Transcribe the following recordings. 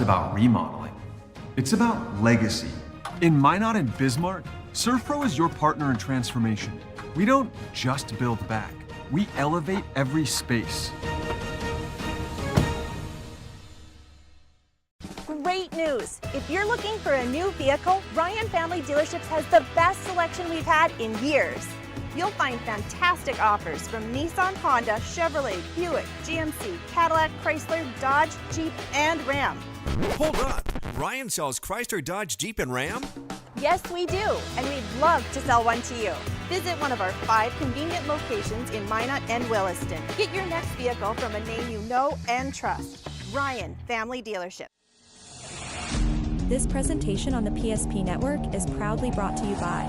about remodeling. It's about legacy. In Minot and Bismarck, ServPro is your partner in transformation. We don't just build back, we elevate every space. Great news! If you're looking for a new vehicle, Ryan Family Dealerships has the best selection we've had in years. You'll find fantastic offers from Nissan, Honda, Chevrolet, Buick, GMC, Cadillac, Chrysler, Dodge, Jeep, and Ram. Hold on. Ryan sells Chrysler, Dodge, Jeep, and Ram? Yes, we do, and we'd love to sell one to you. Visit one of our 5 convenient locations in Minot and Williston. Get your next vehicle from a name you know and trust. Ryan Family Dealership. This presentation on the PSP Network is proudly brought to you by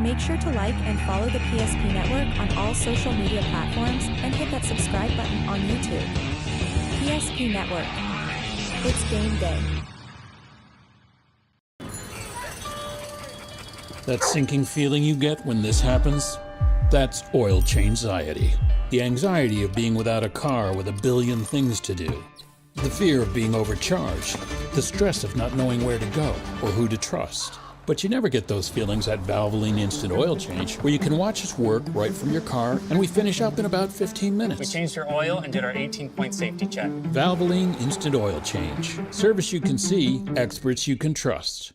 Make sure to like and follow the PSP Network on all social media platforms and hit that subscribe button on YouTube. PSP Network. It's game day. That sinking feeling you get when this happens? That's oil change-anxiety. The anxiety of being without a car with a billion things to do. The fear of being overcharged. The stress of not knowing where to go or who to trust. But you never get those feelings at Valvoline Instant Oil Change, where you can watch us work right from your car, and we finish up in about 15 minutes. We changed your oil and did our 18-point safety check. Valvoline Instant Oil Change. Service you can see, experts you can trust.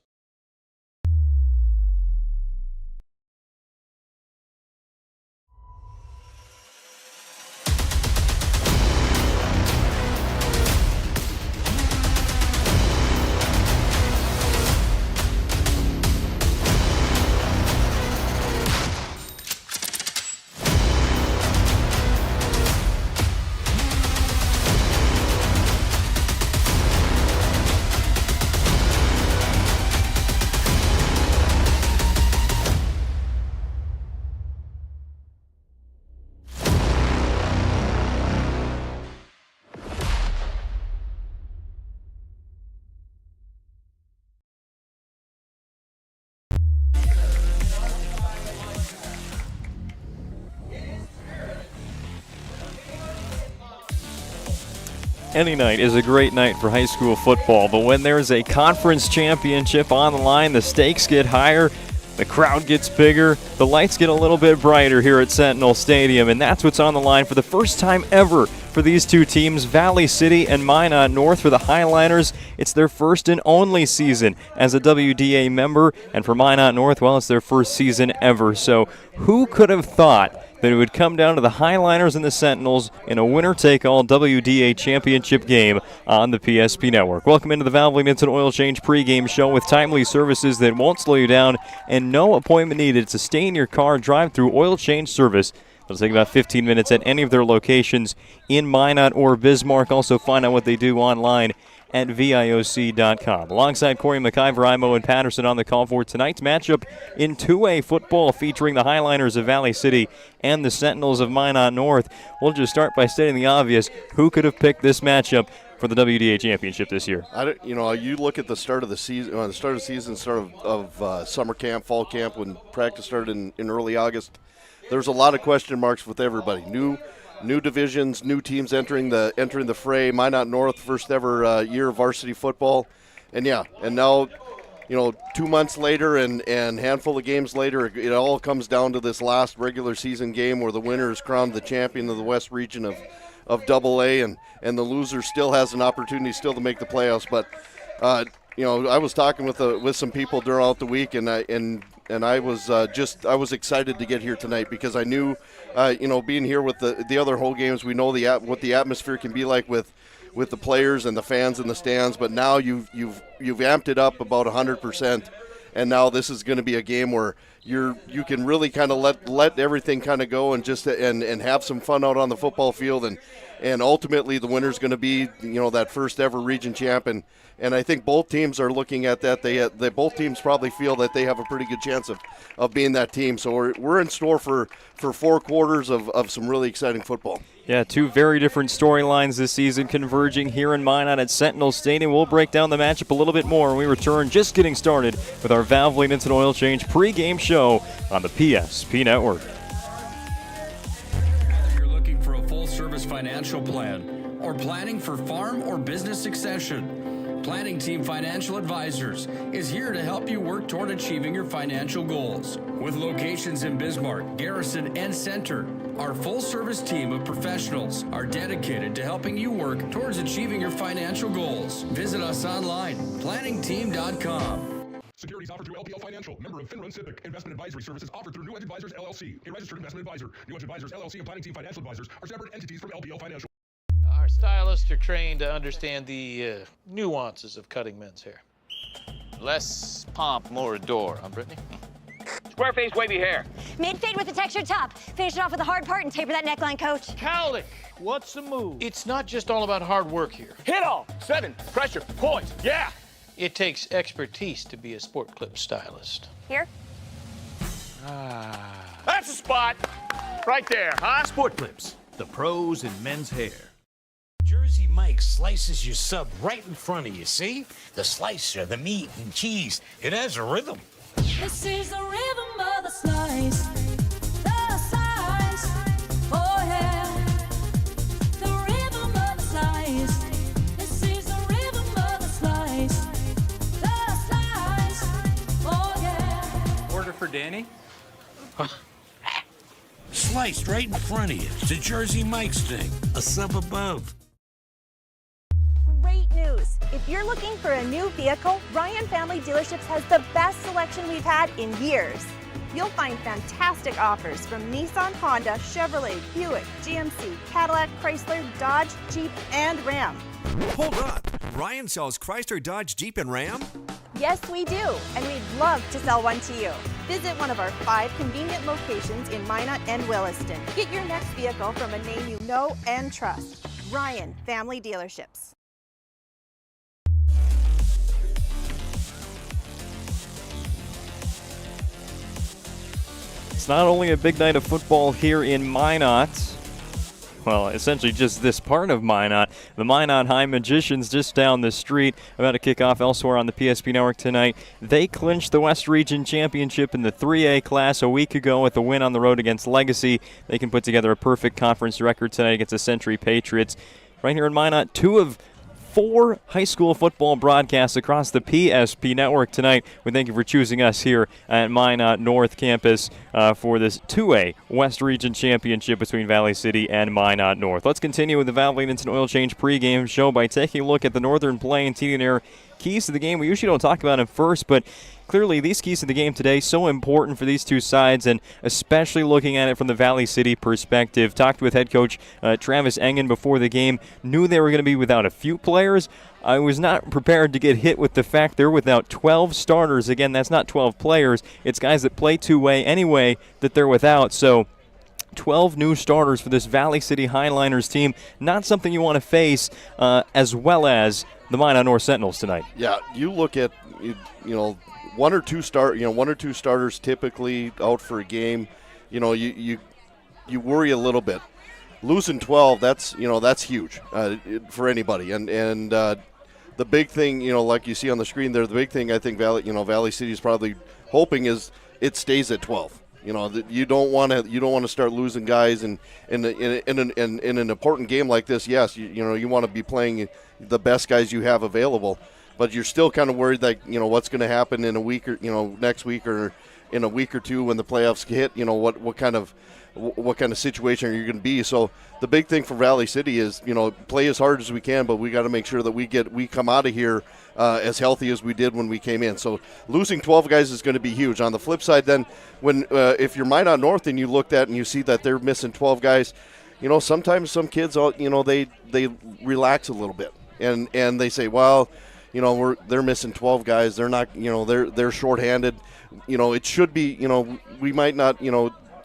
Any night is a great night for high school football, but when there's a conference championship on the line, the stakes get higher, the crowd gets bigger, the lights get a little bit brighter here at Sentinel Stadium, and that's what's on the line for the first time ever for these two teams, Valley City and Minot North. For the Highliners, it's their first and only season as a WDA member, and for Minot North, well, it's their first season ever. So who could have thought that it would come down to the Highliners and the Sentinels in a winner-take-all WDA championship game on the PSP Network? Welcome into the Valvoline Instant Oil Change pregame show with timely services that won't slow you down and no appointment needed to stay in your car, drive through oil change service. It'll take about 15 minutes at any of their locations in Minot or Bismarck. Also find out what they do online at VIOC.com. Alongside Cory, McIver, I'm Owen Patterson on the call for tonight's matchup in 2A football featuring the Highliners of Valley City and the Sentinels of Minot North. We'll just start by stating the obvious. Who could have picked this matchup for the WDA championship this year? You look at the start of the season, start of summer camp, fall camp, when practice started in early August. There's a lot of question marks with everybody. New divisions, new teams entering the fray. Minot North, first ever year of varsity football, and now, 2 months later and handful of games later, it all comes down to this last regular season game where the winner is crowned the champion of the West region of AA, and the loser still has an opportunity still to make the playoffs. But I was talking with some people throughout the week, and I was excited to get here tonight because I knew, being here with the other whole games, we know what the atmosphere can be like with the players and the fans in the stands. But now you've amped it up about 100%, and now this is going to be a game where you can really kind of let everything kind of go and just and have some fun out on the football field, and ultimately the winner's going to be that first ever region champ. And I think both teams are looking at that. They both teams probably feel that they have a pretty good chance of being that team. So we're in store for 4 quarters of some really exciting football. Yeah, 2 very different storylines this season converging here in Minot at Sentinel Stadium. We'll break down the matchup a little bit more when we return, just getting started with our Valvoline Instant Oil Change pregame show on the PSP Network. Whether you're looking for a full-service financial plan or planning for farm or business succession, Planning Team Financial Advisors is here to help you work toward achieving your financial goals. With locations in Bismarck, Garrison, and Center, our full-service team of professionals are dedicated to helping you work towards achieving your financial goals. Visit us online, planningteam.com. Securities offered through LPL Financial, member of FinRun SIPC. Investment advisory services offered through New Edge Advisors, LLC, a registered investment advisor. New Edge Advisors, LLC, and Planning Team Financial Advisors are separate entities from LPL Financial. Our stylists are trained to understand the nuances of cutting men's hair. Less pomp, more adore, huh, Brittany? Square face, wavy hair. Mid-fade with a textured top. Finish it off with a hard part and taper that neckline, coach. Cowlick, what's the move? It's not just all about hard work here. Hit all. 7. Pressure. Points. Yeah. It takes expertise to be a sport clip stylist. Here? That's the spot. Right there, huh? Sport Clips, the pros in men's hair. Jersey Mike slices your sub right in front of you, see? The slicer, the meat and cheese, it has a rhythm. This is the rhythm of the slice. The slice. Oh, yeah. The rhythm of the slice. This is the rhythm of the slice. The slice. Oh, yeah. Order for Danny? Sliced right in front of you. It's the Jersey Mike's thing. A sub above. Great news! If you're looking for a new vehicle, Ryan Family Dealerships has the best selection we've had in years. You'll find fantastic offers from Nissan, Honda, Chevrolet, Buick, GMC, Cadillac, Chrysler, Dodge, Jeep, and Ram. Hold up. Ryan sells Chrysler, Dodge, Jeep, and Ram? Yes, we do, and we'd love to sell one to you. Visit one of our 5 convenient locations in Minot and Williston. Get your next vehicle from a name you know and trust. Ryan Family Dealerships. It's not only a big night of football here in Minot, well, essentially just this part of Minot. The Minot High Magicians just down the street, about to kick off elsewhere on the PSP Network tonight. They clinched the West Region Championship in the 3A class a week ago with a win on the road against Legacy. They can put together a perfect conference record tonight against the Century Patriots. Right here in Minot, 2 of 4 high school football broadcasts across the PSP Network tonight. We thank you for choosing us here at Minot North Campus for this 2A West Region Championship between Valley City and Minot North. Let's continue with the Valvoline Instant Oil Change pregame show by taking a look at the Northern Plains Heating and Air keys to the game. We usually don't talk about them first, but clearly these keys to the game today so important for these two sides, and especially looking at it from the Valley City perspective. Talked with head coach Travis Engen before the game. Knew they were going to be without a few players. I was not prepared to get hit with the fact they're without 12 starters. Again, that's not 12 players. It's guys that play two-way anyway that they're without. So 12 new starters for this Valley City Highliners team. Not something you want to face, as well as the Minot North Sentinels tonight. Yeah, you look at one or two starters typically out for a game. You worry a little bit. Losing 12, that's huge for anybody. And the big thing, like you see on the screen there, the big thing I think Valley City is probably hoping is it stays at 12. You don't want to start losing guys in an important game like this. Yes, you want to be playing the best guys you have available, but you're still kind of worried that what's going to happen in a week or next week or in a week or two when the playoffs hit. What kind of situation are you going to be? So the big thing for Valley City is play as hard as we can, but we got to make sure that we come out of here as healthy as we did when we came in. So losing 12 guys is going to be huge. On the flip side, then when if you're Minot North and you looked at and you see that they're missing 12 guys, sometimes some kids they relax a little bit and they say, well, they're missing 12 guys. They're not, they're shorthanded. It should be, we might not,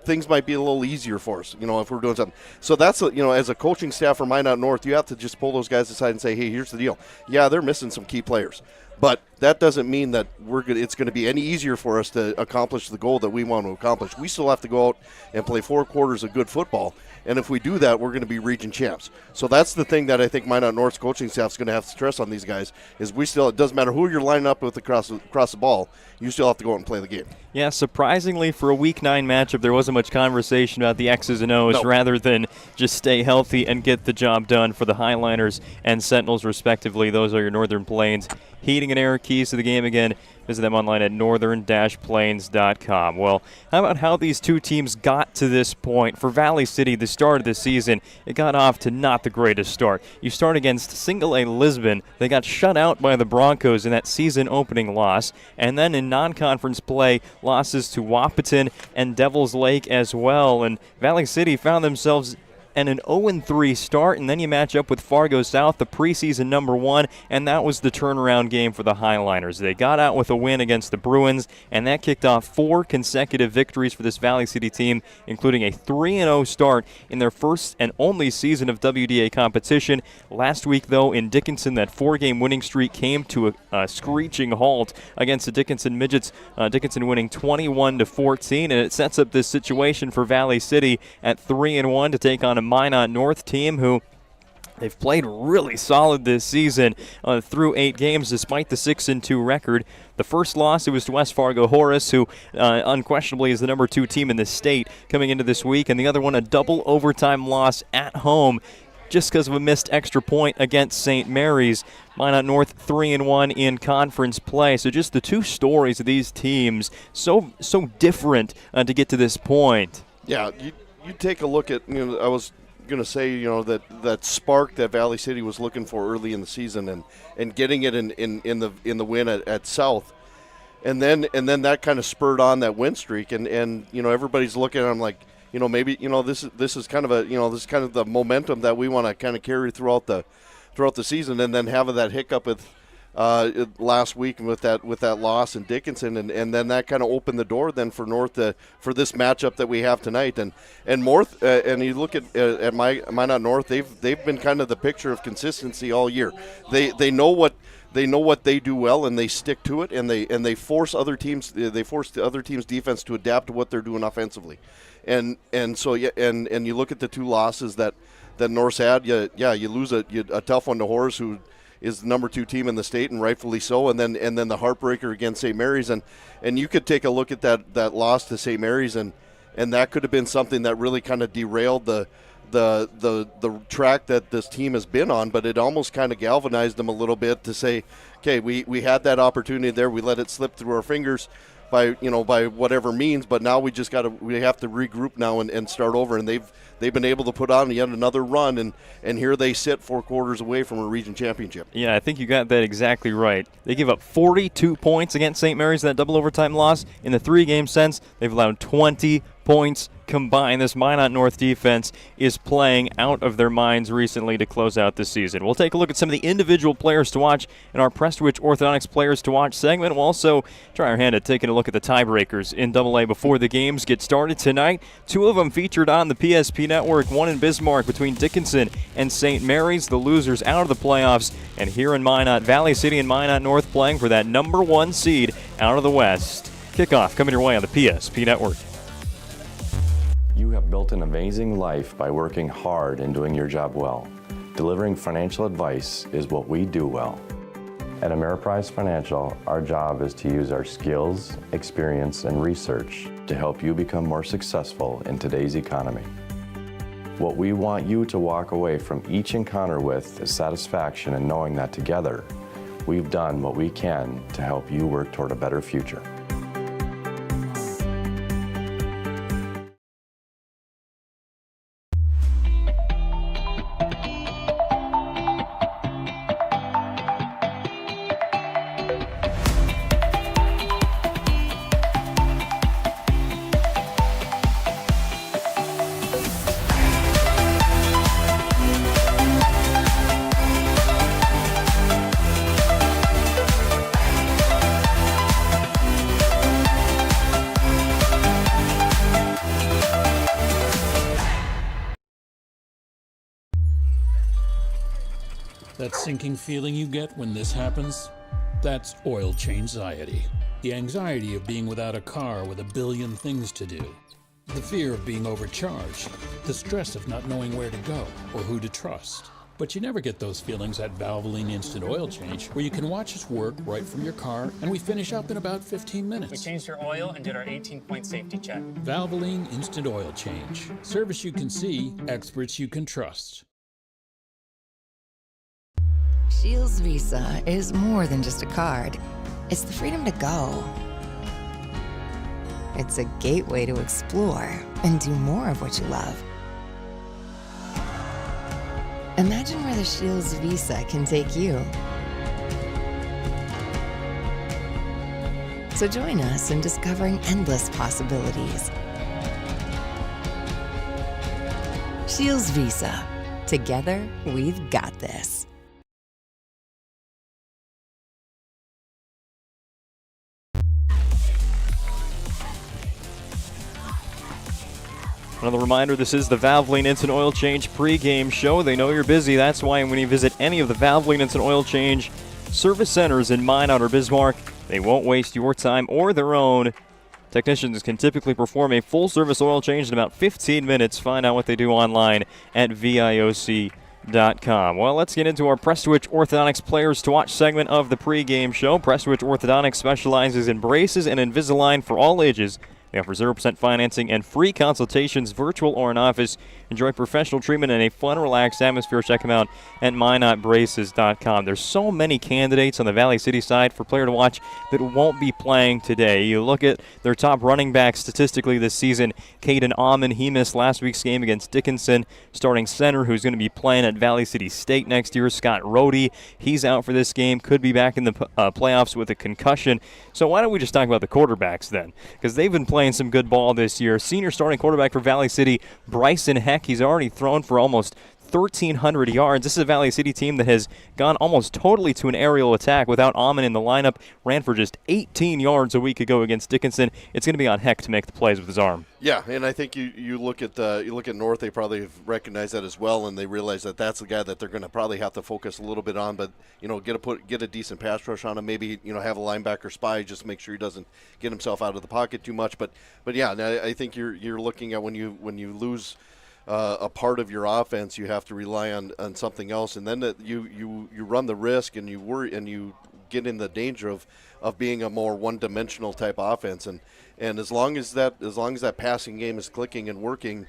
things might be a little easier for us, if we're doing something. So that's, as a coaching staff for Minot North, you have to just pull those guys aside and say, hey, here's the deal. Yeah, they're missing some key players, but that doesn't mean that it's going to be any easier for us to accomplish the goal that we want to accomplish. We still have to go out and play 4 quarters of good football. And if we do that, we're going to be region champs. So that's the thing that I think Minot North's coaching staff is going to have to stress on these guys is it doesn't matter who you're lining up with across the ball, you still have to go out and play the game. Yeah, surprisingly for a Week 9 matchup, there wasn't much conversation about the X's and O's rather than just stay healthy and get the job done for the Highliners and Sentinels respectively. Those are your Northern Plains heating and air keys to the game again. Visit them online at northern-plains.com. Well, how about how these two teams got to this point? For Valley City, the start of the season, it got off to not the greatest start. You start against Single A Lisbon. They got shut out by the Broncos in that season-opening loss. And then in non-conference play, losses to Wahpeton and Devil's Lake as well. And Valley City found themselves and an 0-3 start, and then you match up with Fargo South, the preseason number 1, and that was the turnaround game for the Highliners. They got out with a win against the Bruins, and that kicked off 4 consecutive victories for this Valley City team, including a 3-0 start in their first and only season of WDA competition. Last week, though, in Dickinson, that 4-game winning streak came to a screeching halt against the Dickinson Midgets, Dickinson winning 21-14, and it sets up this situation for Valley City at 3-1 to take on a Minot North team who they've played really solid this season through 8 games despite the 6-2 record. The first loss, it was to West Fargo Horace, who unquestionably is the number 2 team in the state coming into this week, and the other one a double overtime loss at home just because of a missed extra point against St. Mary's. Minot North 3-1 in conference play. So just the 2 stories of these teams, so different to get to this point. Yeah, you take a look at, I was going to say, that spark that Valley City was looking for early in the season and getting it in the win at South. And then that kind of spurred on that win streak and everybody's looking at them like, maybe this is kind of the momentum that we want to kind of carry throughout the season, and then having that hiccup with last week with that loss in Dickinson, and then that kind of opened the door then for North for this matchup that we have tonight, and North and you look at Minot North, they've been kind of the picture of consistency all year. They know what they do well, and they stick to it, and they force other teams. They force the other team's defense to adapt to what they're doing offensively, and so and you look at the 2 losses that North's had. You lose a tough one to Horace, who is the number 2 team in the state, and rightfully so, and then the heartbreaker against St. Mary's, and you could take a look at that loss to St. Mary's, and that could have been something that really kind of derailed the track that this team has been on, but it almost kind of galvanized them a little bit to say, okay, we had that opportunity there, we let it slip through our fingers by whatever means, but now we have to regroup now and start over, and they've been able to put on yet another run, and here they sit 4 quarters away from a region championship. Yeah, I think you got that exactly right. They give up 42 points against St. Mary's in that double overtime loss. In the 3 game since, they've allowed 20 points combined. This Minot North defense is playing out of their minds recently to close out the season. We'll take a look at some of the individual players to watch in our Prestwich Orthodontics Players to Watch segment. We'll also try our hand at taking a look at the tiebreakers in AA before the games get started tonight. 2 of them featured on the PSP Network, one in Bismarck between Dickinson and St. Mary's, the losers out of the playoffs. And here in Minot, Valley City and Minot North playing for that number 1 seed out of the West. Kickoff coming your way on the PSP Network. You have built an amazing life by working hard and doing your job well. Delivering financial advice is what we do well. At Ameriprise Financial, our job is to use our skills, experience, and research to help you become more successful in today's economy. What we want you to walk away from each encounter with is satisfaction in knowing that together, we've done what we can to help you work toward a better future. That sinking feeling you get when this happens? That's oil change-anxiety. The anxiety of being without a car with a billion things to do. The fear of being overcharged. The stress of not knowing where to go or who to trust. But you never get those feelings at Valvoline Instant Oil Change, where you can watch us work right from your car, and we finish up in about 15 minutes. We changed your oil and did our 18-point safety check. Valvoline Instant Oil Change. Service you can see, experts you can trust. Shields Visa is more than just a card. It's the freedom to go. It's a gateway to explore and do more of what you love. Imagine where the Shields Visa can take you. So join us in discovering endless possibilities. Shields Visa. Together, we've got this. Another reminder, this is the Valvoline Instant Oil Change pregame show. They know you're busy. That's why when you visit any of the Valvoline Instant Oil Change service centers in Minot or Bismarck, they won't waste your time or their own. Technicians can typically perform a full-service oil change in about 15 minutes. Find out what they do online at VIOC.com. Well, let's get into our Prestwich Orthodontics Players to Watch segment of the pregame show. Prestwich Orthodontics specializes in braces and Invisalign for all ages. They offer 0% financing and free consultations, virtual or in office. Enjoy professional treatment and a fun, relaxed atmosphere. Check them out at MinotBraces.com. There's so many candidates on the Valley City side for player to watch that won't be playing today. You look at their top running back statistically this season, Caden Owen. He missed last week's game against Dickinson. Starting center, who's going to be playing at Valley City State next year, Scott Rohde. He's out for this game. Could be back in the playoffs with a concussion. So why don't we just talk about the quarterbacks then? Because they've been playing some good ball this year. Senior starting quarterback for Valley City, Bryson Heck. He's already thrown for almost 1,300 yards. This is a Valley City team that has gone almost totally to an aerial attack without Owen in the lineup. Ran for just 18 yards a week ago against Dickinson. It's going to be on Heck to make the plays with his arm. Yeah, and I think you look at North. They probably have recognized that as well, and they realize that that's the guy that they're going to probably have to focus a little bit on. But get a decent pass rush on him. Maybe have a linebacker spy, just make sure he doesn't get himself out of the pocket too much. But yeah, I think you're looking at when you lose a part of your offense, you have to rely on something else, and then that you run the risk and you worry and you get in the danger of being a more one-dimensional type offense, and as long as that passing game is clicking and working,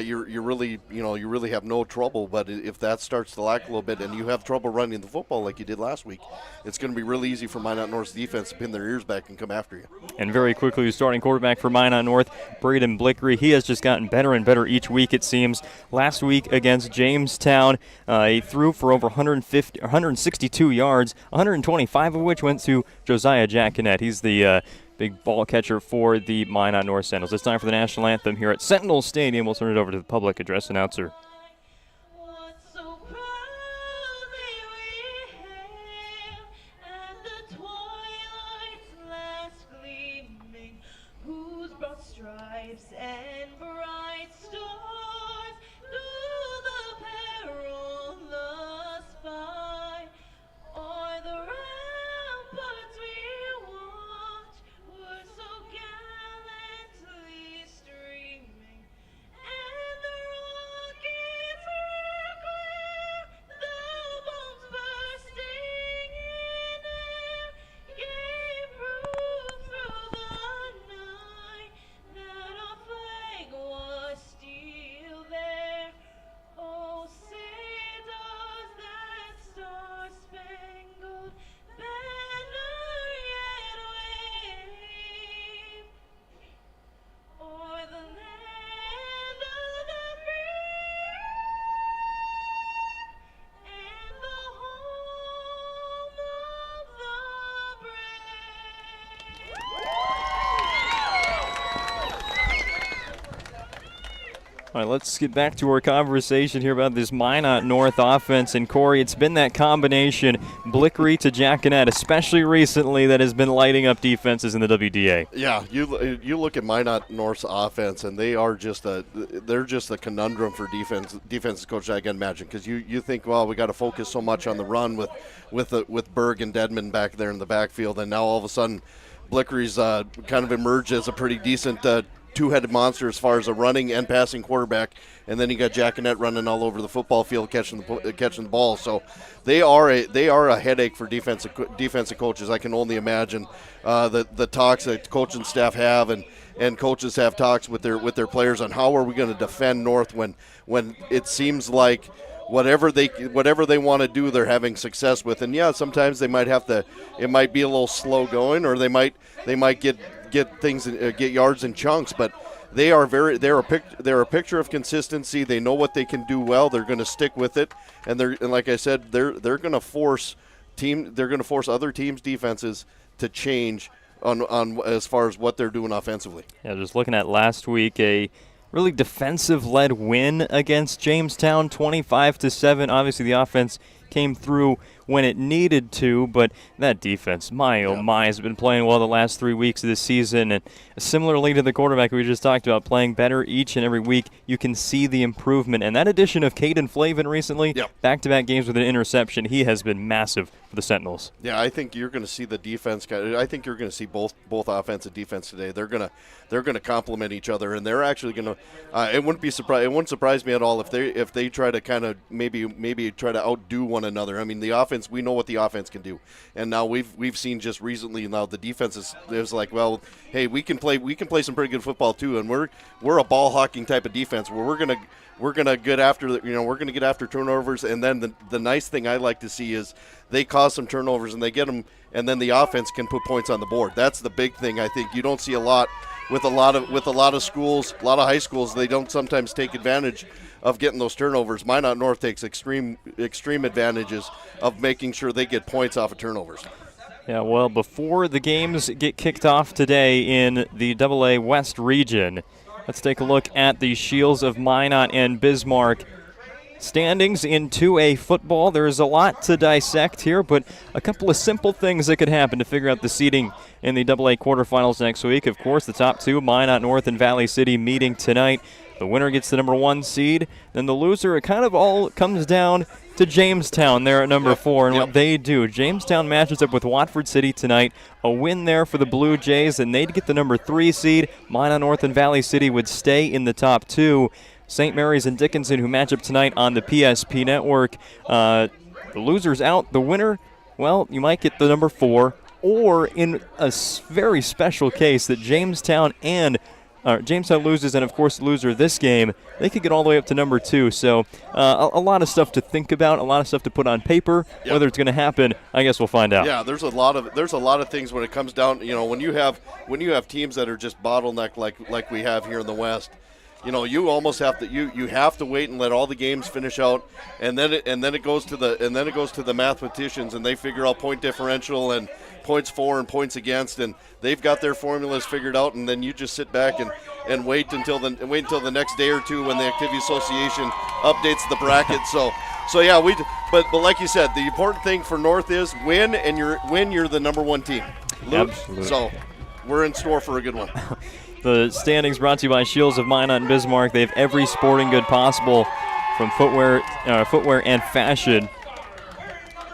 you really have no trouble. But if that starts to lack a little bit and you have trouble running the football like you did last week, it's going to be really easy for Minot North's defense to pin their ears back and come after you. And very quickly, the starting quarterback for Minot North, Braden Blickery, he has just gotten better and better each week, it seems. Last week against Jamestown, he threw for over 162 yards, 125 of which went to Josiah Jackinet. He's the big ball catcher for the Minot North Sentinels. It's time for the national anthem here at Sentinel Stadium. We'll turn it over to the public address announcer. Stripes and bright stars through the perilous fight are the ramparts we watch were so gallantly streaming, and the rockets were clear, the bombs bursting in air gave proof through the night that our flag was still there. Oh, say does that star-spangled banner yet wave o'er the land of the free and the home of the brave? All right, let's get back to our conversation here about this Minot North offense. And Cory, it's been that combination, Blickery to Jackanet, especially recently, that has been lighting up defenses in the WDA. Yeah, you look at Minot North's offense, and they're just a conundrum for defensive coach, I can imagine, because you think, well, we got to focus so much on the run with Berg and Dedman back there in the backfield, and now all of a sudden Blickery's kind of emerged as a pretty decent two-headed monster as far as a running and passing quarterback, and then you got Jackanet running all over the football field catching the ball. So they are a headache for defensive coaches. I can only imagine the talks that coaching staff have and coaches have talks with their players on how are we going to defend North when it seems like whatever they want to do, they're having success with. And yeah, sometimes they might have to. It might be a little slow going, or they might get things, get yards in chunks. But they're a picture of consistency. They know what they can do well. They're going to stick with it, and like I said, they're going to force other teams' defenses to change on as far as what they're doing offensively. Yeah, just looking at last week, a really defensive-led win against Jamestown, 25-7. Obviously, the offense came through when it needed to, but that defense, oh my, has been playing well the last 3 weeks of this season. And similarly to the quarterback we just talked about, playing better each and every week, you can see the improvement. And that addition of Caden Flavin recently, back-to-back games with an interception, he has been massive for the Sentinels. Yeah, I think you're going to see the defense. I think you're going to see both offense and defense today. They're going to complement each other, and they're actually going to. It wouldn't surprise me at all if they try to kind of maybe try to outdo one another. I mean, the offense. We know what the offense can do, and now we've seen just recently. Now the defense is like, well, hey, we can play some pretty good football too, and we're a ball hawking type of defense where we're gonna get after we're gonna get after turnovers, and then the nice thing I like to see is they cause some turnovers and they get them, and then the offense can put points on the board. That's the big thing. I think you don't see a lot with a lot of schools, a lot of high schools. They don't sometimes take advantage of getting those turnovers. Minot North takes extreme advantages of making sure they get points off of turnovers. Yeah, well, before the games get kicked off today in the AA West region, let's take a look at the Shields of Minot and Bismarck standings in 2A football. There is a lot to dissect here, but a couple of simple things that could happen to figure out the seeding in the AA quarterfinals next week. Of course, the top two, Minot North and Valley City, meeting tonight. The winner gets the number 1 seed. Then the loser, it kind of all comes down to Jamestown there at number 4 and what they do. Jamestown matches up with Watford City tonight. A win there for the Blue Jays, and they'd get the number 3 seed. Minot North and Valley City would stay in the top 2. St. Mary's and Dickinson, who match up tonight on the PSP network. The loser's out. The winner, well, you might get the number 4. Or in a very special case that Jamestown loses, and of course the loser of this game, they could get all the way up to number 2. So a lot of stuff to think about, a lot of stuff to put on paper. Whether it's going to happen, I guess we'll find out. Yeah, there's a lot of things when it comes down. When you have teams that are just bottlenecked like we have here in the West. You almost have to you have to wait and let all the games finish out, and then it goes to the mathematicians, and they figure out point differential and points for and points against, and they've got their formulas figured out, and then you just sit back and wait until the next day or two when the Activity Association updates the bracket. So yeah, but like you said, the important thing for North is win, and you're the number one team. Absolutely. So we're in store for a good one. The standings brought to you by Shields of Minot and Bismarck. They have every sporting good possible, from footwear and fashion.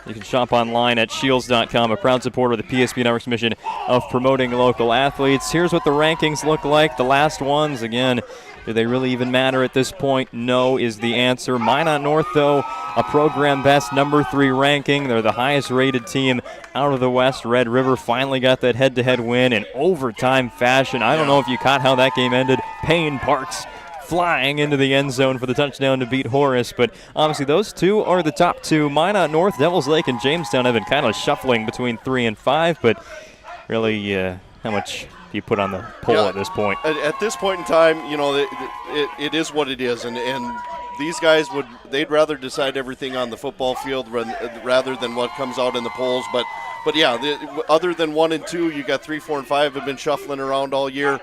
You can shop online at shields.com, a proud supporter of the PSP Network's mission of promoting local athletes. Here's what the rankings look like. The last ones, again, do they really even matter at this point? No is the answer. Minot North, though, a program best number 3 ranking. They're the highest rated team out of the West. Red River finally got that head-to-head win in overtime fashion. I don't know if you caught how that game ended. Payne Parks flying into the end zone for the touchdown to beat Horace. But obviously those two are the top two. Minot North, Devils Lake, and Jamestown have been kind of shuffling between 3 and 5. But really, how much do you put on the poll at this point? At this point in time, it is what it is. And these guys they'd rather decide everything on the football field rather than what comes out in the polls. But yeah, other than 1 and 2, you got 3, 4, and 5 have been shuffling around all year.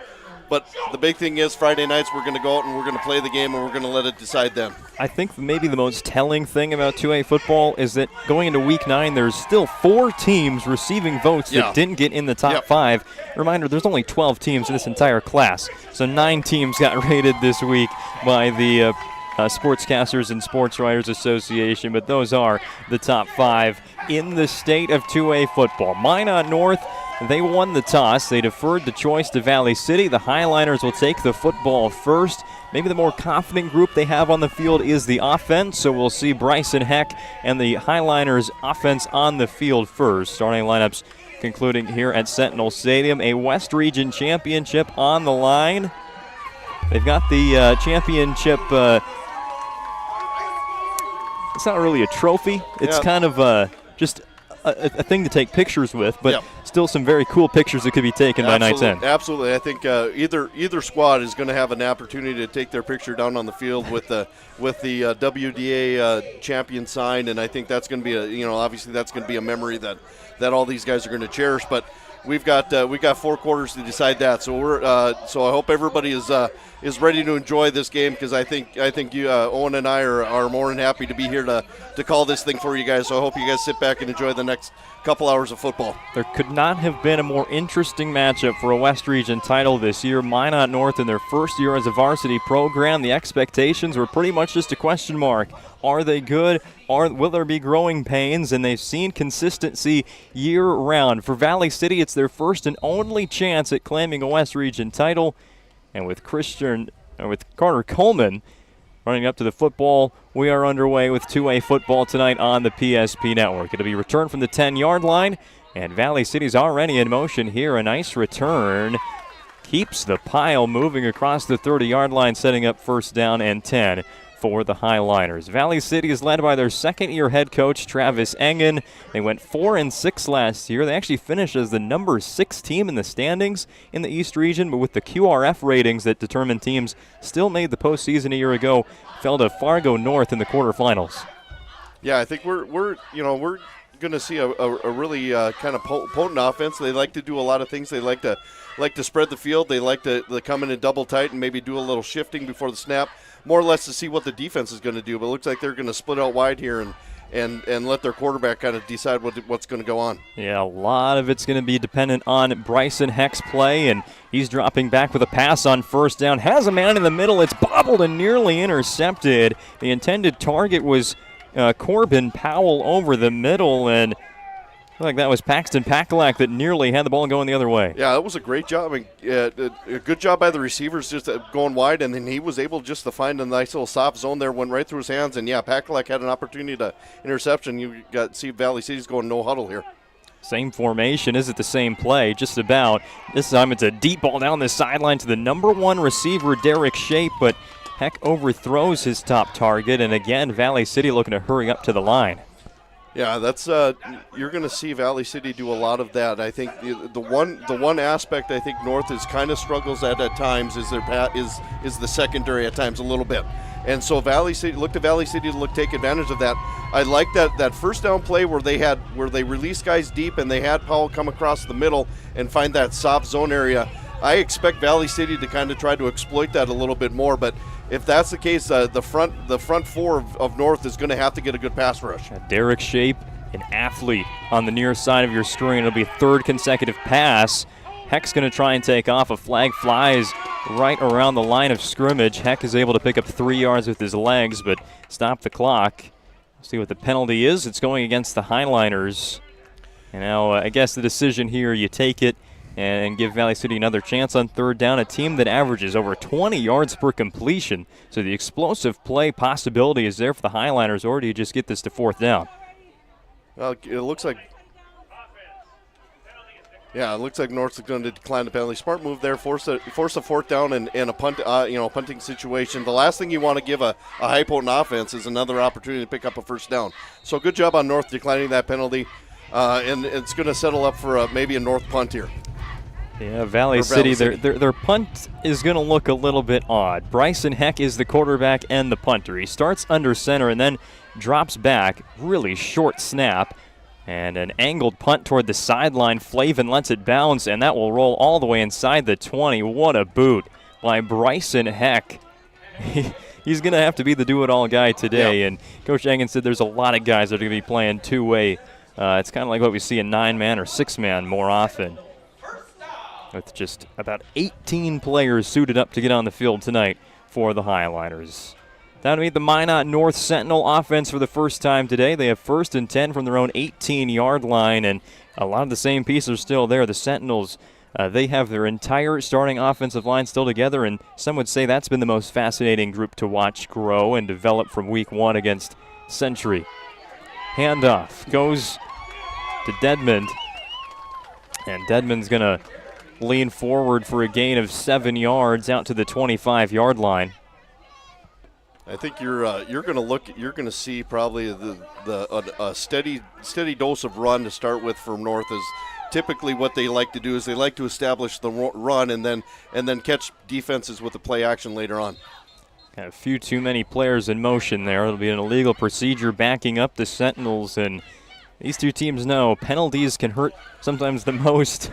But the big thing is Friday nights we're going to go out and we're going to play the game and we're going to let it decide them. I think maybe the most telling thing about 2A football is that going into Week 9, there's still 4 teams receiving votes that didn't get in the top 5. Reminder, there's only 12 teams in this entire class. So 9 teams got rated this week by the Sportscasters and Sports Writers Association, but those are the top 5 in the state of 2A football. Minot North, they won the toss. They deferred the choice to Valley City. The Highliners will take the football first. Maybe the more confident group they have on the field is the offense, so we'll see Bryson Heck and the Highliners offense on the field first. Starting lineups concluding here at Sentinel Stadium. A West Region championship on the line. They've got the championship. It's not really a trophy. It's kind of just a thing to take pictures with, but still some very cool pictures that could be taken by night's end. Absolutely. I think either squad is going to have an opportunity to take their picture down on the field with the WDA champion sign, and I think that's going to be obviously that's going to be a memory that all these guys are going to cherish. But we've got 4 quarters to decide that. So so I hope everybody is ready to enjoy this game, because I think you, Owen and I are more than happy to be here to call this thing for you guys. So I hope you guys sit back and enjoy the next couple hours of football. There could not have been a more interesting matchup for a West Region title this year. Minot North in their first year as a varsity program. The expectations were pretty much just a question mark. Are they good? Will there be growing pains? And they've seen consistency year-round. For Valley City, it's their first and only chance at claiming a West Region title. And with Carter Coleman running up to the football, we are underway with 2A football tonight on the PSP Network. It'll be returned from the 10-yard line, and Valley City's already in motion here. A nice return. Keeps the pile moving across the 30-yard line, setting up first down and 10 for the Highliners. Valley City is led by their second-year head coach, Travis Engen. They went 4-6 last year. They actually finished as the number 6 team in the standings in the East Region, but with the QRF ratings that determine teams still made the postseason a year ago, fell to Fargo North in the quarterfinals. Yeah, I think we're going to see a really kind of potent offense. They like to do a lot of things. They like to spread the field. They like to come in and double tight and maybe do a little shifting before the snap, more or less to see what the defense is going to do. But it looks like they're going to split out wide here and let their quarterback kind of decide what's going to go on. Yeah, a lot of it's going to be dependent on Bryson Heck's play, and he's dropping back with a pass on first down. Has a man in the middle. It's bobbled and nearly intercepted. The intended target was Corbin Powell over the middle, and I think that was Paxton Pakalak that nearly had the ball going the other way. Yeah, it was a great job. I mean, a good job by the receivers just going wide, and then he was able just to find a nice little soft zone there, went right through his hands, and yeah, Pakalak had an opportunity to interception. You got see Valley City's going no huddle here. Same formation. Is it the same play? Just about. This time it's a deep ball down the sideline to the number 1 receiver, Derek Shape, but Heck overthrows his top target, and again, Valley City looking to hurry up to the line. Yeah, that's you're going to see Valley City do a lot of that. I think the one aspect I think North is kind of struggles at times is is the secondary at times a little bit, and so Valley City look to Valley City to take advantage of that. I like that first down play where they released guys deep and they had Powell come across the middle and find that soft zone area. I expect Valley City to kind of try to exploit that a little bit more, but if that's the case, the front four of North is going to have to get a good pass rush. Derek Shape, an athlete on the near side of your screen. It'll be a third consecutive pass. Heck's going to try and take off. A flag flies right around the line of scrimmage. Heck is able to pick up 3 yards with his legs, but stop the clock. See what the penalty is. It's going against the Highliners. And now I guess the decision here, you take it and give Valley City another chance on third down, a team that averages over 20 yards per completion. So the explosive play possibility is there for the Highliners, or do you just get this to fourth down? Well, it looks like North's going to decline the penalty. Smart move there, force a fourth down and a punt, punting situation. The last thing you want to give a high potent offense is another opportunity to pick up a first down. So good job on North declining that penalty, and it's going to settle up for maybe a North punt here. Yeah, Valley City, their punt is going to look a little bit odd. Bryson Heck is the quarterback and the punter. He starts under center and then drops back, really short snap, and an angled punt toward the sideline. Flavin lets it bounce, and that will roll all the way inside the 20. What a boot by Bryson Heck. He's going to have to be the do-it-all guy today, and Coach Engen said there's a lot of guys that are going to be playing two-way. It's kind of like what we see in 9-man or 6-man more often, with just about 18 players suited up to get on the field tonight for the Highliners. Down to meet the Minot North Sentinel offense for the first time today. They have 1st and 10 from their own 18-yard line, and a lot of the same pieces are still there. The Sentinels, they have their entire starting offensive line still together, and some would say that's been the most fascinating group to watch grow and develop from week 1 against Century. Handoff goes to Dedmond, and Dedmond's going to lean forward for a gain of 7 yards out to the 25-yard line. I think you're going to see probably a steady dose of run to start with from North. Is typically what they like to do is they like to establish the run and then catch defenses with the play action later on. Got a few too many players in motion there. It'll be an illegal procedure backing up the Sentinels, and these two teams know penalties can hurt sometimes the most.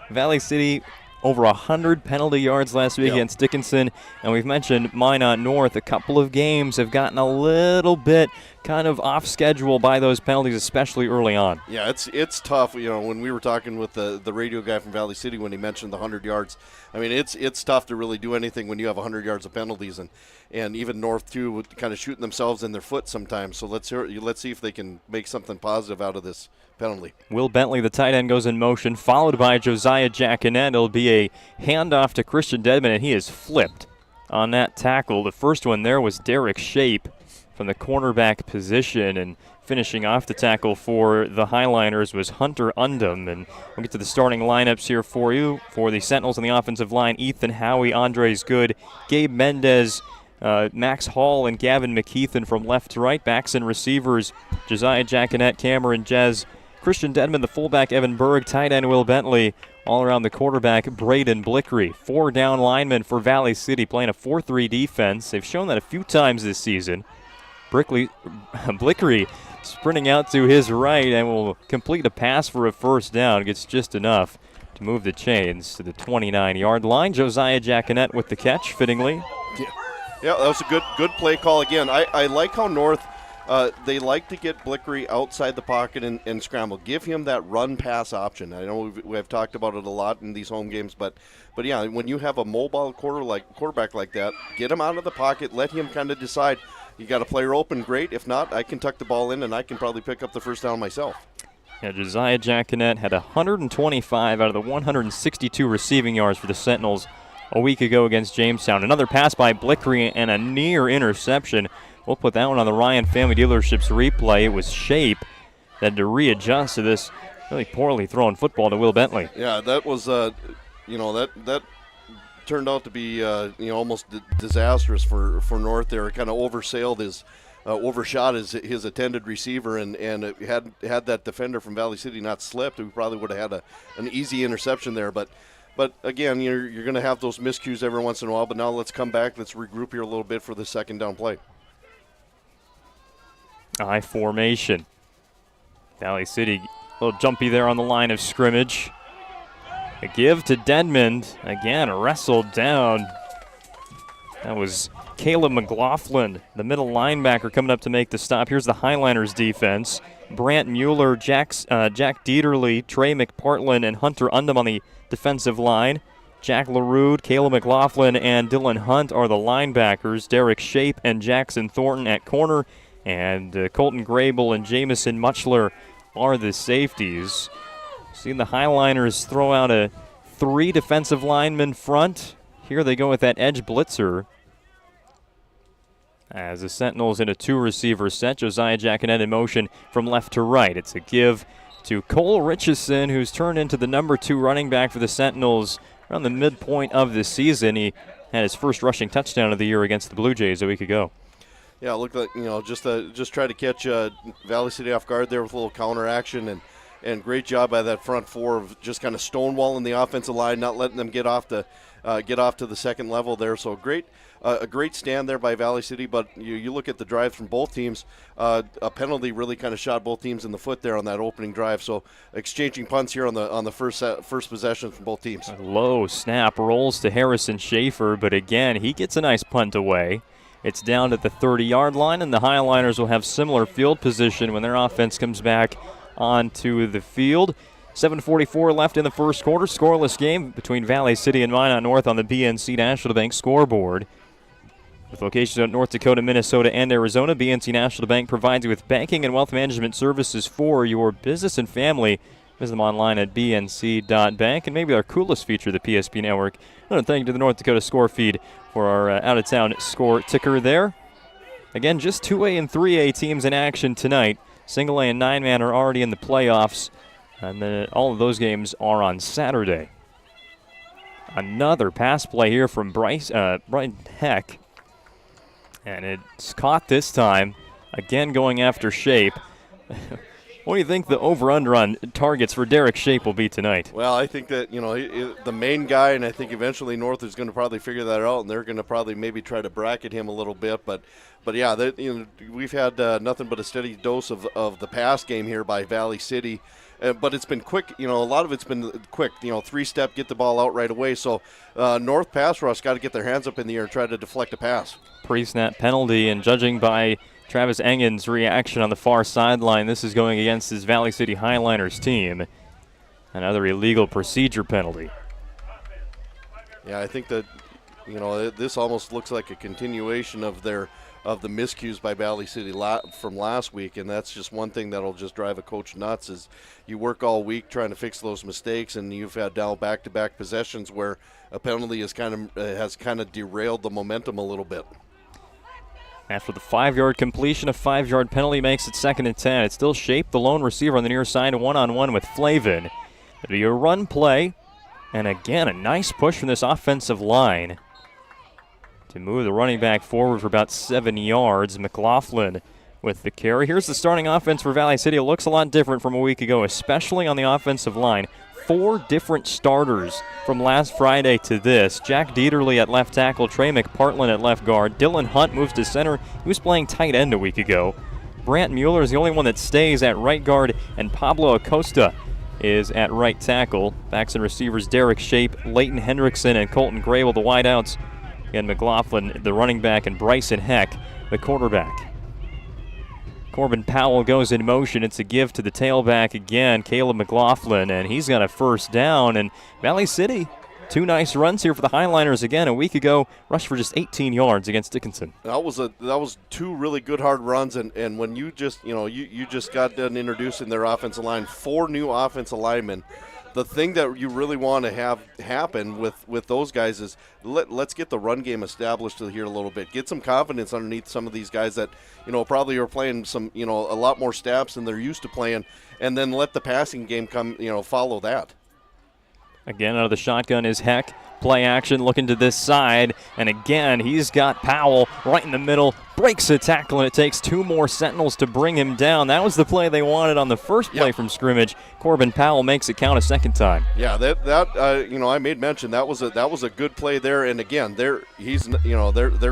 Valley City over 100 penalty yards last week against Dickinson, and we've mentioned Minot North. A couple of games have gotten a little bit kind of off schedule by those penalties, especially early on. Yeah, it's tough. When we were talking with the radio guy from Valley City when he mentioned the 100 yards, I mean, it's tough to really do anything when you have 100 yards of penalties, and even North too with kind of shooting themselves in their foot sometimes. So let's see if they can make something positive out of this penalty. Will Bentley, the tight end, goes in motion, followed by Josiah Jackinet. It'll be a handoff to Christian Dedmond, and he is flipped on that tackle. The first one there was Derek Shape from the cornerback position, and finishing off the tackle for the Highliners was Hunter Undum. And we'll get to the starting lineups here for you. For the Sentinels on the offensive line, Ethan Howie, Andres Good, Gabe Mendez, Max Hall, and Gavin McKeithen from left to right. Backs and receivers, Josiah Jackinet, Cameron Jez, Christian Dedmond, the fullback, Evan Berg, tight end Will Bentley, all around the quarterback, Braden Blickery. 4 down linemen for Valley City playing a 4-3 defense. They've shown that a few times this season. Blickery sprinting out to his right and will complete a pass for a first down. Gets just enough to move the chains to the 29-yard line. Josiah Jackinet with the catch, fittingly. Yeah, that was a good play call again. I like how North, they like to get Blickery outside the pocket and scramble. Give him that run-pass option. I know we've talked about it a lot in these home games, but yeah, when you have a mobile quarterback like that, get him out of the pocket, let him kind of decide. You got a player open, great. If not, I can tuck the ball in and I can probably pick up the first down myself. Yeah, Josiah Jackinet had 125 out of the 162 receiving yards for the Sentinels a week ago against Jamestown. Another pass by Blickery and a near interception. We'll put that one on the Ryan Family Dealerships replay. It was Shape that had to readjust to this really poorly thrown football to Will Bentley. Yeah, that was, that turned out to be, almost disastrous for North there. It kind of oversailed overshot his intended receiver, and had that defender from Valley City not slipped, we probably would have had an easy interception there. But again, you're going to have those miscues every once in a while. But now let's come back. Let's regroup here a little bit for the second down play. I formation. Valley City a little jumpy there on the line of scrimmage. A give to Denmond. Again, wrestled down. That was Caleb McLaughlin, the middle linebacker, coming up to make the stop. Here's the Highliners defense. Brant Mueller, Jack Dieterle, Trey McPartlin, and Hunter Undum on the defensive line. Jack LaRue, Caleb McLaughlin, and Dylan Hunt are the linebackers. Derek Shape and Jackson Thornton at corner. And Colton Grable and Jamison Muchler are the safeties. See the Highliners throw out a 3 defensive lineman front. Here they go with that edge blitzer. As the Sentinels in a 2-receiver set, Josiah Jackinet in motion from left to right. It's a give to Cole Richardson, who's turned into the number 2 running back for the Sentinels around the midpoint of the season. He had his first rushing touchdown of the year against the Blue Jays a week ago. Yeah, it looked like, just try to catch Valley City off guard there with a little counter action, and great job by that front 4 of just kind of stonewalling the offensive line, not letting them get off to the second level there. So a great stand there by Valley City. But you look at the drive from both teams, a penalty really kind of shot both teams in the foot there on that opening drive. So exchanging punts here on the first possession from both teams. A low snap rolls to Harrison Schaefer, but again he gets a nice punt away. It's down at the 30-yard line, and the Highliners will have similar field position when their offense comes back onto the field. 7:44 left in the first quarter. Scoreless game between Valley City and Minot North on the BNC National Bank scoreboard. With locations in North Dakota, Minnesota, and Arizona, BNC National Bank provides you with banking and wealth management services for your business and family. Visit them online at bnc.bank. And maybe our coolest feature, the PSP Network. I want to thank you to the North Dakota score feed for our out-of-town score ticker there. Again, just 2A and 3A teams in action tonight. Single A and 9-man are already in the playoffs. And then all of those games are on Saturday. Another pass play here from Brian Heck. And it's caught this time. Again going after Shape. What do you think the over-under on targets for Derek Shape will be tonight? Well, I think that, the main guy, and I think eventually North is going to probably figure that out, and they're going to probably maybe try to bracket him a little bit. But yeah, we've had nothing but a steady dose of the pass game here by Valley City. But it's been quick. A lot of it's been quick. 3-step, get the ball out right away. So North pass rush got to get their hands up in the air and try to deflect a pass. Pre-snap penalty, and judging by Travis Engen's reaction on the far sideline, this is going against his Valley City Highliners team. Another illegal procedure penalty. Yeah, I think that, this almost looks like a continuation of the miscues by Valley City from last week, and that's just one thing that'll just drive a coach nuts is you work all week trying to fix those mistakes, and you've had now back-to-back possessions where a penalty has kind of derailed the momentum a little bit. After the 5-yard completion, a 5-yard penalty makes it 2nd and 10. It's still Shape, the lone receiver on the near side, one-on-one with Flavin. It'll be a run play, and again, a nice push from this offensive line to move the running back forward for about 7 yards. McLaughlin with the carry. Here's the starting offense for Valley City. It looks a lot different from a week ago, especially on the offensive line. 4 different starters from last Friday to this. Jack Dieterle at left tackle, Trey McPartlin at left guard. Dylan Hunt moves to center. He was playing tight end a week ago. Brant Mueller is the only one that stays at right guard, and Pablo Acosta is at right tackle. Backs and receivers, Derek Shape, Leighton Hendrickson, and Colton Grable, the wideouts. And McLaughlin, the running back, and Bryson Heck, the quarterback. Corbin Powell goes in motion. It's a give to the tailback again, Caleb McLaughlin, and he's got a first down. And Valley City, 2 nice runs here for the Highliners again. A week ago, rushed for just 18 yards against Dickinson. That was 2 really good hard runs, and when you just you just got done introducing their offensive line, 4 new offensive linemen. The thing that you really want to have happen with those guys is let's get the run game established here a little bit. Get some confidence underneath some of these guys that, probably are playing some, a lot more snaps than they're used to playing, and then let the passing game come, follow that. Again, out of the shotgun is Heck. Play action, looking to this side, and again, he's got Powell right in the middle, breaks a tackle, and it takes 2 more Sentinels to bring him down. That was the play they wanted on the first play from scrimmage. Corbin Powell makes it count a second time. Yeah, I made mention that was a good play there, and again, their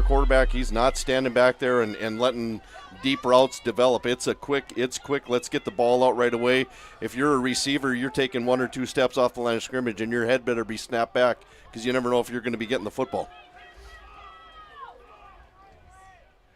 quarterback, he's not standing back there and letting deep routes develop. It's quick. Let's get the ball out right away. If you're a receiver, you're taking 1 or 2 steps off the line of scrimmage, and your head better be snapped back because you never know if you're going to be getting the football.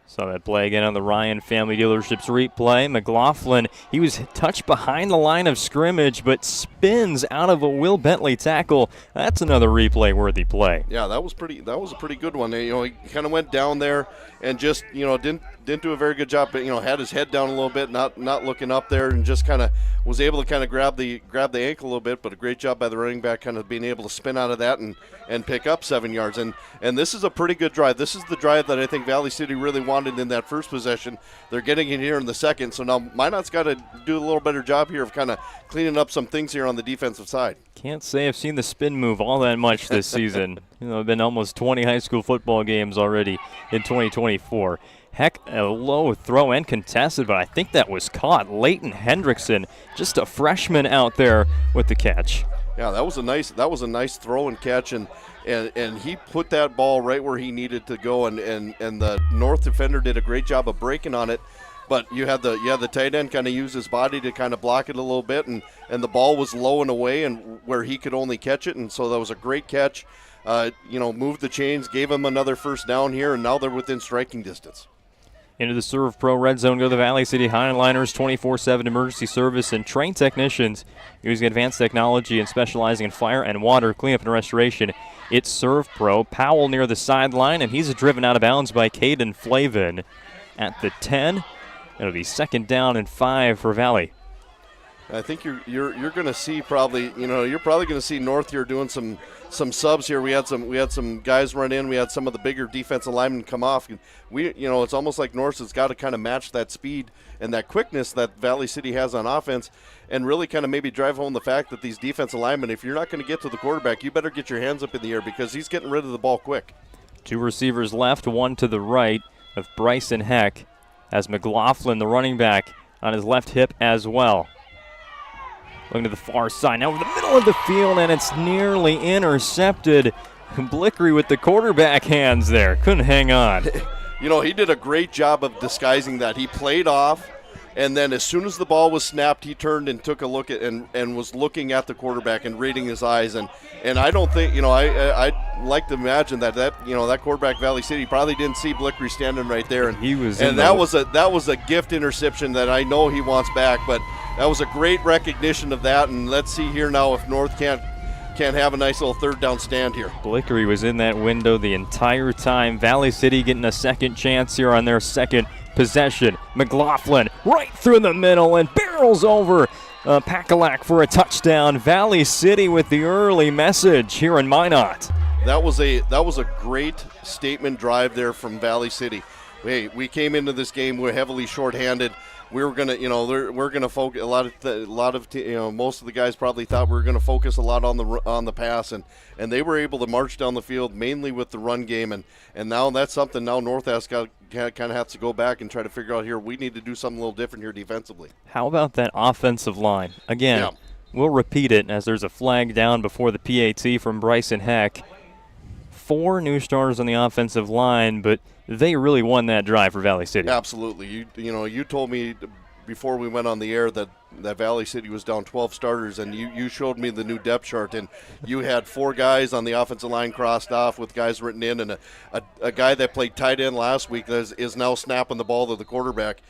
Saw that play again on the Ryan Family Dealerships replay. McLaughlin, he was touched behind the line of scrimmage, but spins out of a Will Bentley tackle. That's another replay-worthy play. Yeah, that was a pretty good one. He kind of went down there and just didn't do a very good job, but had his head down a little bit, not looking up there, and just kind of was able to kind of grab the ankle a little bit. But a great job by the running back, kind of being able to spin out of that and pick up 7 yards. And this is a pretty good drive. This is the drive that I think Valley City really wanted in that first possession. They're getting it here in the second. So now Minot's got to do a little better job here of kind of cleaning up some things here on the defensive side. Can't say I've seen the spin move all that much this season. Been almost 20 high school football games already in 2024. Heck, a low throw and contested, but I think that was caught. Leighton Hendrickson, just a freshman out there with the catch. Yeah, that was a nice throw and catch, and he put that ball right where he needed to go, and the North defender did a great job of breaking on it. But you had the tight end kind of use his body to kind of block it a little bit, and the ball was low and away, and where he could only catch it, and so that was a great catch. Moved the chains, gave him another first down here, and now they're within striking distance. Into the Serve Pro Red Zone go the Valley City Highliners, 24/7 emergency service and trained technicians using advanced technology and specializing in fire and water cleanup and restoration. It's Serve Pro. Powell near the sideline, and he's driven out of bounds by Caden Flavin at the 10. It'll be 2nd down and 5 for Valley. I think you're going to see probably you're probably going to see North here doing some subs here. We had some guys run in. We had some of the bigger defensive linemen come off. And it's almost like North has got to kind of match that speed and that quickness that Valley City has on offense, and really kind of maybe drive home the fact that these defensive linemen, if you're not going to get to the quarterback, you better get your hands up in the air because he's getting rid of the ball quick. 2 receivers left, 1 to the right of Bryson Heck, as McLaughlin, the running back, on his left hip as well. Looking to the far side, now over the middle of the field, and it's nearly intercepted. Blickery with the quarterback hands there. Couldn't hang on. He did a great job of disguising that. He played off, and then as soon as the ball was snapped, he turned and took a look at and was looking at the quarterback and reading his eyes. And I don't think, I'd like to imagine that quarterback, Valley City, probably didn't see Blickery standing right there. And he was, and that was a gift interception that I know he wants back. But that was a great recognition of that. And let's see here now if North can't have a nice little 3rd down stand here. Blickery was in that window the entire time. Valley City getting a second chance here on their second possession. McLaughlin right through the middle and barrels over Pakalak for a touchdown. Valley City with the early message here in Minot. That was a great statement drive there from Valley City. Hey, we came into this game, we're heavily shorthanded. We were gonna, we're gonna focus most of the guys probably thought we were gonna focus a lot on the pass, and they were able to march down the field mainly with the run game, and now that's something now North has got kind of has to go back and try to figure out here. We need to do something a little different here defensively. How about that offensive line? Again, we'll repeat it as there's a flag down before the PAT from Bryson Heck. 4 new starters on the offensive line, but they really won that drive for Valley City. Absolutely. You told me before we went on the air that Valley City was down 12 starters, and you showed me the new depth chart, and you had 4 guys on the offensive line crossed off with guys written in, and a guy that played tight end last week that is now snapping the ball to the quarterback.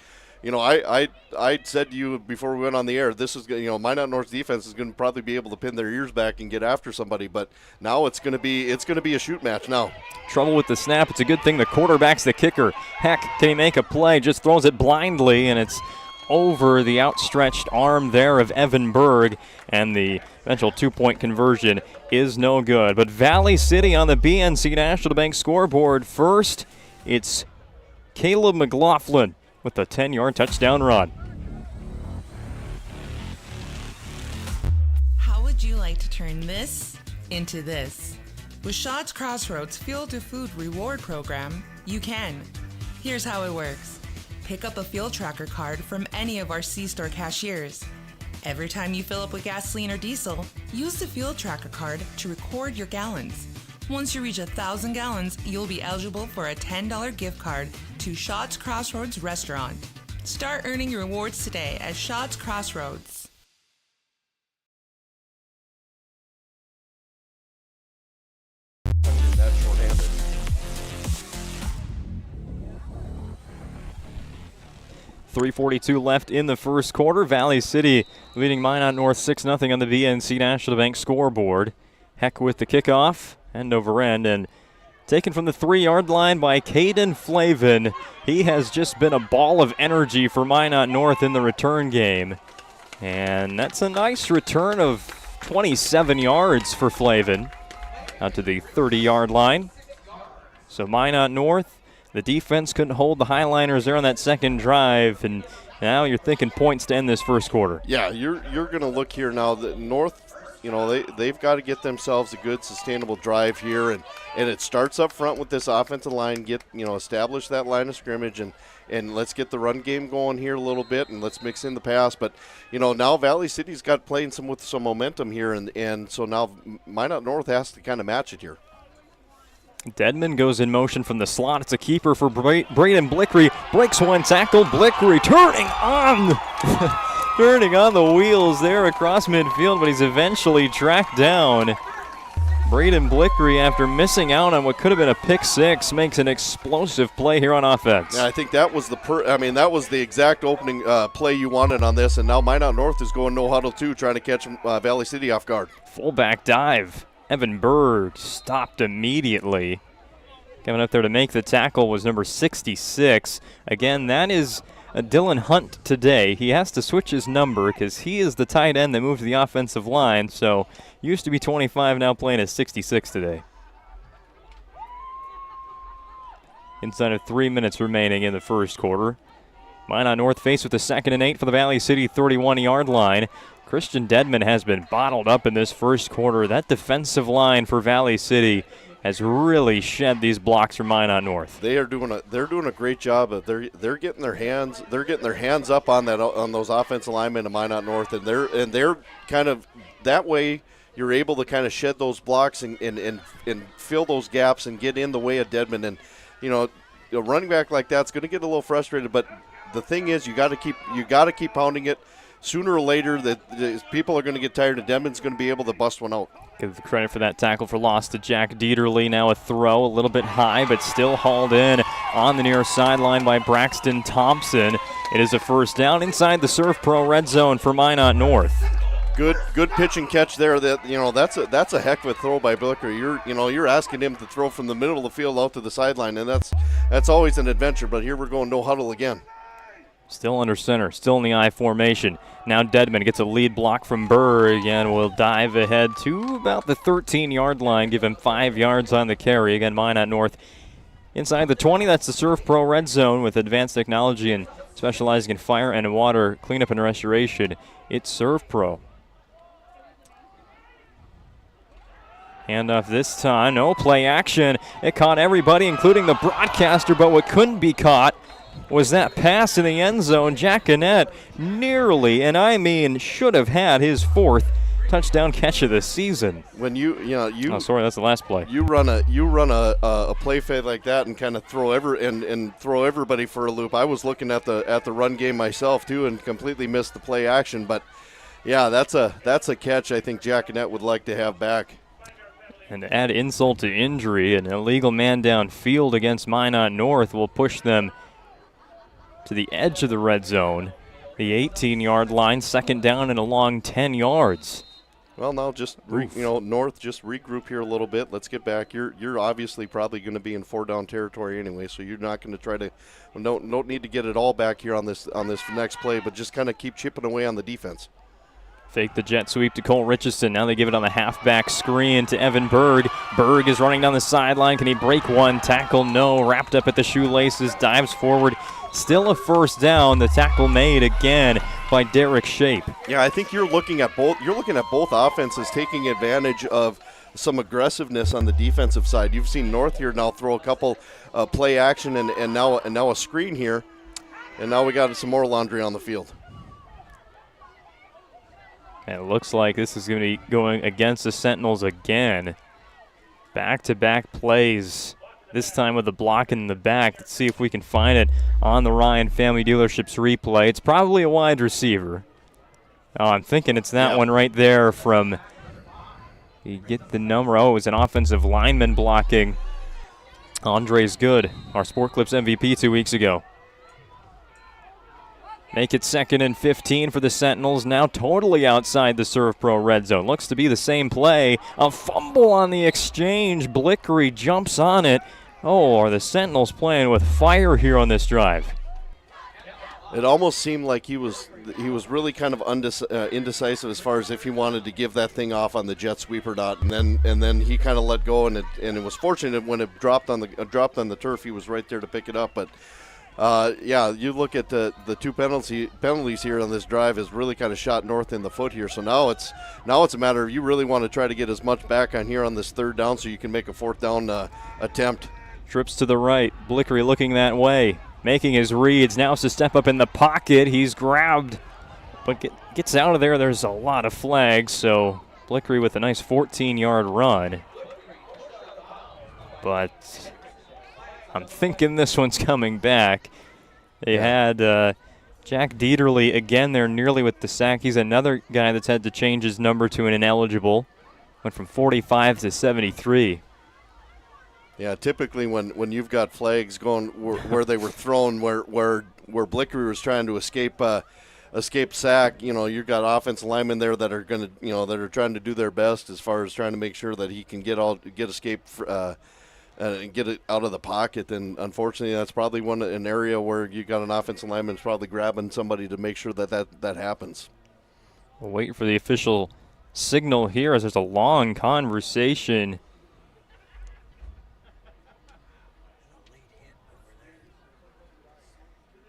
I said to you before we went on the air, this is Minot North's defense is going to probably be able to pin their ears back and get after somebody, but now it's going to be a shoot match now. Trouble with the snap. It's a good thing the quarterback's the kicker. Heck, can he make a play? Just throws it blindly, and it's over the outstretched arm there of Evan Berg, and the eventual 2-point conversion is no good. But Valley City on the BNC National Bank scoreboard. First, it's Caleb McLaughlin with a 10-yard touchdown run. How would you like like to turn this into this? With Shots Crossroads Fuel to Food Reward Program, you can. Here's how it works. Pick up a fuel tracker card from any of our C-store cashiers. Every time you fill up with gasoline or diesel, use the fuel tracker card to record your gallons. Once you reach 1,000 gallons, you'll be eligible for a $10 gift card to Shots Crossroads Restaurant. Start earning your rewards today at Shots Crossroads. That's short-handed. .342 left in the first quarter. Valley City leading Minot North 6-0 on the BNC National Bank scoreboard. Heck with the kickoff, end over end, and taken from the 3-yard line by Caden Flavin. He has just been a ball of energy for Minot North in the return game. And that's a nice return of 27 yards for Flavin out to the 30-yard line. So Minot North, the defense couldn't hold the Highliners there on that second drive, and now you're thinking points to end this first quarter. Yeah, you're going to look here now. The North, they've got to get themselves a good, sustainable drive here, and it starts up front with this offensive line. Establish that line of scrimmage, and let's get the run game going here a little bit, and let's mix in the pass. But now Valley City's got playing with some momentum here, and so now Minot North has to kind of match it here. Dedman goes in motion from the slot. It's a keeper for Braden Blickery. Breaks one tackle. Blickery turning on the wheels there across midfield, but he's eventually tracked down. Braden Blickery, after missing out on what could have been a pick six, makes an explosive play here on offense. Yeah, I think that was that was the exact opening play you wanted on this, and now Minot North is going no huddle too, trying to catch Valley City off guard. Fullback dive. Evan Bird stopped immediately. Coming up there to make the tackle was number 66. Again, that is Dylan Hunt today. He has to switch his number because he is the tight end that moved to the offensive line. So used to be 25, now playing as 66 today. Inside of 3 minutes remaining in the first quarter. Minot North faced with a 2nd and 8 for the Valley City 31-yard line. Christian Dedman has been bottled up in this first quarter. That defensive line for Valley City has really shed these blocks from Minot North. They're doing a great job. They're getting their hands up on those offensive linemen of Minot North, and they're kind of that way. You're able to kind of shed those blocks and fill those gaps and get in the way of Dedman. And a running back like that's going to get a little frustrated, but the thing is, you got to keep pounding it. Sooner or later, the people are going to get tired, and Dedman's going to be able to bust one out. Give the credit for that tackle for loss to Jack Dieterle. Now a throw, a little bit high, but still hauled in on the near sideline by Braxton Thompson. It is a first down inside the Surf Pro red zone for Minot North. Good pitch and catch there. That's a heck of a throw by Blicker. You're asking him to throw from the middle of the field out to the sideline, and that's always an adventure. But here we're going no huddle again. Still under center, still in the I formation. Now Dedman gets a lead block from Berg and will dive ahead to about the 13-yard line, give him 5 yards on the carry. Again, Minot North inside the 20. That's the Surf Pro red zone with advanced technology and specializing in fire and water cleanup and restoration. It's Surf Pro. Handoff this time, no play action. It caught everybody, including the broadcaster, but what couldn't be caught was that pass in the end zone. Jack Gannett nearly, and I mean should have had his 4th touchdown catch of the season. When oh, sorry, that's the last play. You run a play fade like that and kind of throw everybody for a loop. I was looking at the run game myself too and completely missed the play action. But yeah, that's a catch I think Jack Gannett would like to have back. And to add insult to injury, an illegal man downfield against Minot North will push them to the edge of the red zone, the 18-yard line, 2nd down and a long 10 yards. Well, now North just regroup here a little bit. Let's get back. You're obviously probably going to be in 4-down territory anyway, so you're not going to try to don't need to get it all back here on this next play, but just kind of keep chipping away on the defense. Fake the jet sweep to Cole Richardson. Now they give it on the halfback screen to Evan Berg. Berg is running down the sideline. Can he break one? Tackle, no. Wrapped up at the shoelaces. Dives forward. Still a first down. The tackle made again by Derek Shape. Yeah, I think you're looking at both offenses taking advantage of some aggressiveness on the defensive side. You've seen North here now throw a couple play action and now a screen here, and now we got some more laundry on the field. And it looks like this is going to be going against the Sentinels again. Back-to-back plays, this time with a block in the back. Let's see if we can find it on the Ryan Family Dealerships replay. It's probably a wide receiver. Oh, I'm thinking it's that one right there from, you get the number, it was an offensive lineman blocking. Andres Good, our Sport Clips MVP 2 weeks ago. Make it 2nd and 15 for the Sentinels, now totally outside the Serve Pro red zone. Looks to be the same play. A fumble on the exchange. Blickery jumps on it. Oh, are the Sentinels playing with fire here on this drive? It almost seemed like he was really kind of indecisive as far as if he wanted to give that thing off on the jet sweep or not, and then he kind of let go, and it was fortunate when it dropped on the turf. He was right there to pick it up, but. You look at the two penalties here on this drive is really kind of shot North in the foot here. So now it's a matter of you really want to try to get as much back on here on this 3rd down so you can make a 4th down attempt. Trips to the right. Blickery looking that way, making his reads. Now it's to step up in the pocket. He's grabbed, but gets out of there. There's a lot of flags, so Blickery with a nice 14-yard run. But I'm thinking this one's coming back. They had Jack Dieterle again there nearly with the sack. He's another guy that's had to change his number to an ineligible. Went from 45 to 73. Yeah, typically when you've got flags going where they were thrown, where Blickery was trying to escape sack, you've got offensive linemen there that are going to, that are trying to do their best as far as trying to make sure that he can get escape and get it out of the pocket. And unfortunately, that's probably an area where you got an offensive lineman is probably grabbing somebody to make sure that happens. We'll wait for the official signal here as there's a long conversation.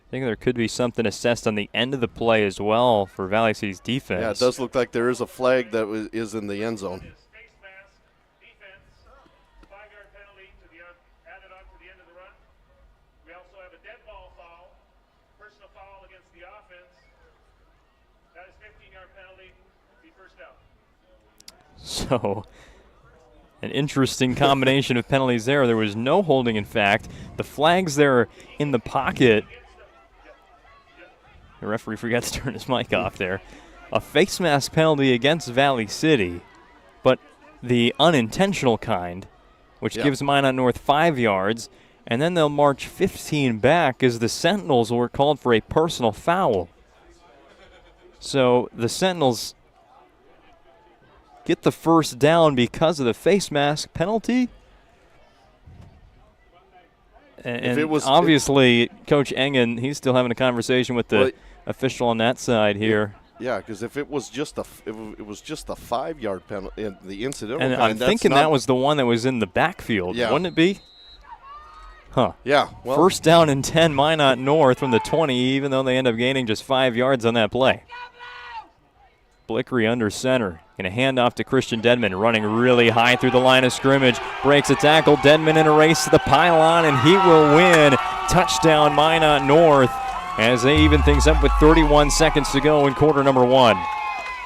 I think there could be something assessed on the end of the play as well for Valley City's defense. Yeah, it does look like there is a flag that is in the end zone. So, an interesting combination of penalties there. There was no holding, in fact. The flags there in the pocket. The referee forgot to turn his mic off there. A face mask penalty against Valley City, but the unintentional kind, which gives Minot North 5 yards, and then they'll march 15 back as the Sentinels were called for a personal foul. So the Sentinels get the 1st down because of the face mask penalty. And obviously, Coach Engen, he's still having a conversation with the official on that side here. Yeah, because if it was just a 5-yard penalty, the incidental and kind, I'm thinking that was the one that was in the backfield, wouldn't it be? Huh. Yeah. Well, 1st down and 10, Minot North from the 20, even though they end up gaining just 5 yards on that play. Blickery under center. Going to hand off to Christian Dedman, running really high through the line of scrimmage. Breaks a tackle. Dedman in a race to the pylon, and he will win. Touchdown, Minot North, as they even things up with 31 seconds to go in quarter number 1.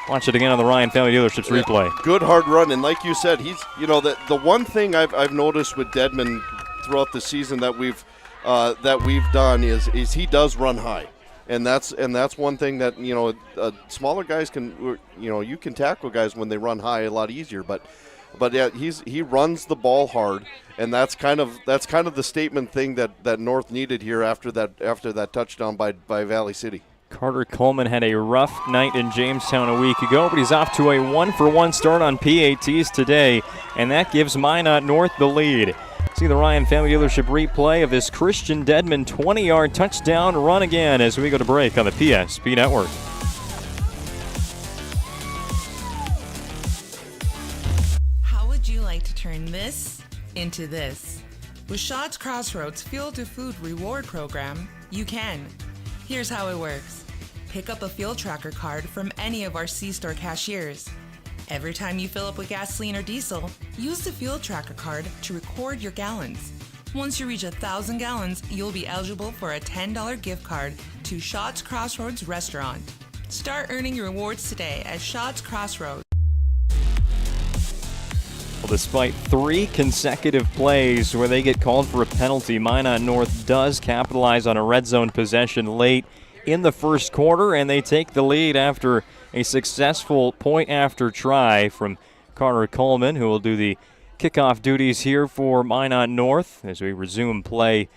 Watch it again on the Ryan Family Dealerships replay. Good hard run, and like you said, he's the one thing I've noticed with Dedman throughout the season that we've done is he does run high. And that's one thing that smaller guys can you can tackle guys when they run high a lot easier, but yeah, he runs the ball hard, and that's kind of the statement thing that North needed here after that touchdown by Valley City. Carter Coleman had a rough night in Jamestown a week ago, but he's off to a 1-for-1 start on PATs today, and that gives Minot North the lead. See the Ryan Family Dealership replay of this Christian Dedman 20-yard touchdown run again as we go to break on the PSP Network. How would you like to turn this into this? With Shaw's Crossroads Fuel to Food Reward Program, you can. Here's how it works. Pick up a Fuel Tracker card from any of our C-Store cashiers. Every time you fill up with gasoline or diesel, use the Fuel Tracker card to record your gallons. Once you reach 1,000 gallons, you'll be eligible for a $10 gift card to Shots Crossroads Restaurant. Start earning your rewards today at Shots Crossroads. Well, despite 3 consecutive plays where they get called for a penalty, Minot North does capitalize on a red zone possession late in the first quarter, and they take the lead after a successful point after try from Carter Coleman, who will do the kickoff duties here for Minot North as we resume play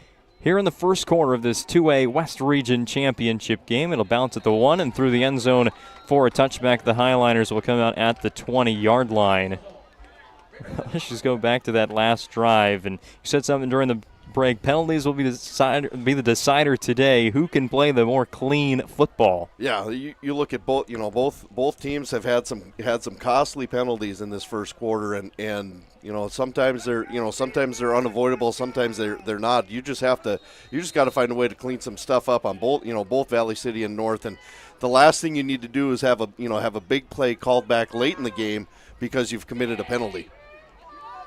here in the first quarter of this 2A West Region Championship game. It'll bounce at the 1 and through the end zone for a touchback. The Highliners will come out at the 20-yard line. Let's just go back to that last drive. And you said something during the break. Penalties will be the decider today. Who can play the more clean football? Yeah, you look at both. Both teams have had some costly penalties in this first quarter, and sometimes they're unavoidable. Sometimes they're not. You just got to find a way to clean some stuff up on both Valley City and North. And the last thing you need to do is have a big play called back late in the game because you've committed a penalty.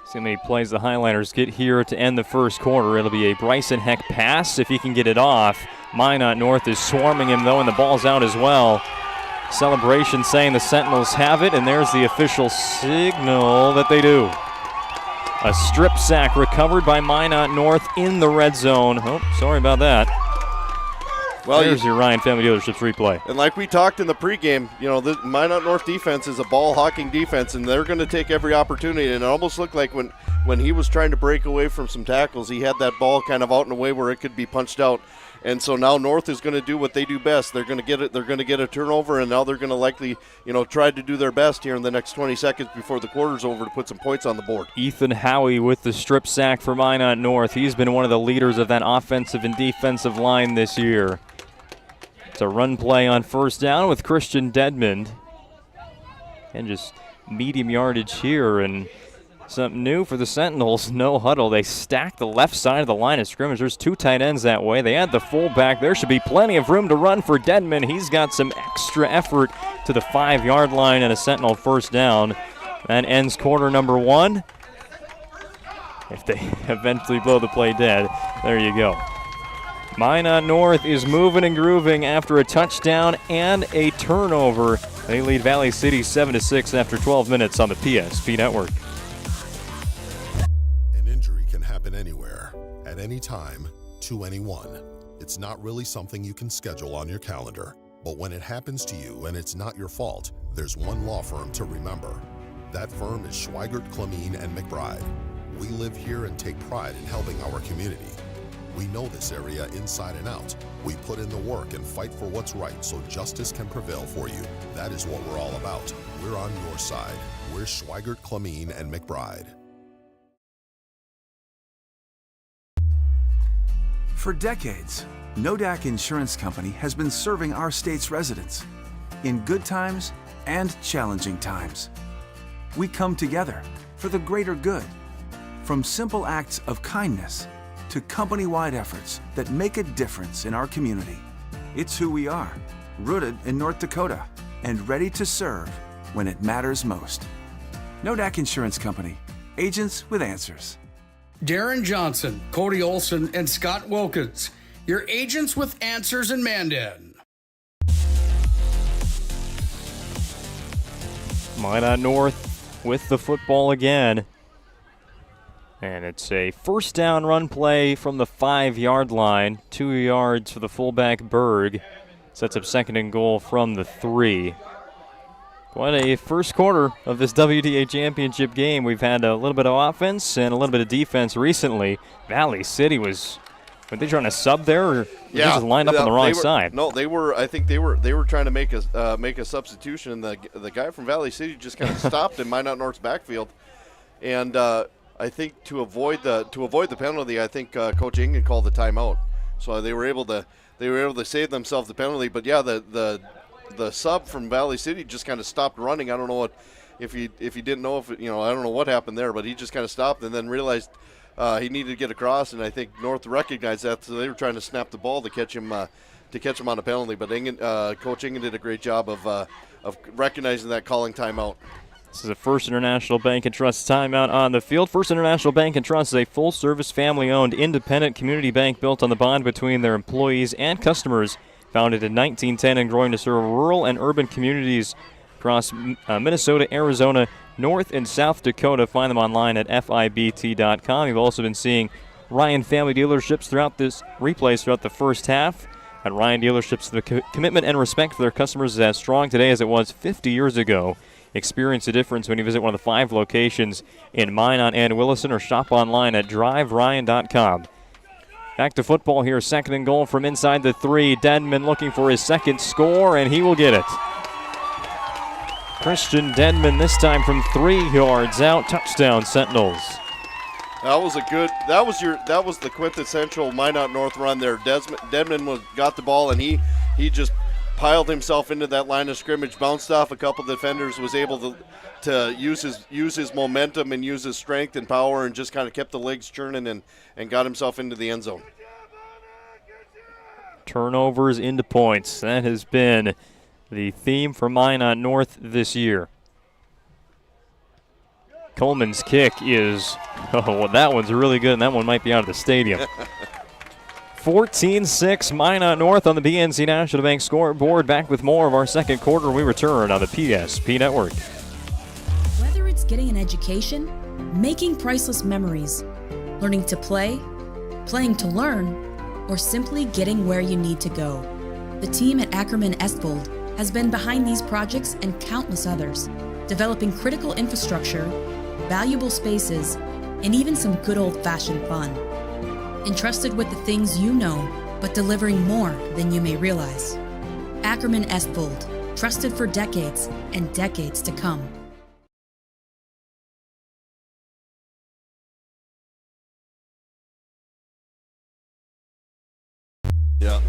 See how many plays the Highliners get here to end the first quarter. It'll be a Bryson Heck pass if he can get it off. Minot North is swarming him, though, and the ball's out as well. Celebration saying the Sentinels have it, and there's the official signal that they do. A strip sack recovered by Minot North in the red zone. Oh, sorry about that. Well, there's your Ryan Family Dealerships replay. And like we talked in the pregame, the Minot North defense is a ball-hawking defense, and they're going to take every opportunity. And it almost looked like when he was trying to break away from some tackles, he had that ball kind of out in a way where it could be punched out. And so now North is going to do what they do best. They're going to get it. They're going to get a turnover, and now they're going to likely, try to do their best here in the next 20 seconds before the quarter's over to put some points on the board. Ethan Howie with the strip sack for Minot North. He's been one of the leaders of that offensive and defensive line this year. It's a run play on first down with Christian Dedmond. And just medium yardage here, and something new for the Sentinels, no huddle. They stack the left side of the line of scrimmage. There's 2 tight ends that way. They add the fullback. There should be plenty of room to run for Dedmond. He's got some extra effort to the 5-yard line and a Sentinel first down. That ends quarter number 1. If they eventually blow the play dead, there you go. Minot North is moving and grooving after a touchdown and a turnover. They lead Valley City 7-6 after 12 minutes on the PSP Network. An injury can happen anywhere, at any time, to anyone. It's not really something you can schedule on your calendar. But when it happens to you and it's not your fault, there's one law firm to remember. That firm is Schweigert, Clemene, and McBride. We live here and take pride in helping our community. We know this area inside and out. We put in the work and fight for what's right so justice can prevail for you. That is what we're all about. We're on your side. We're Schweigert, Clemene, and McBride. For decades, Nodak Insurance Company has been serving our state's residents in good times and challenging times. We come together for the greater good, from simple acts of kindness to company-wide efforts that make a difference in our community. It's who we are, rooted in North Dakota and ready to serve when it matters most. Nodak Insurance Company, agents with answers. Darren Johnson, Cody Olson, and Scott Wilkins, your agents with answers in Mandan. Minot North with the football again. And it's a first down run play from the 5-yard line. 2 yards for the fullback Berg. Sets up second and goal from the 3. Quite a first quarter of this WDA championship game. We've had a little bit of offense and a little bit of defense recently. Valley City were they trying to sub there, or they just lined up on the wrong side? No, they were. I think they were trying to make a substitution. And the guy from Valley City just kind of stopped in Minot North's backfield, and I think to avoid the penalty, I think Coach Ingen called the timeout. So they were able to save themselves the penalty. But yeah, the sub from Valley City just kind of stopped running. I don't know if he didn't know I don't know what happened there, but he just kind of stopped and then realized he needed to get across, and I think North recognized that, so they were trying to snap the ball to catch him catch him on a penalty. But Coach Ingen did a great job of recognizing that, calling timeout. This is a First International Bank and Trust timeout on the field. First International Bank and Trust is a full-service, family-owned, independent community bank built on the bond between their employees and customers. Founded in 1910 and growing to serve rural and urban communities across Minnesota, Arizona, North and South Dakota. Find them online at FIBT.com. You've also been seeing Ryan family dealerships throughout this replays throughout the first half. At Ryan dealerships, the commitment and respect for their customers is as strong today as it was 50 years ago. Experience the difference when you visit one of the 5 locations in Minot and Williston, or shop online at driveryan.com. Back to football here, 2nd and goal from inside the 3. Denman looking for his second score, and he will get it. Christian Denman this time from 3 yards out. Touchdown, Sentinels. That was the quintessential Minot North run there. Denman got the ball, and he just piled himself into that line of scrimmage, bounced off a couple defenders, was able to use his momentum and use his strength and power, and just kind of kept the legs churning and got himself into the end zone. Turnovers into points. That has been the theme for Minot North this year. Coleman's kick is, that one's really good, and that one might be out of the stadium. 14-6 Minot North on the PNC National Bank scoreboard. Back with more of our second quarter. We return on the PSP Network. Whether it's getting an education, making priceless memories, learning to play, playing to learn, or simply getting where you need to go, the team at Ackerman Estvold has been behind these projects and countless others, developing critical infrastructure, valuable spaces, and even some good old-fashioned fun. Entrusted with the things you know, but delivering more than you may realize. Ackerman Estvold, trusted for decades and decades to come. Yeah.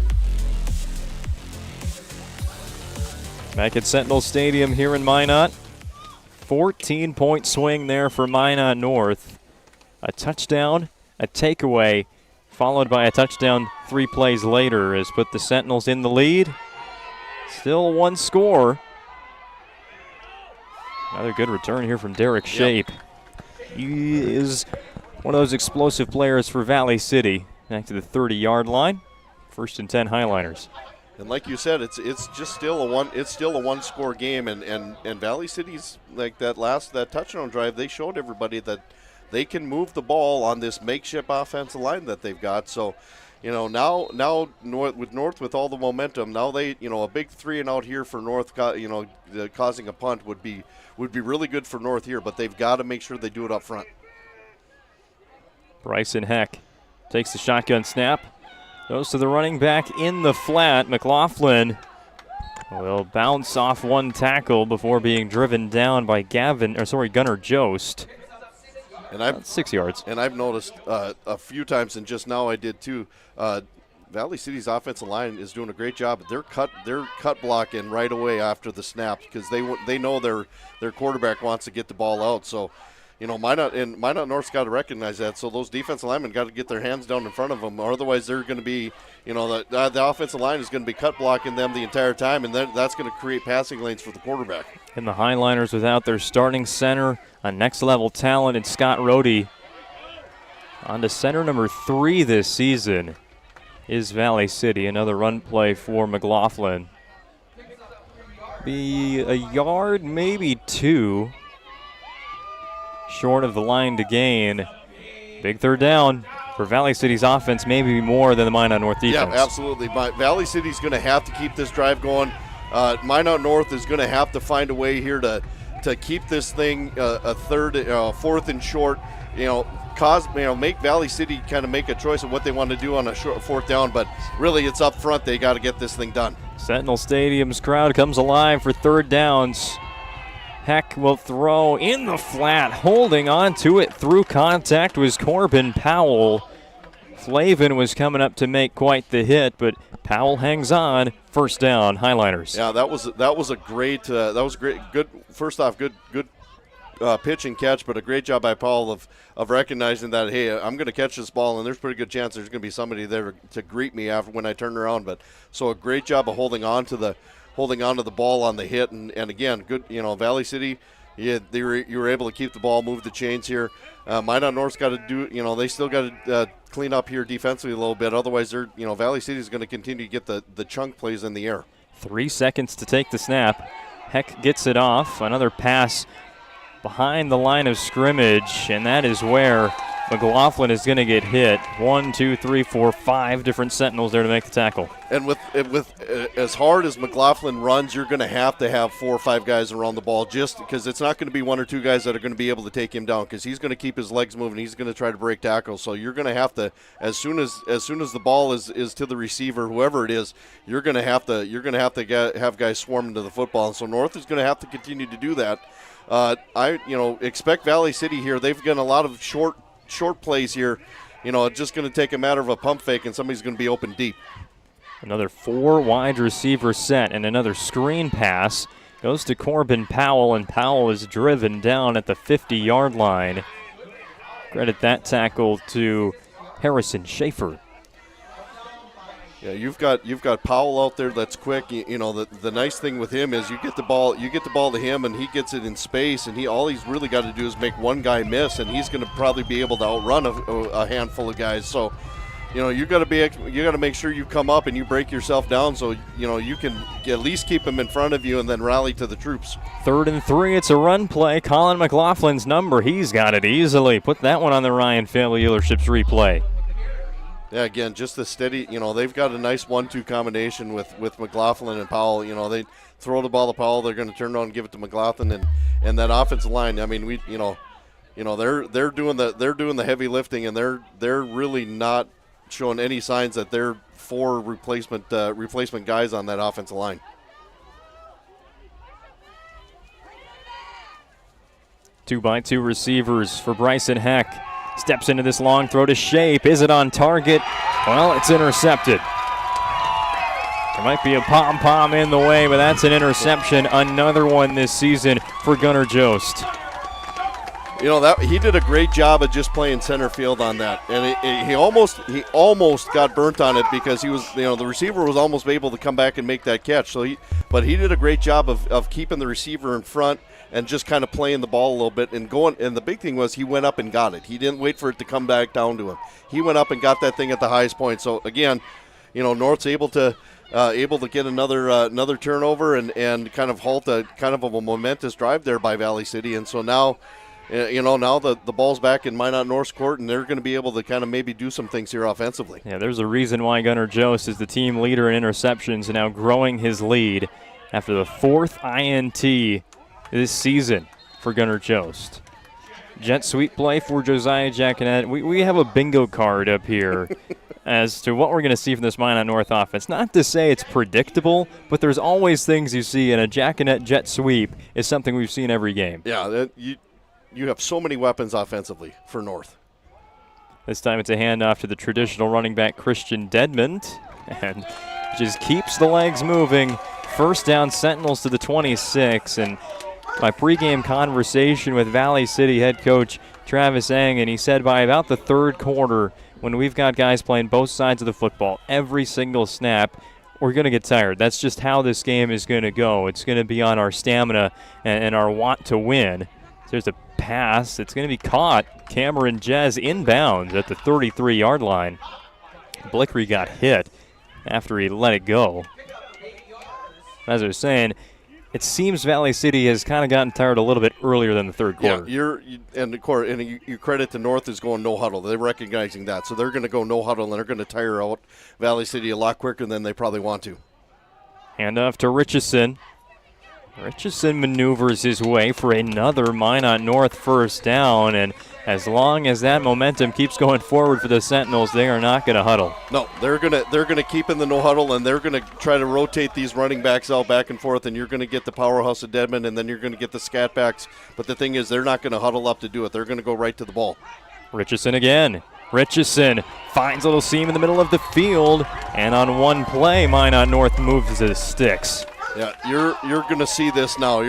Back at Sentinel Stadium here in Minot. 14-point swing there for Minot North. A touchdown, a takeaway, followed by a touchdown 3 plays later has put the Sentinels in the lead. Still one score. Another good return here from Derek Shape. He is one of those explosive players for Valley City. Back to the 30-yard line. 1st and 10 Highliners. And like you said, it's still a one-score game, and Valley City's like that touchdown drive, they showed everybody that they can move the ball on this makeshift offensive line that they've got. So, now North with all the momentum, now they, a big 3-and-out here for North, causing a punt would be really good for North here, but they've got to make sure they do it up front. Bryson Heck takes the shotgun snap. Goes to the running back in the flat. McLaughlin will bounce off one tackle before being driven down by Gunnar Jost. And 6 yards. And I've noticed a few times, and just now I did too, Valley City's offensive line is doing a great job. They're cut blocking right away after the snap because they know their quarterback wants to get the ball out. So, Minot North's got to recognize that. So those defensive linemen got to get their hands down in front of them, or otherwise they're going to be, the offensive line is going to be cut blocking them the entire time, and that's going to create passing lanes for the quarterback. And the Highliners without their starting center, a next-level talent in Scott Rohde. On to center number 3 this season is Valley City. Another run play for McLaughlin. Be a yard, maybe 2. Short of the line to gain. Big 3rd down for Valley City's offense, maybe more than the Minot North defense. Yeah, absolutely. Valley City's going to have to keep this drive going. Minot North is going to have to find a way here to keep this thing a 4th and short. Make Valley City kind of make a choice of what they want to do on a short 4th down, but really it's up front. They got to get this thing done. Sentinel Stadium's crowd comes alive for 3rd downs. Heck will throw in the flat. Holding on to it through contact was Corbin Powell. Flavin was coming up to make quite the hit, but Powell hangs on. 1st down, Highliners. Yeah, that was great. Good. First off, good pitch and catch, but a great job by Powell of recognizing that, hey, I'm going to catch this ball, and there's a pretty good chance there's going to be somebody there to greet me after when I turn around. But so a great job of holding on to the ball on the hit, and again, good. Valley City, you were able to keep the ball, move the chains here. Minot North's got to do, they still got to clean up here defensively a little bit. Otherwise, Valley City is going to continue to get the chunk plays in the air. 3 seconds to take the snap. Heck gets it off. Another pass behind the line of scrimmage, and that is where McLaughlin is going to get hit. 1, 2, 3, 4, 5 different Sentinels there to make the tackle. And with as hard as McLaughlin runs, you're going to have 4 or 5 guys around the ball, just because it's not going to be 1 or 2 guys that are going to be able to take him down, because he's going to keep his legs moving. He's going to try to break tackles. So you're going to have to, as soon as the ball is to the receiver, whoever it is, you're going to have to have guys swarming to the football. And so North is going to have to continue to do that. I expect Valley City here. They've got a lot of short plays here. It's just going to take a matter of a pump fake, and somebody's going to be open deep. Another 4 wide receiver set, and another screen pass goes to Corbin Powell, and Powell is driven down at the 50-yard line. Credit that tackle to Harrison Schaefer. Yeah, you've got Powell out there that's quick. The nice thing with him is you get the ball to him, and he gets it in space, and all he's really got to do is make one guy miss, and he's going to probably be able to outrun a handful of guys. So, you got to make sure you come up and you break yourself down, so you can at least keep him in front of you and then rally to the troops. 3rd and 3, it's a run play. Colin McLaughlin's number, he's got it easily. Put that one on the Ryan Family Dealerships replay. Yeah, again, just a steady, they've got a nice 1-2 combination with McLaughlin and Powell. They throw the ball to Powell, they're going to turn around and give it to McLaughlin, and that offensive line. I mean, they're doing the heavy lifting, and they're really not showing any signs that they're 4 replacement guys on that offensive line. Two-by-two receivers for Bryson Heck. Steps into this long throw to Shape. Is it on target? Well, it's intercepted. There might be a pom-pom in the way, but that's an interception. Another one this season for Gunnar Jost. He did a great job of just playing center field on that, and he almost got burnt on it, because he was, the receiver was almost able to come back and make that catch. But he did a great job of keeping the receiver in front and just kind of playing the ball a little bit and going. And the big thing was he went up and got it. He didn't wait for it to come back down to him. He went up and got that thing at the highest point. So again, North's able to get another turnover and kind of halt a momentous drive there by Valley City. And so now, now the ball's back in Minot North's court, and they're going to be able to kind of maybe do some things here offensively. Yeah, there's a reason why Gunnar Jost is the team leader in interceptions and now growing his lead after the 4th INT this season for Gunnar Jost. Jet sweep play for Josiah Jackinet. We have a bingo card up here as to what we're going to see from this Minot North offense. Not to say it's predictable, but there's always things you see, and a Jackinet jet sweep is something we've seen every game. Yeah, you have so many weapons offensively for North. This time it's a handoff to the traditional running back Christian Dedmond, and just keeps the legs moving. 1st down, Sentinels to the 26, and my pregame conversation with Valley City head coach Travis Eng, and he said by about the 3rd quarter, when we've got guys playing both sides of the football, every single snap, we're going to get tired. That's just how this game is going to go. It's going to be on our stamina and our want to win. There's a pass. It's going to be caught. Cameron Jez inbounds at the 33-yard line. Blickery got hit after he let it go. As I was saying, it seems Valley City has kind of gotten tired a little bit earlier than the 3rd quarter. Yeah, you credit to North is going no huddle. They're recognizing that, so they're going to go no huddle, and they're going to tire out Valley City a lot quicker than they probably want to. Handoff to Richardson. Richardson maneuvers his way for another Minot North 1st down, and as long as that momentum keeps going forward for the Sentinels, they are not going to huddle. No, they're gonna keep in the no huddle, and they're going to try to rotate these running backs out back and forth, and you're going to get the powerhouse of Dedmond, and then you're going to get the scat backs. But the thing is, they're not going to huddle up to do it. They're going to go right to the ball. Richardson again. Richardson finds a little seam in the middle of the field, and on one play, Minot North moves the sticks. Yeah, you're going to see this now.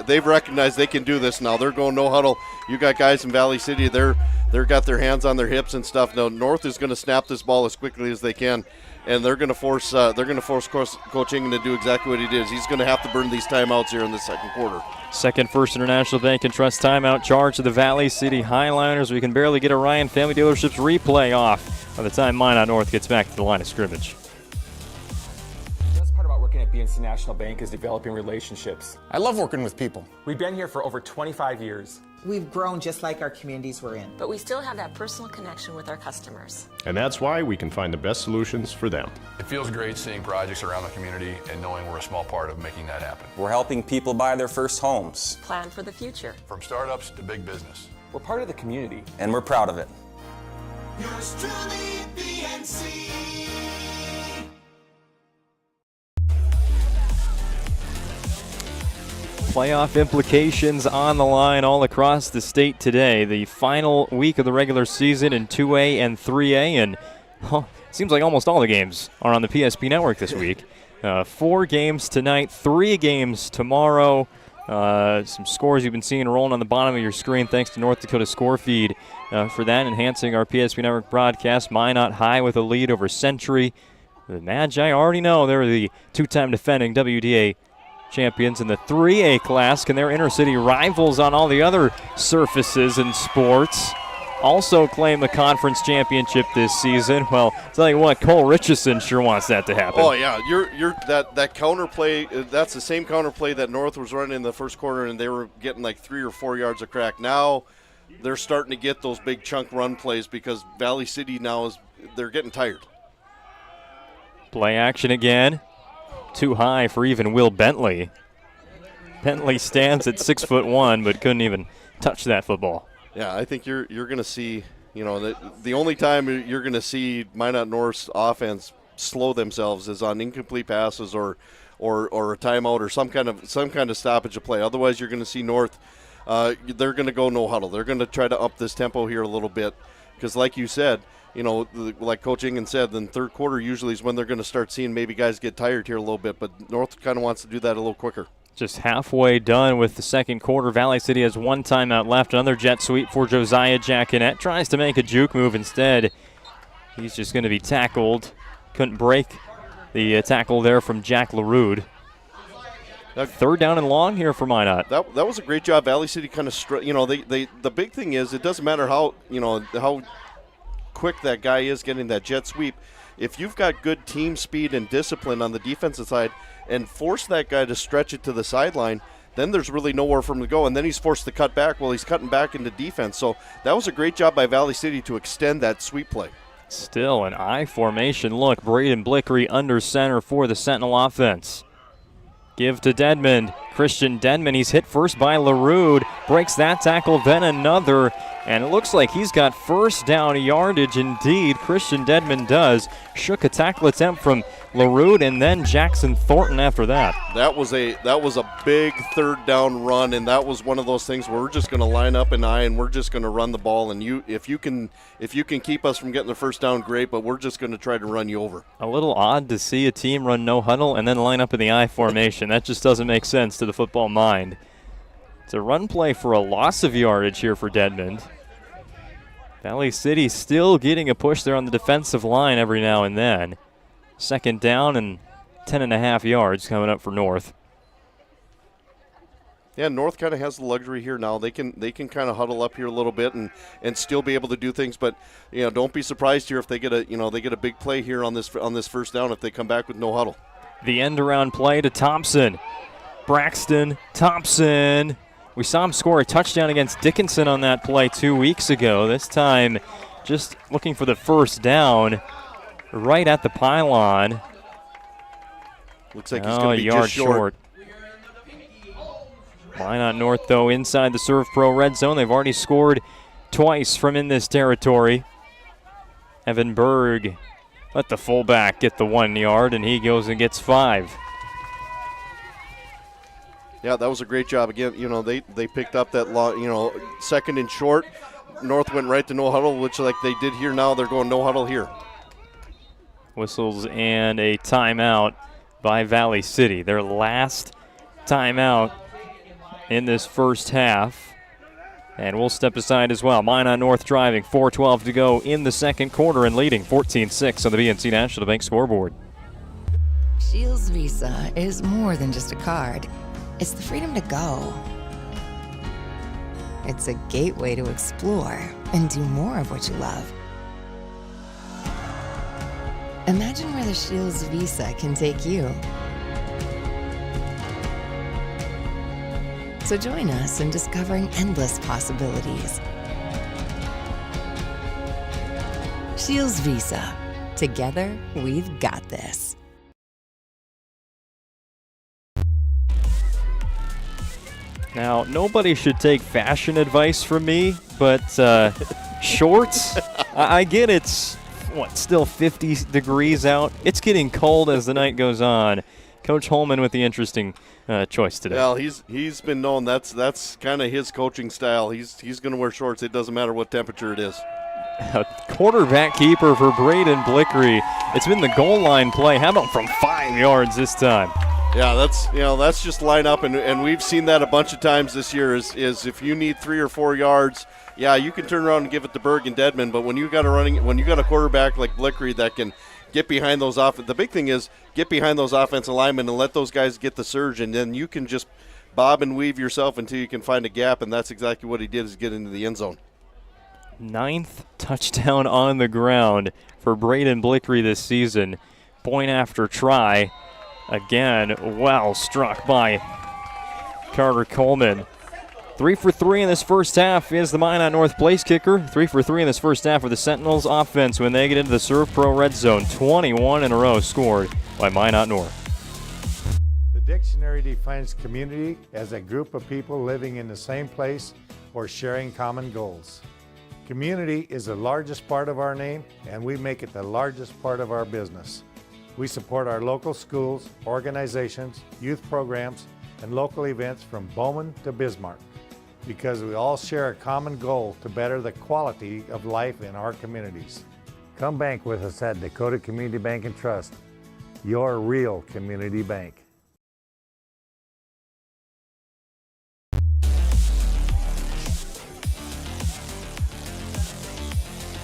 They've recognized they can do this now. They're going no huddle. You got guys in Valley City. They're got their hands on their hips and stuff. Now North is going to snap this ball as quickly as they can, and they're going to force Coach Ingen to do exactly what he did. He's going to have to burn these timeouts here in the second quarter. Second First International Bank and Trust timeout charge to the Valley City Highliners. We can barely get a Ryan Family Dealerships replay off by the time Minot North gets back to the line of scrimmage. At BNC National Bank is developing relationships. I love working with people. We've been here for over 25 years. We've grown just like our communities we're in. But we still have that personal connection with our customers. And that's why we can find the best solutions for them. It feels great seeing projects around the community and knowing we're a small part of making that happen. We're helping people buy their first homes. Plan for the future. From startups to big business. We're part of the community. And we're proud of it. Yours truly, BNC. Playoff implications on the line all across the state today. The final week of the regular season in 2A and 3A, and it seems like almost all the games are on the PSP network this week. 4 games tonight, 3 games tomorrow. Some scores you've been seeing rolling on the bottom of your screen thanks to North Dakota Score Feed for that, enhancing our PSP network broadcast. Minot high with a lead over Century. The Magi already know they're the 2-time defending WDA champions in the 3A class. Can their inner-city rivals on all the other surfaces and sports also claim the conference championship this season? Well, I'll tell you what, Cole Richardson sure wants that to happen. Oh yeah, that counter play. That's the same counter play that North was running in the first quarter, and they were getting like 3 or 4 yards of crack. Now they're starting to get those big chunk run plays because Valley City now they're getting tired. Play action again. Too high for even Will Bentley. Bentley stands at 6'1", but couldn't even touch that football. Yeah, I think you're going to see, the only time you're going to see Minot North's offense slow themselves is on incomplete passes or a timeout or some kind of stoppage of play. Otherwise, you're going to see North. They're going to go no huddle. They're going to try to up this tempo here a little bit because, like you said, like Coach Ingen said, then third quarter usually is when they're going to start seeing maybe guys get tired here a little bit, but North kind of wants to do that a little quicker. Just halfway done with the second quarter. Valley City has 1 timeout left. Another jet sweep for Josiah Jackinette. Tries to make a juke move instead. He's just going to be tackled. Couldn't break the tackle there from Jack LaRude. Third down and long here for Minot. That was a great job. Valley City kind of, the big thing is it doesn't matter how quick that guy is getting that jet sweep. If you've got good team speed and discipline on the defensive side and force that guy to stretch it to the sideline, then there's really nowhere for him to go, and then he's forced to cut back while he's cutting back into defense. So that was a great job by Valley City to extend that sweep play. Still an I formation look. Braden Blickery under center for the Sentinel offense. Give to Dedmond. Christian Dedmond, he's hit first by LaRude. Breaks that tackle, then another. And it looks like he's got first down yardage indeed. Christian Dedmond does. Shook a tackle attempt from LaRude and then Jackson Thornton after that. That was a big third down run, and that was one of those things where we're just going to line up an eye and we're just going to run the ball. And if you can keep us from getting the first down, great, but we're just going to try to run you over. A little odd to see a team run no huddle and then line up in the I formation. That just doesn't make sense to the football mind. It's a run play for a loss of yardage here for Dedmond. Valley City still getting a push there on the defensive line every now and then. Second down and 10.5 yards coming up for North. Yeah, North kind of has the luxury here now. They can kind of huddle up here a little bit and still be able to do things. But don't be surprised here if they get a big play here on this first down if they come back with no huddle. The end around play to Thompson. Braxton Thompson. We saw him score a touchdown against Dickinson on that play 2 weeks ago. This time just looking for the first down right at the pylon. Looks like he's going to be just short. Minot North, though, inside the Serve Pro red zone. They've already scored twice from in this territory. Evan Berg let the fullback get the 1 yard, and he goes and gets 5. Yeah, that was a great job. Again, they picked up that long, second and short. North went right to no huddle, which like they did here now, they're going no huddle here. Whistles and a timeout by Valley City. Their last timeout in this first half. And we'll step aside as well. Minot North driving, 4:12 to go in the second quarter and leading 14-6 on the BNC National Bank scoreboard. Shields Visa is more than just a card. It's the freedom to go. It's a gateway to explore and do more of what you love. Imagine where the Shields Visa can take you. So join us in discovering endless possibilities. Shields Visa. Together, we've got this. Now, nobody should take fashion advice from me, but shorts, I get it's, still 50 degrees out. It's getting cold as the night goes on. Coach Holman with the interesting choice today. Well, he's been known that's kind of his coaching style. He's going to wear shorts. It doesn't matter what temperature it is. A quarterback keeper for Braden Blickery. It's been the goal line play. How about from 5 yards this time? Yeah, that's just line up, and we've seen that a bunch of times this year. Is if you need 3 or 4 yards, yeah, you can turn around and give it to Berg and Dedman. But when you got a quarterback like Blickery that can get behind those the big thing is get behind those offensive linemen and let those guys get the surge, and then you can just bob and weave yourself until you can find a gap, and that's exactly what he did, is get into the end zone. 9th touchdown on the ground for Braden Blickery this season. Point after try. Again, well struck by Carter Coleman. 3 for 3 in this first half is the Minot North place kicker. 3 for 3 in this first half for the Sentinels offense when they get into the Serve Pro red zone. 21 in a row scored by Minot North. The dictionary defines community as a group of people living in the same place or sharing common goals. Community is the largest part of our name, and we make it the largest part of our business. We support our local schools, organizations, youth programs, and local events from Bowman to Bismarck, because we all share a common goal to better the quality of life in our communities. Come bank with us at Dakota Community Bank and Trust, your real community bank.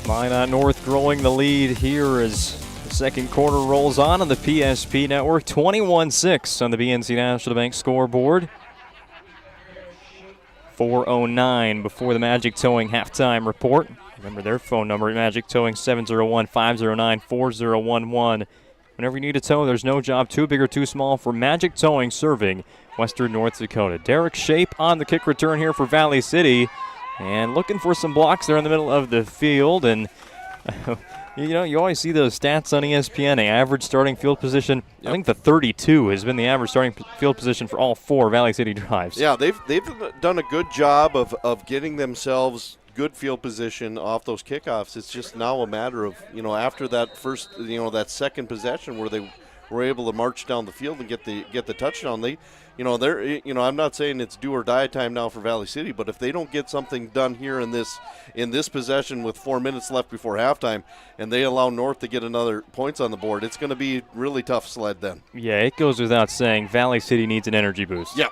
Minot North growing the lead here as the second quarter rolls on the PSP network. 21-6 on the BNC National Bank scoreboard. 4:09 before the Magic Towing halftime report. Remember their phone number at Magic Towing, 701-509-4011. Whenever you need a tow, there's no job too big or too small for Magic Towing, serving western North Dakota. Derek Shape on the kick return here for Valley City. And looking for some blocks there in the middle of the field. And, you always see those stats on ESPN. The average starting field position, yep. I think the 32 has been the average starting field position for all 4 Valley City drives. Yeah, they've done a good job of getting themselves good field position off those kickoffs. It's just now a matter of, after that first, that second possession where they were able to march down the field and get the touchdown. I'm not saying it's do or die time now for Valley City, but if they don't get something done here in this possession with 4 minutes left before halftime, and they allow North to get another points on the board, it's going to be really tough sled then. Yeah, it goes without saying Valley City needs an energy boost. Yeah.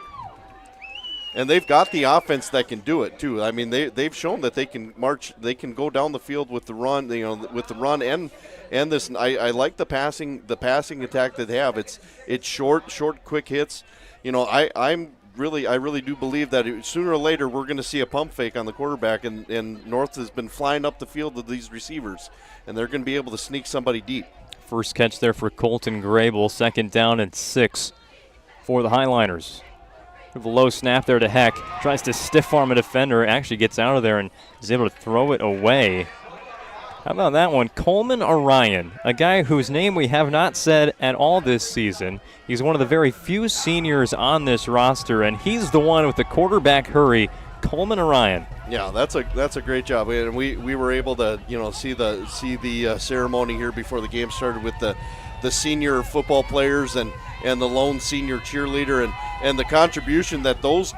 And they've got the offense that can do it too. I mean, they've shown that they can march, they can go down the field with the run, with the run and this. I like the passing attack that they have. It's short, quick hits. I really do believe that sooner or later we're going to see a pump fake on the quarterback, and North has been flying up the field with these receivers, and they're going to be able to sneak somebody deep. First catch there for Colton Grable. 2nd down and 6 for the Highliners. With a low snap there to Heck. Tries to stiff arm a defender. Actually gets out of there and is able to throw it away. How about that one? Coleman Orion, a guy whose name we have not said at all this season. He's one of the very few seniors on this roster, and he's the one with the quarterback hurry. Coleman Orion. Yeah, that's a great job, and we were able to see the ceremony here before the game started with the senior football players and the lone senior cheerleader and the contribution that those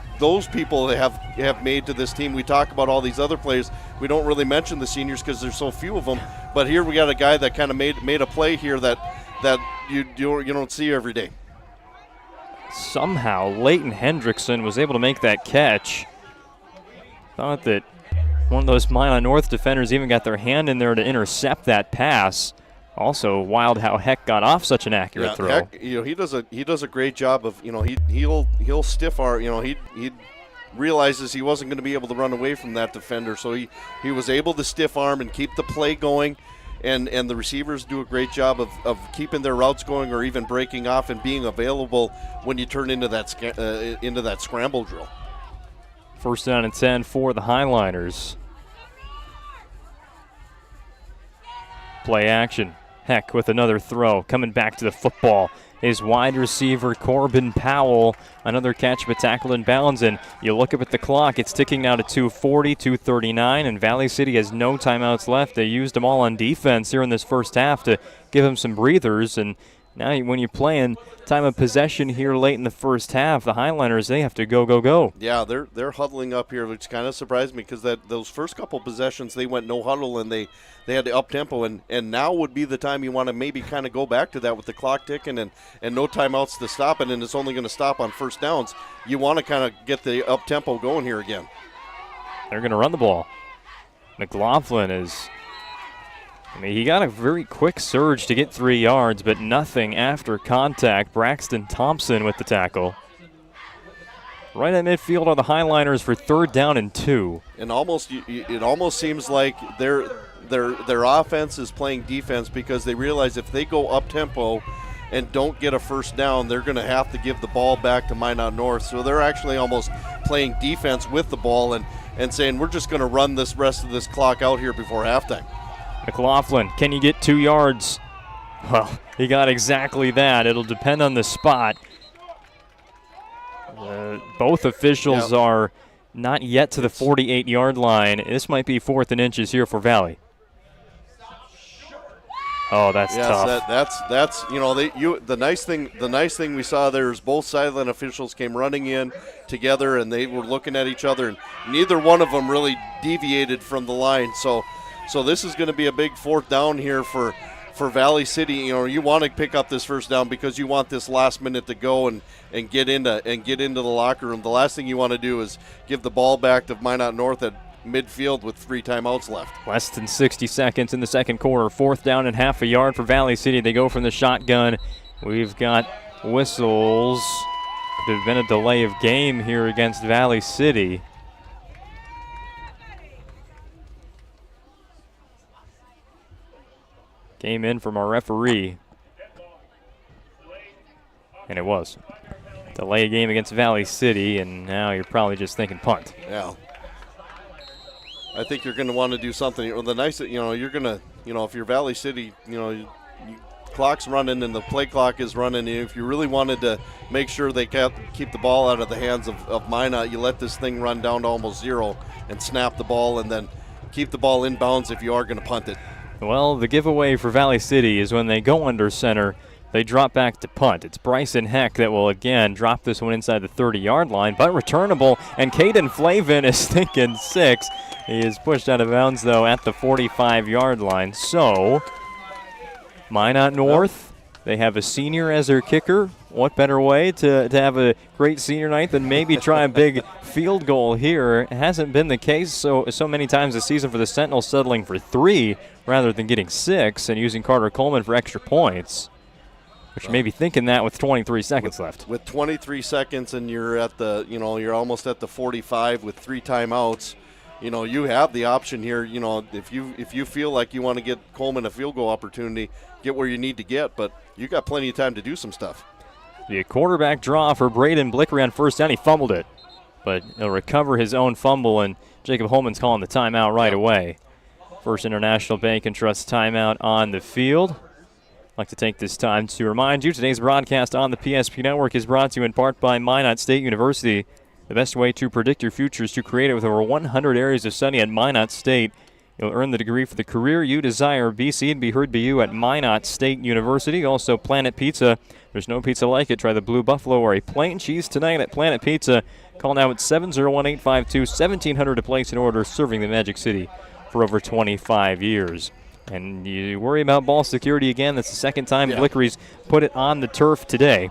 people have made to this team. We talk about all these other players. We don't really mention the seniors because there's so few of them. But here we got a guy that kind of made a play here that you don't see every day. somehow Leighton Hendrickson was able to make that catch. Thought that one of those Minot North defenders even got their hand in there to intercept that pass. Also wild how Heck got off such an accurate throw. Heck, he does a great job of, he'll stiff arm, he realizes he wasn't going to be able to run away from that defender, so he was able to stiff arm and keep the play going. And the receivers do a great job of keeping their routes going or even breaking off and being available when you turn into that scramble drill. First down and 10 for the Highliners. Play action. Heck with another throw. Coming back to the football is wide receiver Corbin Powell. Another catch but tackled in bounds. And you look up at the clock, it's ticking now to 2:40, 2:39, and Valley City has no timeouts left. They used them all on defense here in this first half to give them some breathers. And now when you're playing time of possession here late in the first half, the Highliners, they have to go. Yeah, they're huddling up here, which kind of surprised me because those first couple possessions they went no huddle and they had to up tempo, and now would be the time you want to maybe kind of go back to that with the clock ticking and no timeouts to stop it, and it's only going to stop on first downs. You want to kind of get the up tempo going here again. They're going to run the ball. McLaughlin he got a very quick surge to get 3 yards, but nothing after contact. Braxton Thompson with the tackle. Right at midfield are the Highliners for 3rd down and 2. And it almost seems like their offense is playing defense because they realize if they go up tempo and don't get a first down, they're going to have to give the ball back to Minot North. So they're actually almost playing defense with the ball and saying we're just going to run this rest of this clock out here before halftime. McLaughlin, can you get 2 yards? Well, he got exactly that. It'll depend on the spot. Both officials are not yet to the 48-yard line. This might be 4th and inches here for Valley. Oh, that's tough. That's the nice thing we saw there is both sideline officials came running in together and they were looking at each other and neither one of them really deviated from the line. So this is going to be a big 4th down here for Valley City. You want to pick up this first down because you want this last minute to go and get into the locker room. The last thing you want to do is give the ball back to Minot North at midfield with 3 timeouts left. Less than 60 seconds in the second quarter. 4th down and half a yard for Valley City. They go from the shotgun. We've got whistles. Could have been a delay of game here against Valley City. Came in from our referee. And it was. Delay game against Valley City, and now you're probably just thinking punt. Yeah. I think you're going to want to do something. The nice, you're going to, if you're Valley City, clock's running and the play clock is running. And if you really wanted to make sure they keep the ball out of the hands of Minot, you let this thing run down to almost 0 and snap the ball and then keep the ball in bounds if you are going to punt it. Well, the giveaway for Valley City is when they go under center, they drop back to punt. It's Bryson Heck that will again drop this one inside the 30-yard line, but returnable. And Caden Flavin is thinking 6. He is pushed out of bounds, though, at the 45-yard line. So, Minot North, they have a senior as their kicker. What better way to have a great senior night than maybe try a big field goal here? It hasn't been the case so many times this season for the Sentinels, settling for 3 rather than getting 6 and using Carter Coleman for extra points. Which may be thinking that with 23 seconds left. With 23 seconds and you're at the, you're almost at the 45 with 3 timeouts. You have the option here. If you feel like you want to get Coleman a field goal opportunity, get where you need to get, but you got plenty of time to do some stuff. The quarterback draw for Braden Blickery on first down. He fumbled it, but he'll recover his own fumble, and Jacob Holman's calling the timeout right away. First International Bank and Trust timeout on the field. I'd like to take this time to remind you today's broadcast on the PSP Network is brought to you in part by Minot State University. The best way to predict your future is to create it with over 100 areas of study at Minot State. You'll earn the degree for the career you desire. Be seen, be heard by you at Minot State University. Also, Planet Pizza. There's no pizza like it. Try the Blue Buffalo or a plain cheese tonight at Planet Pizza. Call now at 701-852-1700 to place an order, serving the Magic City for over 25 years. And you worry about ball security again. That's the second time Blickery's put it on the turf today.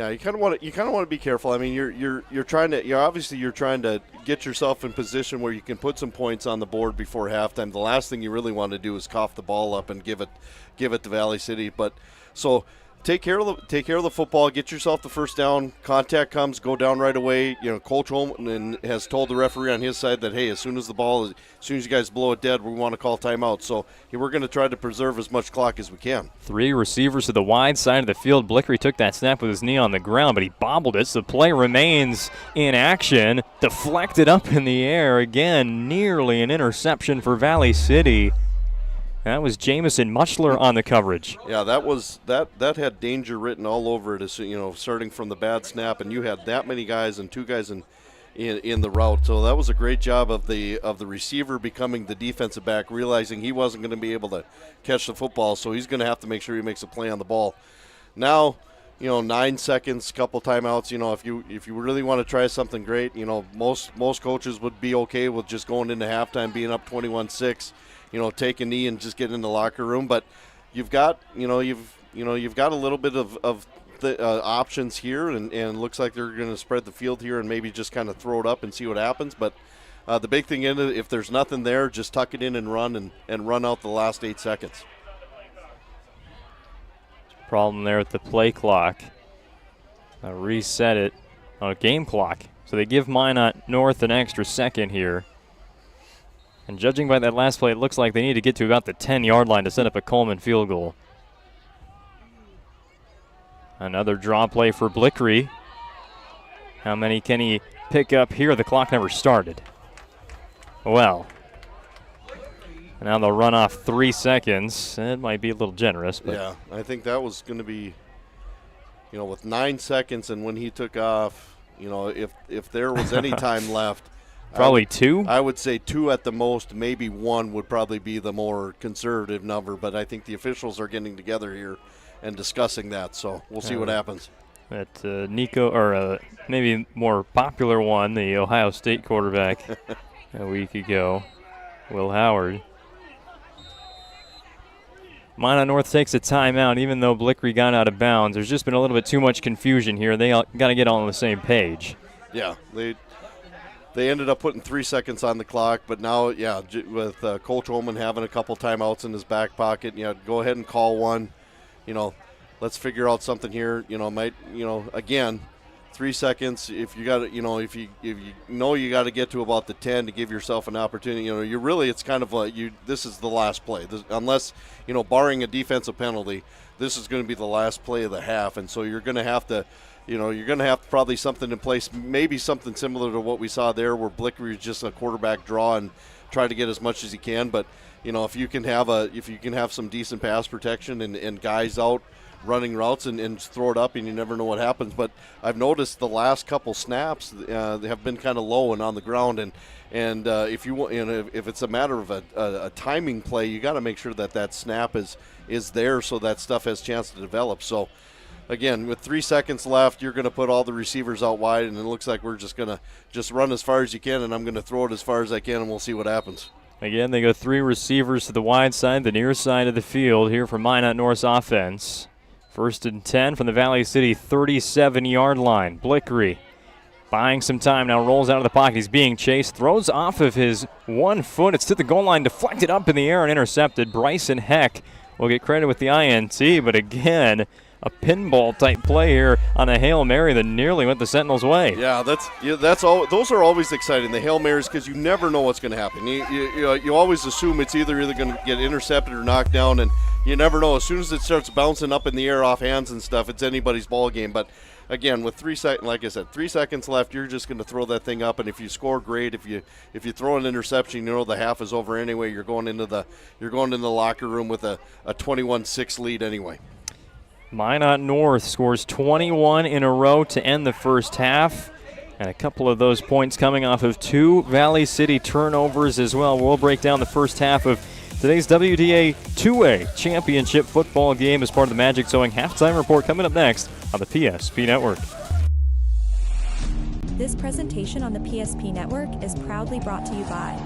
Yeah, you kind of want to be careful. I mean, you're trying to get yourself in position where you can put some points on the board before halftime. The last thing you really want to do is cough the ball up and give it to Valley City. But so take care of the football. Get yourself the first down. Contact comes, go down right away. You know, Coach Owen has told the referee on his side that, hey, as soon as you guys blow it dead, we want to call timeout. So we're going to try to preserve as much clock as we can. 3 receivers to the wide side of the field. Blickery took that snap with his knee on the ground, but he bobbled it, so the play remains in action. Deflected up in the air again, nearly an interception for Valley City. That was Jamison Muchler on the coverage. Yeah, that had danger written all over it. You know, starting from the bad snap, and you had that many guys and 2 guys in the route. So that was a great job of the receiver becoming the defensive back, realizing he wasn't going to be able to catch the football, so he's going to have to make sure he makes a play on the ball. Now, 9 seconds, couple timeouts. If you really want to try something great, most coaches would be okay with just going into halftime, being up 21-6. Take a knee and just get in the locker room. But you've got a little bit of the options here, and looks like they're going to spread the field here and maybe just kind of throw it up and see what happens. But the big thing in it, if there's nothing there, just tuck it in and run out the last 8 seconds. Problem there with the play clock. Reset it on a game clock. So they give Minot North an extra second here. And judging by that last play, it looks like they need to get to about the 10-yard line to set up a Coleman field goal. Another draw play for Blickery. How many can he pick up here? The clock never started. Well, now they'll run off 3 seconds. It might be a little generous. But yeah, I think that was going to be, with 9 seconds, and when he took off, if there was any time left. Probably 2? I would say 2 at the most. Maybe 1 would probably be the more conservative number, but I think the officials are getting together here and discussing that, so we'll see what happens. That maybe more popular one, the Ohio State quarterback a week ago, Will Howard. Minot North takes a timeout, even though Blickery got out of bounds. There's just been a little bit too much confusion here. They got to get all on the same page. Yeah, They ended up putting 3 seconds on the clock, but now, with Coach Owen having a couple timeouts in his back pocket, go ahead and call one. Let's figure out something here. Again, 3 seconds. If you got if you got to get to about the 10 to give yourself an opportunity. It's kind of this is the last play. Unless barring a defensive penalty, this is going to be the last play of the half, and so you're going to have to. You're going to have probably something in place, maybe something similar to what we saw there where Blickery is just a quarterback draw and try to get as much as he can. But, if you can have some decent pass protection and guys out running routes and throw it up, and you never know what happens. But I've noticed the last couple snaps they have been kind of low and on the ground. And if it's a matter of a timing play, you got to make sure that snap is there so that stuff has a chance to develop. So, again, with 3 seconds left, you're going to put all the receivers out wide, and it looks like we're just going to run as far as you can, and I'm going to throw it as far as I can, and we'll see what happens. Again, they go 3 receivers to the wide side, the near side of the field here for Minot North's offense. 1st and 10 from the Valley City 37-yard line. Blickery buying some time now, rolls out of the pocket. He's being chased, throws off of his 1 foot. It's to the goal line, deflected up in the air and intercepted. Bryson Heck will get credit with the INT, but again, a pinball-type play here on a Hail Mary that nearly went the Sentinels' way. Yeah, that's all. Those are always exciting, the Hail Marys, because you never know what's going to happen. You always assume it's either going to get intercepted or knocked down, and you never know. As soon as it starts bouncing up in the air off hands and stuff, it's anybody's ball game. But again, with 3 seconds, like I said, 3 seconds left, you're just going to throw that thing up, and if you score, great. If you throw an interception, the half is over anyway. You're going into the locker room with a 21-6 lead anyway. Minot North scores 21 in a row to end the first half, and a couple of those points coming off of 2 Valley City turnovers as well. We'll break down the first half of today's WDA 2A championship football game as part of the Magic Sewing halftime report coming up next on the PSP Network. This presentation on the PSP Network is proudly brought to you by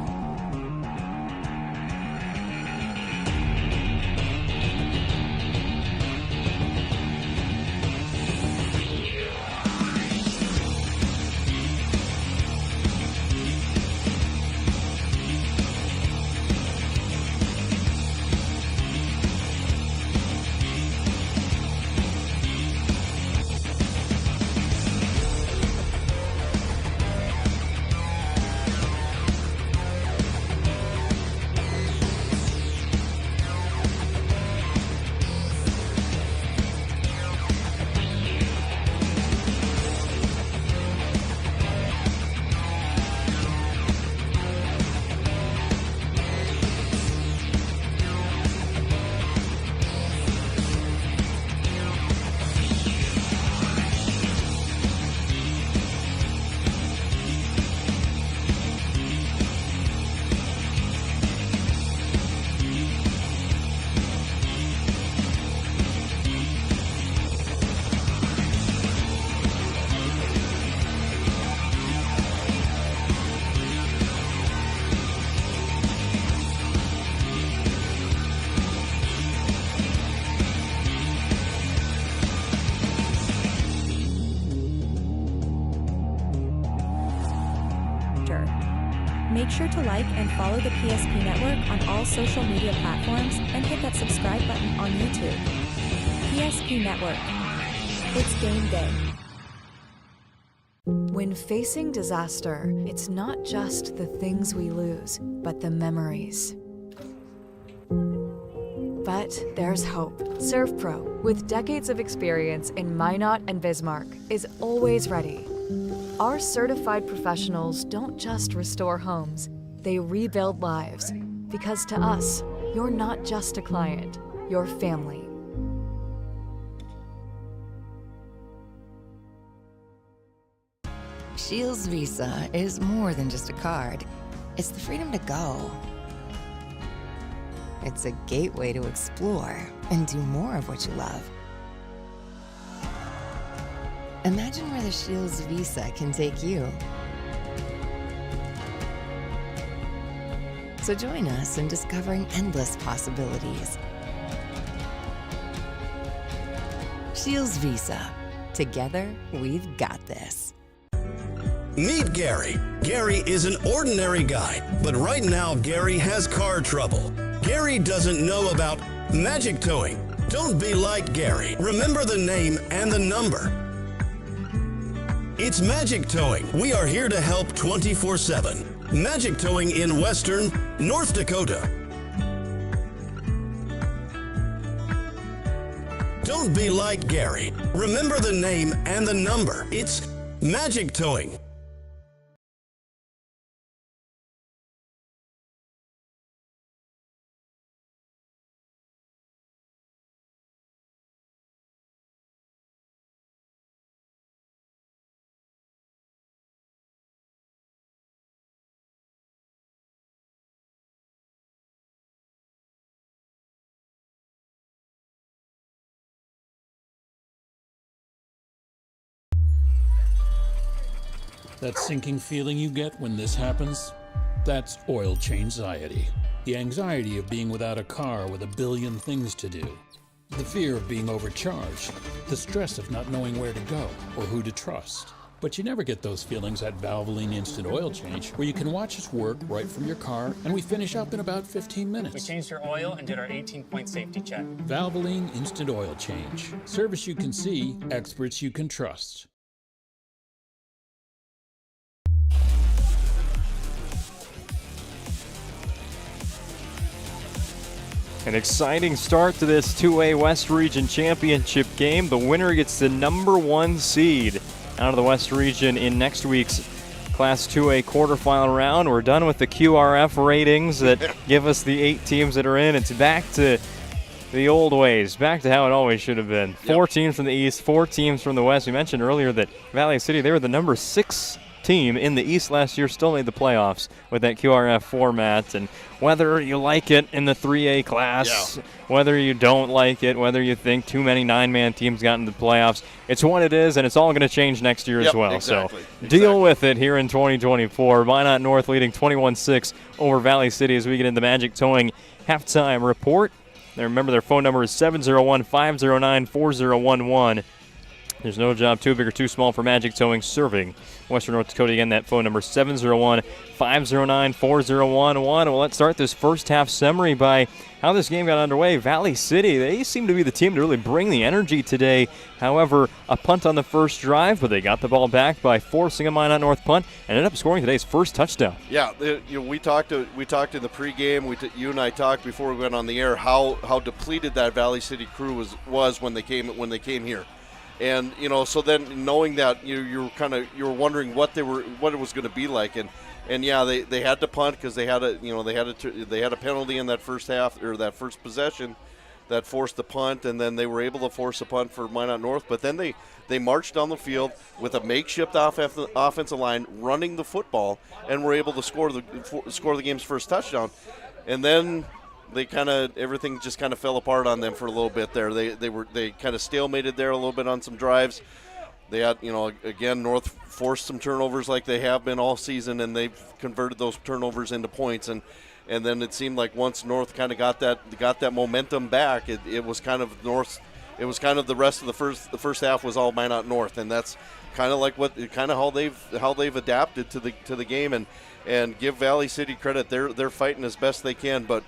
Make sure to like and follow the PSP Network on all social media platforms and hit that subscribe button on YouTube. PSP Network. It's game day. When facing disaster, it's not just the things we lose, but the memories. But there's hope. ServPro, with decades of experience in Minot and Bismarck, is always ready. Our certified professionals don't just restore homes, they rebuild lives. Because to us, you're not just a client, you're family. Shields Visa is more than just a card. It's the freedom to go. It's a gateway to explore and do more of what you love. Imagine where the Shields Visa can take you. So join us in discovering endless possibilities. Shields Visa. Together, we've got this. Meet Gary. Gary is an ordinary guy, but right now Gary has car trouble. Gary doesn't know about magic towing. Don't be like Gary. Remember the name and the number. It's Magic Towing. We are here to help 24/7. Magic Towing in Western North Dakota. Don't be like Gary. Remember the name and the number. It's Magic Towing. That sinking feeling you get when this happens? That's oil change-anxiety. The anxiety of being without a car with a billion things to do. The fear of being overcharged. The stress of not knowing where to go or who to trust. But you never get those feelings at Valvoline Instant Oil Change, where you can watch us work right from your car, and we finish up in about 15 minutes. We changed your oil and did our 18-point safety check. Valvoline Instant Oil Change. Service you can see, experts you can trust. An exciting start to this 2A West Region Championship game. The winner gets the #1 seed out of the West Region in next week's Class 2A quarterfinal round. We're done with the QRF ratings that give us the 8 teams that are in. It's back to the old ways, back to how it always should have been. 4 teams from the East, 4 teams from the West. We mentioned earlier that Valley City, they were the #6 team in the East last year, still made the playoffs with that QRF format. And whether you like it in the 3A class, whether you don't like it, whether you think too many 9-man teams got into the playoffs, it's what it is, and it's all going to change next year as well. Exactly. So deal with it here in 2024. Minot North leading 21-6 over Valley City as we get into Magic Towing halftime report. Now remember, their phone number is 701-509-4011. There's no job too big or too small for Magic Towing, serving Western North Dakota. Again, that phone number 701-509-4011. Well, let's start this first half summary by how this game got underway. Valley City, they seem to be the team to really bring the energy today. However, a punt on the first drive, but they got the ball back by forcing a Minot North punt and ended up scoring today's first touchdown. Yeah, we talked in the pregame. You and I talked before we went on the air how depleted that Valley City crew was when they came here. And so then knowing that you were wondering what it was going to be like, and yeah, they had to punt because they had a penalty in that first half, or that first possession that forced the punt, and then they were able to force a punt for Minot North. But then they marched down the field with a makeshift offensive line running the football, and were able to score the game's first touchdown, and then everything just kind of fell apart on them for a little bit there. They kind of stalemated there a little bit on some drives. They had, again, North forced some turnovers like they have been all season, and they've converted those turnovers into points. And then it seemed like once North kind of got that momentum back, it was kind of North. It was kind of the rest of the first half was all Minot North, and that's kind of how they've adapted to the game, and give Valley City credit. They're fighting as best they can, but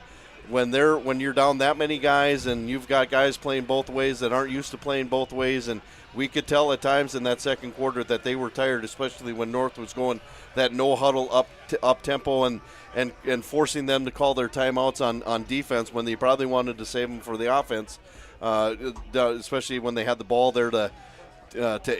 when you're down that many guys and you've got guys playing both ways that aren't used to playing both ways, and we could tell at times in that second quarter that they were tired, especially when North was going that no huddle up tempo and forcing them to call their timeouts on defense when they probably wanted to save them for the offense, especially when they had the ball there to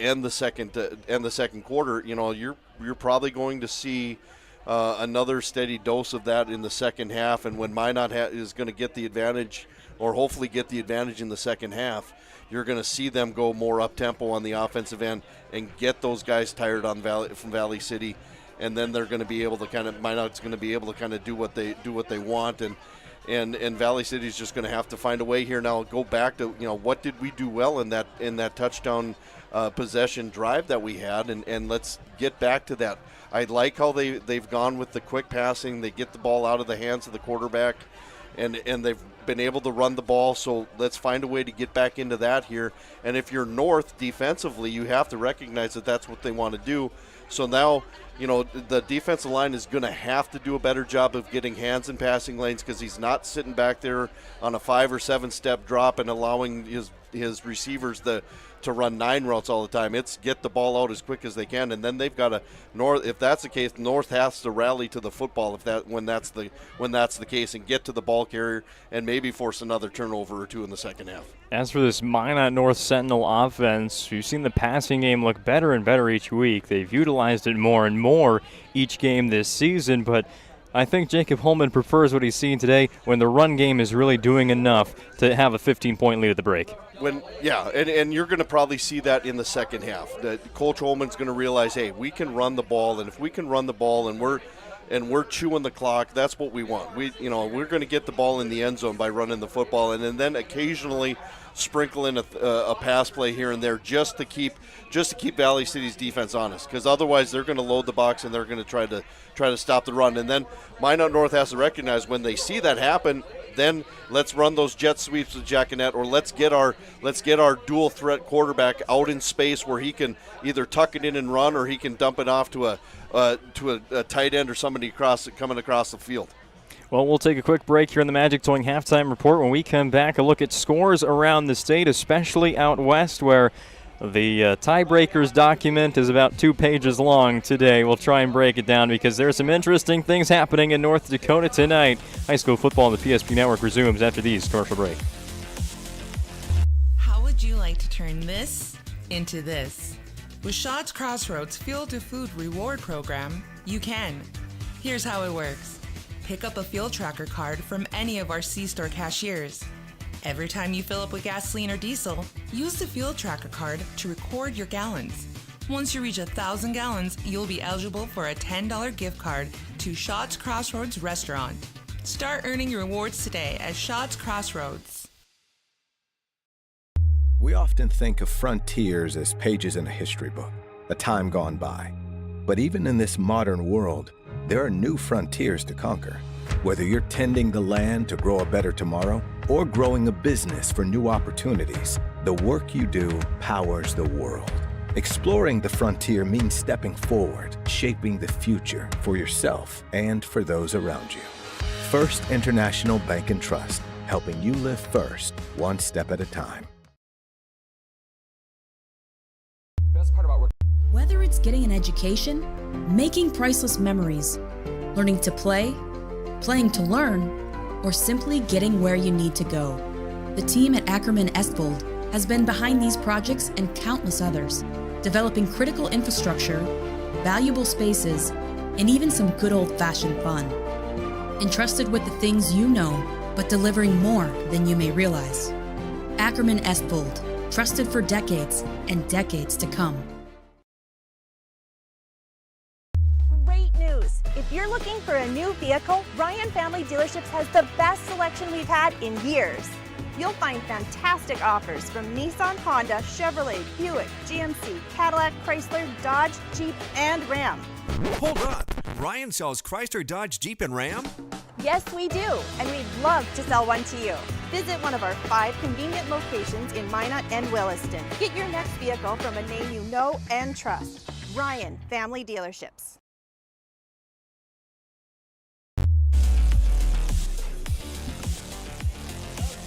end the second quarter. You're probably going to see another steady dose of that in the second half, and when Minot is going to get the advantage, or hopefully get the advantage in the second half, you're going to see them go more up tempo on the offensive end and get those guys tired from Valley City, and then they're going to be able to Minot's going to be able to do what they want, and Valley City's just going to have to find a way here now. Go back to what did we do well in that touchdown possession drive that we had, and let's get back to that. I like how they've gone with the quick passing. They get the ball out of the hands of the quarterback, and they've been able to run the ball. So let's find a way to get back into that here. And if you're North defensively, you have to recognize that that's what they want to do. So now, the defensive line is going to have to do a better job of getting hands in passing lanes, because he's not sitting back there on a 5 or 7 step drop and allowing his receivers to run 9 routes all the time. It's get the ball out as quick as they can, and then they've got if that's the case, North has to rally to the football when that's the case, and get to the ball carrier and maybe force another turnover or two in the second half. As for this Minot North Sentinel offense, we've seen the passing game look better and better each week. They've utilized it more and more each game this season, but I think Jacob Holman prefers what he's seen today, when the run game is really doing enough to have a 15-point lead at the break. And you're going to probably see that in the second half. Coach Holman's going to realize, hey, we can run the ball, and if we can run the ball and we're chewing the clock, that's what we want. We're going to get the ball in the end zone by running the football, and then occasionally sprinkle in a pass play here and there just to keep Valley City's defense honest, because otherwise they're going to load the box and they're going to try to stop the run. And then Minot North has to recognize when they see that happen, then let's run those jet sweeps with Jackanet, or let's get our dual threat quarterback out in space where he can either tuck it in and run, or he can dump it off to a tight end or somebody coming across the field. Well, we'll take a quick break here in the Magic Towing Halftime Report. When we come back, a look at scores around the state, especially out west, where the tiebreakers document is about 2 pages long today. We'll try and break it down, because there's some interesting things happening in North Dakota tonight. High school football on the PSP Network resumes after these commercial break. How would you like to turn this into this? With Shaw's Crossroads Fuel to Food Reward Program, you can. Here's how it works. Pick up a fuel tracker card from any of our C-store cashiers. Every time you fill up with gasoline or diesel, use the fuel tracker card to record your gallons. Once you reach 1,000 gallons, you'll be eligible for a $10 gift card to Shaw's Crossroads Restaurant. Start earning your rewards today at Shaw's Crossroads. We often think of frontiers as pages in a history book, a time gone by. But even in this modern world, there are new frontiers to conquer. Whether you're tending the land to grow a better tomorrow or growing a business for new opportunities, the work you do powers the world. Exploring the frontier means stepping forward, shaping the future for yourself and for those around you. First International Bank and Trust, helping you live first, one step at a time. Whether it's getting an education, making priceless memories, learning to play, playing to learn, or simply getting where you need to go, the team at Ackerman Estvold has been behind these projects and countless others, developing critical infrastructure, valuable spaces, and even some good old-fashioned fun. Entrusted with the things you know, but delivering more than you may realize. Ackerman Estvold, trusted for decades and decades to come. If you're looking for a new vehicle, Ryan Family Dealerships has the best selection we've had in years. You'll find fantastic offers from Nissan, Honda, Chevrolet, Buick, GMC, Cadillac, Chrysler, Dodge, Jeep, and Ram. Hold on. Ryan sells Chrysler, Dodge, Jeep, and Ram? Yes, we do, and we'd love to sell one to you. Visit one of our 5 convenient locations in Minot and Williston. Get your next vehicle from a name you know and trust. Ryan Family Dealerships.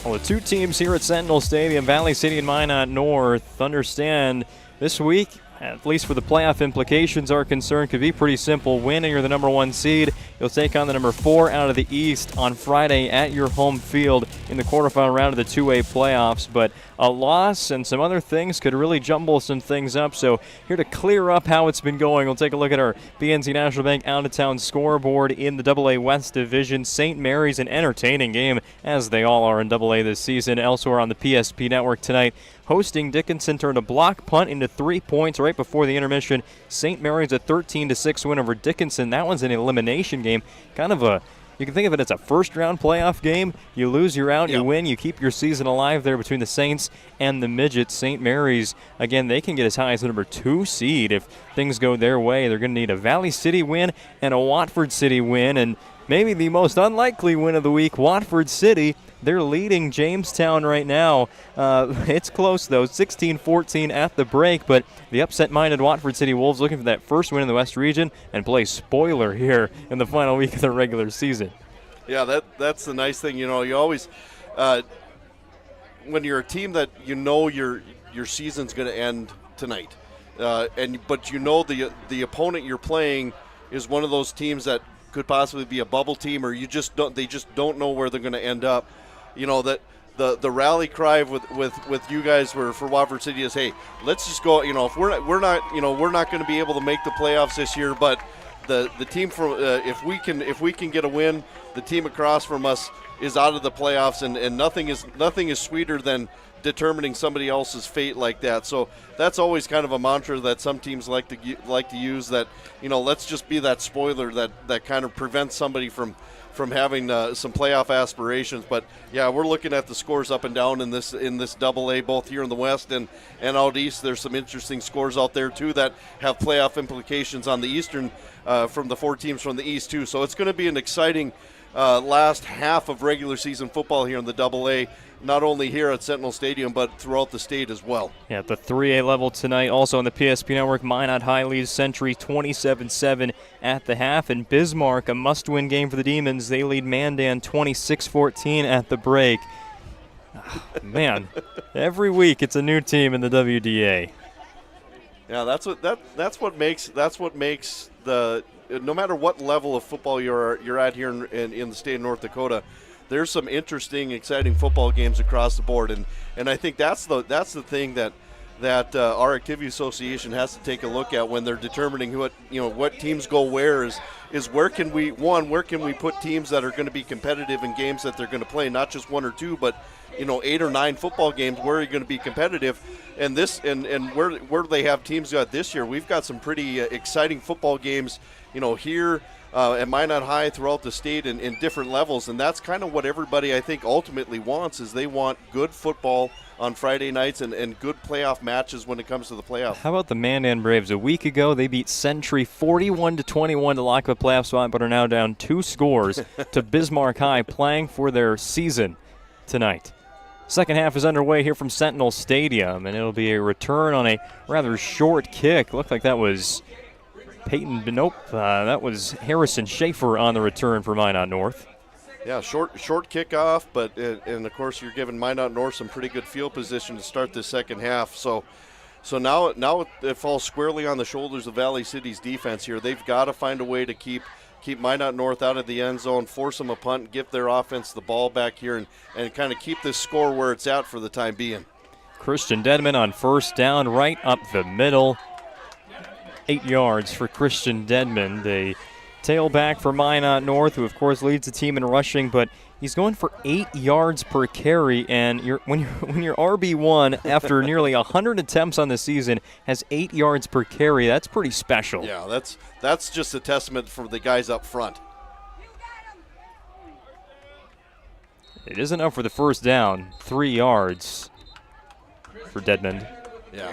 Well, the two teams here at Sentinel Stadium, Valley City and Minot North, understand this week, at least for the playoff implications are concerned, could be pretty simple. Win and you're the number 1 seed. You'll take on the number 4 out of the East on Friday at your home field in the quarterfinal round of the 2A playoffs. But a loss and some other things could really jumble some things up. So here to clear up how it's been going, we'll take a look at our BNC National Bank out-of-town scoreboard in the AA West Division. St. Mary's, an entertaining game, as they all are in AA this season. Elsewhere on the PSP Network tonight, hosting Dickinson turned a block punt into 3 points right before the intermission. St. Mary's a 13-6 win over Dickinson. That one's an elimination game. Kind of a, you can think of it as a first-round playoff game. You lose, you're out. You win, you keep your season alive there between the Saints and the Midgets. St. Mary's, again, they can get as high as the number 2 seed if things go their way. They're going to need a Valley City win and a Watford City win, and maybe the most unlikely win of the week, Watford City. They're leading Jamestown right now. It's close, though, 16-14 at the break, but the upset-minded Watford City Wolves looking for that first win in the West region and play spoiler here in the final week of the regular season. Yeah, that's the nice thing. You know, you always when you're a team that you know your season's going to end tonight, but you know the opponent you're playing is one of those teams that could possibly be a bubble team, or they just don't know where they're going to end up. You know, that the rally cry with you guys for Watford City is, hey, let's just go. You know, if we're not going to be able to make the playoffs this year, but the team from if we can get a win, the team across from us is out of the playoffs, and nothing is sweeter than determining somebody else's fate like that. So that's always kind of a mantra that some teams like to use, that, you know, let's just be that spoiler that kind of prevents somebody from having some playoff aspirations. But yeah, we're looking at the scores up and down in this AA, both here in the West and out East. There's some interesting scores out there too that have playoff implications on the Eastern from the 4 teams from the East too. So it's going to be an exciting last half of regular season football here in the AA, not only here at Sentinel Stadium, but throughout the state as well. Yeah, at the 3A level tonight, also on the PSP Network, Minot High leads Century 27-7 at the half. And Bismarck, a must-win game for the Demons. They lead Mandan 26-14 at the break. Man, every week it's a new team in the WDA. Yeah, that's what makes the, no matter what level of football you're at here in the state of North Dakota, there's some interesting, exciting football games across the board, and I think that's the thing that our activity association has to take a look at when they're determining what teams go where is where can we put teams that are going to be competitive in games that they're going to play, not just 1 or 2, but 8 or 9 football games where are you going to be competitive, and where they have teams got this year. We've got some pretty exciting football games, here at Minot High throughout the state in different levels, and that's kind of what everybody, I think, ultimately wants, is they want good football on Friday nights and good playoff matches when it comes to the playoffs. How about the Mandan Braves? A week ago, they beat Century 41-21 to lock up a playoff spot, but are now down 2 scores to Bismarck High, playing for their season tonight. Second half is underway here from Sentinel Stadium, and it'll be a return on a rather short kick. Looked like that was that was Harrison Schaefer on the return for Minot North. Yeah, short kickoff, but and of course you're giving Minot North some pretty good field position to start the second half. So now it falls squarely on the shoulders of Valley City's defense here. They've got to find a way to keep Minot North out of the end zone, force them a punt, give their offense the ball back here, and kind of keep this score where it's at for the time being. Christian Dedman on first down, right up the middle. 8 yards for Christian Dedman, the tailback for Minot North, who of course leads the team in rushing, but he's going for 8 yards per carry, and when your RB1 after nearly 100 attempts on the season has 8 yards per carry, that's pretty special. Yeah, that's just a testament for the guys up front. It is enough for the first down, 3 yards for Dedman. Yeah,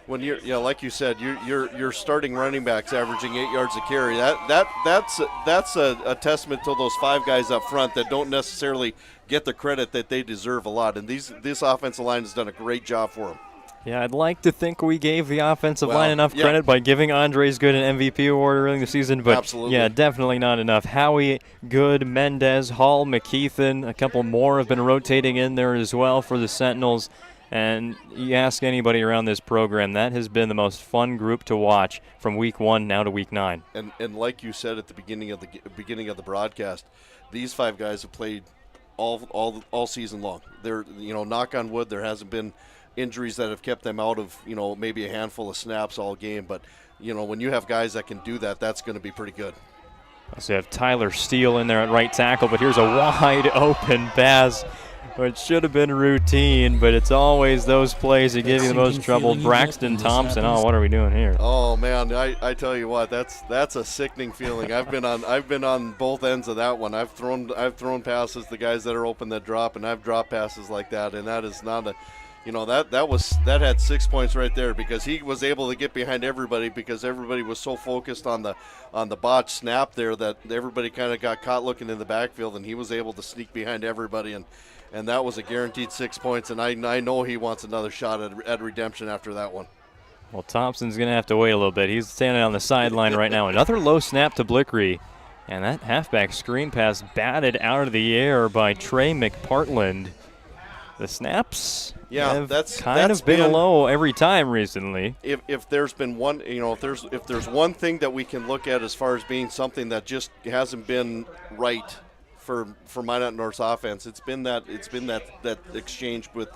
when you're like you said, you're starting running backs averaging 8 yards a carry. That's a testament to those 5 guys up front that don't necessarily get the credit that they deserve a lot. And this offensive line has done a great job for them. Yeah, I'd like to think we gave the offensive line enough credit by giving Andres Good an MVP award early in the season, but absolutely. Yeah, definitely not enough. Howie, Good, Mendez, Hall, McKeithen, a couple more have been rotating in there as well for the Sentinels. And you ask anybody around this program, that has been the most fun group to watch from week 1 now to week 9. And like you said at the beginning of the broadcast, these 5 guys have played all season long. They're, knock on wood, there hasn't been injuries that have kept them out of, maybe a handful of snaps all game. But, when you have guys that can do that, that's going to be pretty good. So you have Tyler Steele in there at right tackle, but here's a wide open pass, which should have been routine, but it's always those plays that give you the most trouble. Braxton Thompson, what are we doing here? Oh man, I tell you what, that's a sickening feeling. I've been on both ends of that one. I've thrown passes to guys that are open that drop, and I've dropped passes like that, and that is not a. That had 6 points right there because he was able to get behind everybody because everybody was so focused on the botch snap there that everybody kind of got caught looking in the backfield, and he was able to sneak behind everybody, and that was a guaranteed 6 points, and I know he wants another shot at redemption after that one. Well, Thompson's going to have to wait a little bit. He's standing on the sideline right now. Another low snap to Blickery, and that halfback screen pass batted out of the air by Trey McPartland. The snaps have that's been low every time recently. If there's been one, if there's one thing that we can look at as far as being something that just hasn't been right for Minot North's offense, it's been that exchange with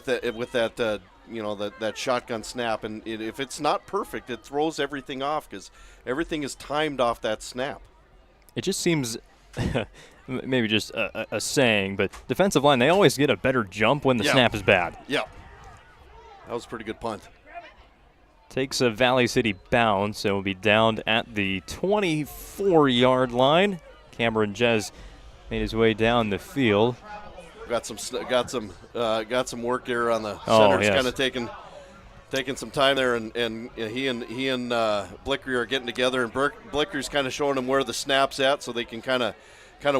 that shotgun snap, and if it's not perfect, it throws everything off because everything is timed off that snap. It just seems. Maybe just a saying, but defensive line, they always get a better jump when the snap is bad. Yeah. That was a pretty good punt. Takes a Valley City bounce and will be down at the 24-yard line. Cameron Jez made his way down the field. Got some work here on the center. It's kind of taking some time there, and he and Blickery are getting together, and Blickery's kind of showing them where the snap's at so they can kind of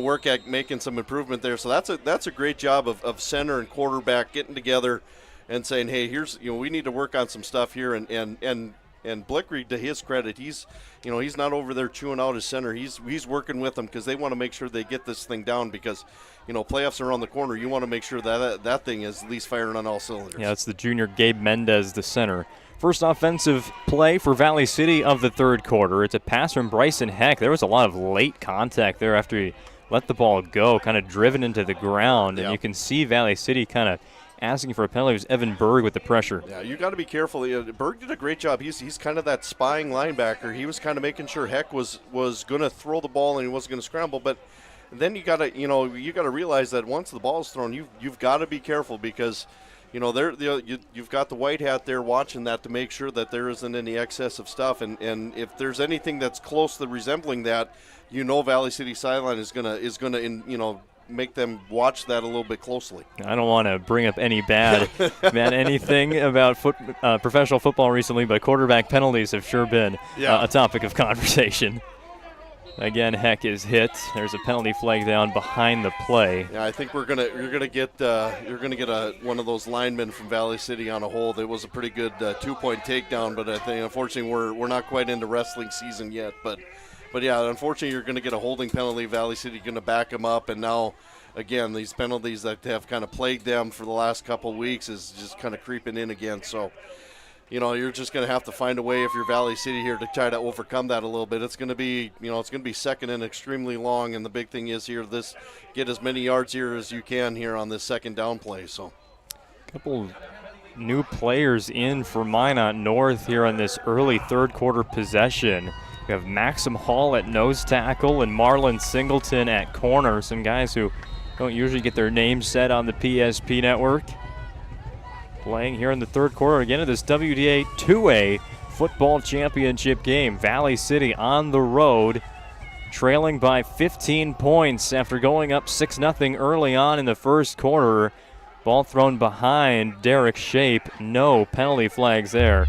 work at making some improvement there. So that's a great job of center and quarterback getting together and saying, hey, here's we need to work on some stuff here, and Blickery, to his credit, he's not over there chewing out his center. He's working with them because they want to make sure they get this thing down because playoffs are around the corner. You want to make sure that thing is at least firing on all cylinders. Yeah, it's the junior Gabe Mendez, the center. First offensive play for Valley City of the third quarter. It's a pass from Bryson Heck. There was a lot of late contact there after he let the ball go, kind of driven into the ground. And you can see Valley City kind of asking for a penalty. It was Evan Berg with the pressure. Yeah, you got to be careful. Berg did a great job. He's kind of that spying linebacker. He was kind of making sure Heck was going to throw the ball and he wasn't going to scramble. But then you got to realize that once the ball is thrown, you've got to be careful because you've got the white hat there watching that to make sure that there isn't any excess of stuff. And if there's anything that's closely resembling that, Valley City sideline is gonna make them watch that a little bit closely. I don't want to bring up any anything about professional football recently, but quarterback penalties have sure been a topic of conversation. Again, Heck is hit. There's a penalty flag down behind the play. Yeah, I think you're gonna get one of those linemen from Valley City on a hold. It was a pretty good 2-point takedown, but I think unfortunately we're not quite into wrestling season yet. But yeah, unfortunately you're going to get a holding penalty. Valley City going to back them up, and now again these penalties that have kind of plagued them for the last couple of weeks is just kind of creeping in again. So. You're just going to have to find a way if you're Valley City here to try to overcome that a little bit. It's going to be, it's going to be second and extremely long, and the big thing is here, get as many yards here as you can here on this second down play. So, a couple new players in for Minot North here on this early third quarter possession. We have Maxim Hall at nose tackle and Marlon Singleton at corner. Some guys who don't usually get their names said on the PSP network. Playing here in the third quarter again of this WDA 2A football championship game. Valley City on the road, trailing by 15 points after going up 6-0 early on in the first quarter. Ball thrown behind Derek Shape. No penalty flags there.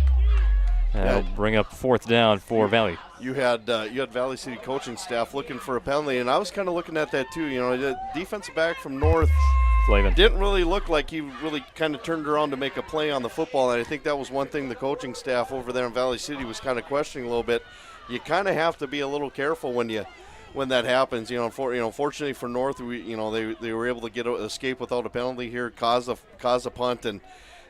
That'll bring up 4th down for Valley. You had Valley City coaching staff looking for a penalty, and I was kind of looking at that too. The defensive back from North didn't really look like he really kind of turned around to make a play on the football, and I think that was one thing the coaching staff over there in Valley City was kind of questioning a little bit. You kind of have to be a little careful when that happens. Fortunately for North, they were able to escape without a penalty here, cause a punt, and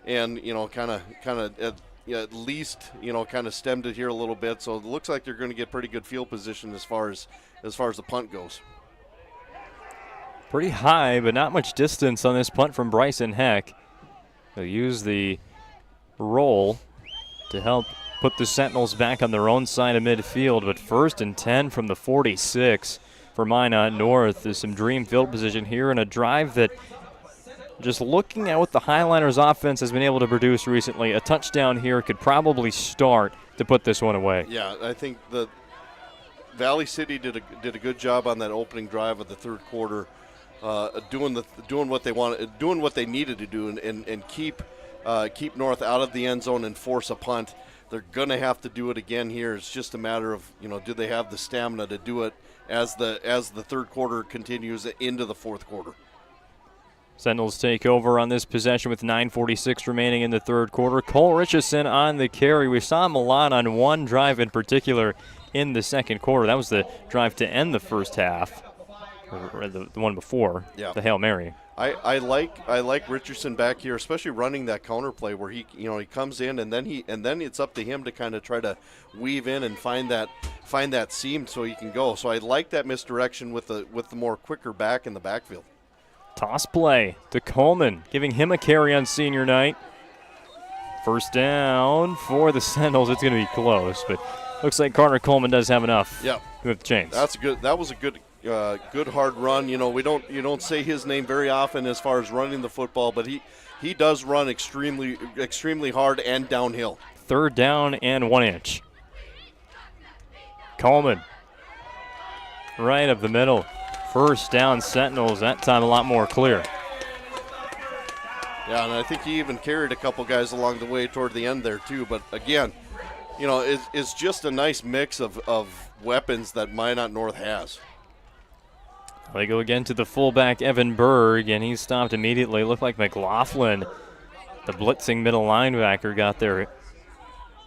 kind of at least kind of stemmed it here a little bit. So it looks like they're going to get pretty good field position as far as the punt goes. Pretty high, but not much distance on this punt from Bryson Heck. They'll use the roll to help put the Sentinels back on their own side of midfield, but 1st and 10 from the 46 for Minot North. There's some dream field position here and a drive that, just looking at what the Highliners offense has been able to produce recently, a touchdown here could probably start to put this one away. Yeah, I think the Valley City did a good job on that opening drive of the 3rd quarter, doing what they wanted, doing what they needed to do, and keep North out of the end zone and force a punt. They're going to have to do it again here. It's just a matter of, do they have the stamina to do it as the 3rd quarter continues into the 4th quarter. Sentinels take over on this possession with 9:46 remaining in the 3rd quarter. Cole Richardson on the carry. We saw him a lot on one drive in particular in the 2nd quarter. That was the drive to end the first half, or the one before, the Hail Mary. I like Richardson back here, especially running that counter play where he comes in and then it's up to him to kind of try to weave in and find that seam so he can go. So I like that misdirection with the more quicker back in the backfield. Toss play to Coleman, giving him a carry on senior night. 1st down for the Sentinels. It's going to be close, but looks like Carter Coleman does have enough. Yeah, with the chains. That was a good hard run. You don't say his name very often as far as running the football, but he does run extremely hard and downhill. 3rd down and 1 inch. Coleman, right up the middle. 1st down Sentinels, that time a lot more clear. Yeah, and I think he even carried a couple guys along the way toward the end there too. But again, it's just a nice mix of weapons that Minot North has. They go again to the fullback, Evan Berg, and he's stopped immediately. Looked like McLaughlin, the blitzing middle linebacker, got there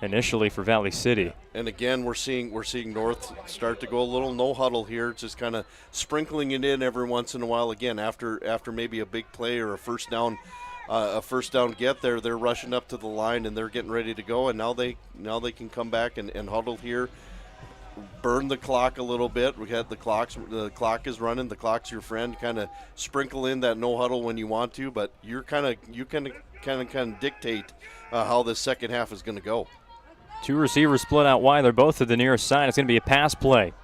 initially for Valley City. And again, we're seeing North start to go a little no huddle here, just kind of sprinkling it in every once in a while. Again, after maybe a big play or a first down get there, they're rushing up to the line and they're getting ready to go. And now they can come back and huddle here, burn the clock a little bit. We had the clock is running. The clock's your friend. Kind of sprinkle in that no huddle when you want to, but you kind of dictate how this second half is going to go. 2 receivers split out wide. They're both to the near side. It's going to be a pass play.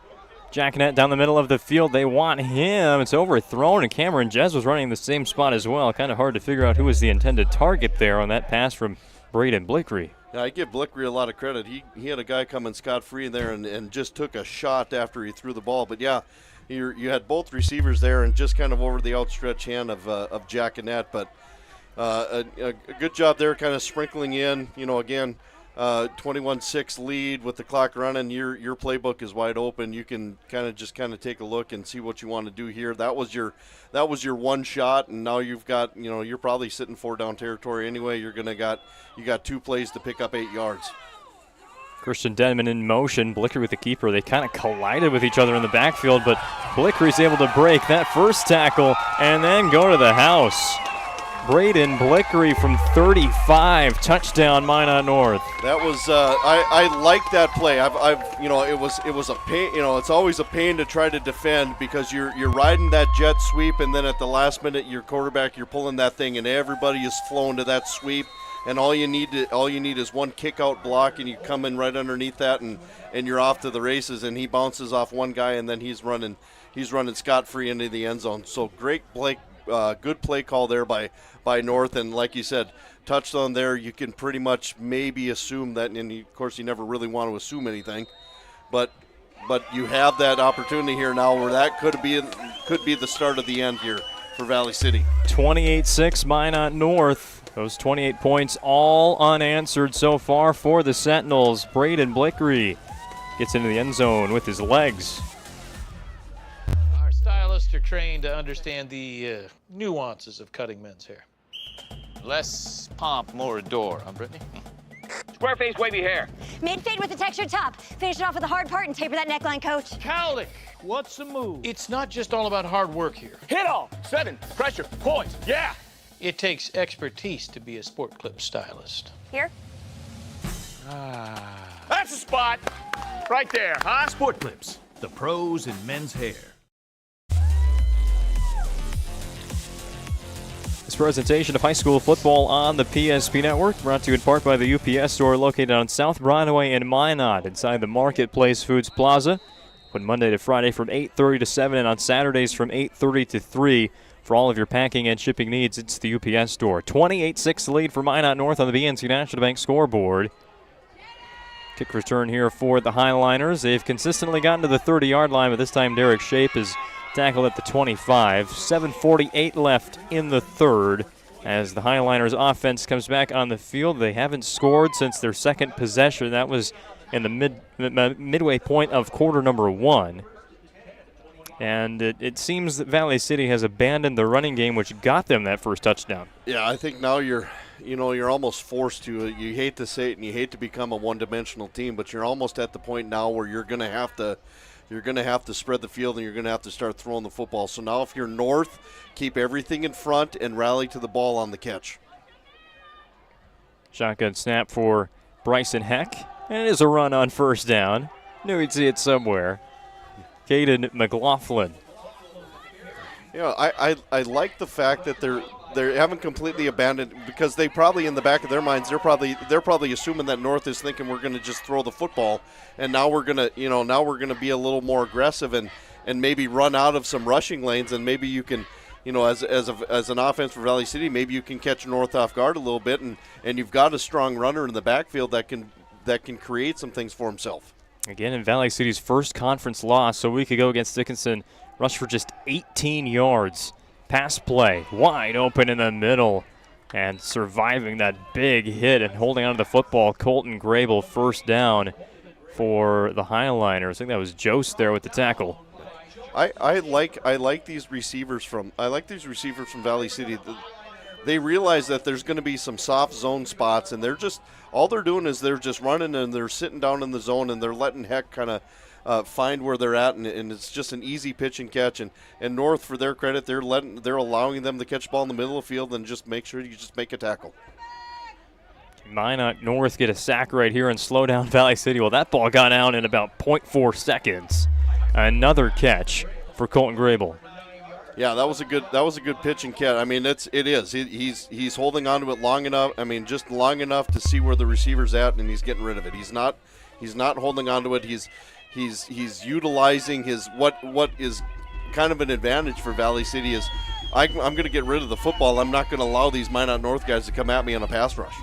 Jackanet down the middle of the field. They want him. It's overthrown, and Cameron Jez was running the same spot as well. Kind of hard to figure out who was the intended target there on that pass from Braden Blickery. Yeah, I give Blickery a lot of credit. He had a guy coming scot-free there and just took a shot after he threw the ball. But, yeah, you had both receivers there and just kind of over the outstretched hand of Jackanet. But a good job there kind of sprinkling in, again, 21-6 lead with the clock running. Your playbook is wide open. You can kind of take a look and see what you want to do here. That was your one shot, and now you've got, you're probably sitting 4 down territory anyway. You got 2 plays to pick up 8 yards. Christian Denman in motion. Blickery with the keeper. They kind of collided with each other in the backfield, but Blickery's able to break that first tackle and then go to the house. Braden Blickery from 35, touchdown Minot North. That was I like that play. It was a pain. It's always a pain to try to defend because you're riding that jet sweep, and then at the last minute, your quarterback, you're pulling that thing, and everybody is flowing to that sweep, and all you need is one kick out block, and you come in right underneath that, and you're off to the races. And he bounces off one guy, and then he's running scot-free into the end zone. So great play. Good play call there by North, and like you said, touchdown there. You can pretty much maybe assume that, and of course you never really want to assume anything, but you have that opportunity here now where that could be the start of the end here for Valley City. 28-6 Minot North. Those 28 points all unanswered so far for the Sentinels. Braden Blickery gets into the end zone with his legs. Our stylists are trained to understand the nuances of cutting men's hair. Less pomp, more adore, huh, Brittany? Square face, wavy hair. Mid-fade with a textured top. Finish it off with a hard part and taper that neckline, coach. Cowlick, what's the move? It's not just all about hard work here. Hit all. 7. Pressure. Points. Yeah. It takes expertise to be a sport clip stylist. Here? That's the spot. Right there, huh? Sport Clips, the pros in men's hair. This presentation of high school football on the PSP Network, brought to you in part by the UPS store located on South Broadway in Minot, inside the Marketplace Foods Plaza. Open Monday to Friday from 8:30 to 7, and on Saturdays from 8:30 to 3. For all of your packing and shipping needs, it's the UPS store. 28-6 lead for Minot North on the BNC National Bank scoreboard. Kick return here for the Highliners. They've consistently gotten to the 30-yard line, but this time Derek Shape is tackled at the 25. 7:48 left in the third as the Highliners offense comes back on the field. They haven't scored since their second possession. That was in the midway point of quarter number 1. And it seems that Valley City has abandoned the running game, which got them that first touchdown. Yeah, I think now you're almost forced to. You hate to say it, and you hate to become a one-dimensional team, but you're almost at the point now where you're going to have to spread the field, and you're going to have to start throwing the football. So now if you're North, keep everything in front and rally to the ball on the catch. Shotgun snap for Bryson Heck, and it is a run on first down. Knew he'd see it somewhere. Caden McLaughlin. Yeah, I like the fact that they haven't completely abandoned, because they probably in the back of their minds they're probably assuming that North is thinking we're going to just throw the football, and now we're going to be a little more aggressive and maybe run out of some rushing lanes, and maybe you can, as an offense for Valley City, maybe you can catch North off guard a little bit, and you've got a strong runner in the backfield that can create some things for himself. Again, in Valley City's first conference loss a week ago against Dickinson, rushed for just 18 yards. Pass play, wide open in the middle, and surviving that big hit and holding on to the football. Colton Grable, first down for the Highliners. I think that was Jost there with the tackle. I like these receivers from Valley City. They realize that there's going to be some soft zone spots, and all they're doing is they're just running and they're sitting down in the zone, and they're letting Heck kind of find where they're at, and it's just an easy pitch and catch. And North, for their credit, they're allowing them to catch the ball in the middle of the field and just make sure you just make a tackle. Minot North get a sack right here and slow down Valley City. Well, that ball got out in about 0.4 seconds. Another catch for Colton Grable. Yeah, that was a good pitch and catch. I mean, it is. He's holding on to it long enough. I mean, just long enough to see where the receiver's at, and he's getting rid of it. He's not holding on to it. He's utilizing his what is kind of an advantage for Valley City is I'm going to get rid of the football. I'm not going to allow these Minot North guys to come at me on a pass rush.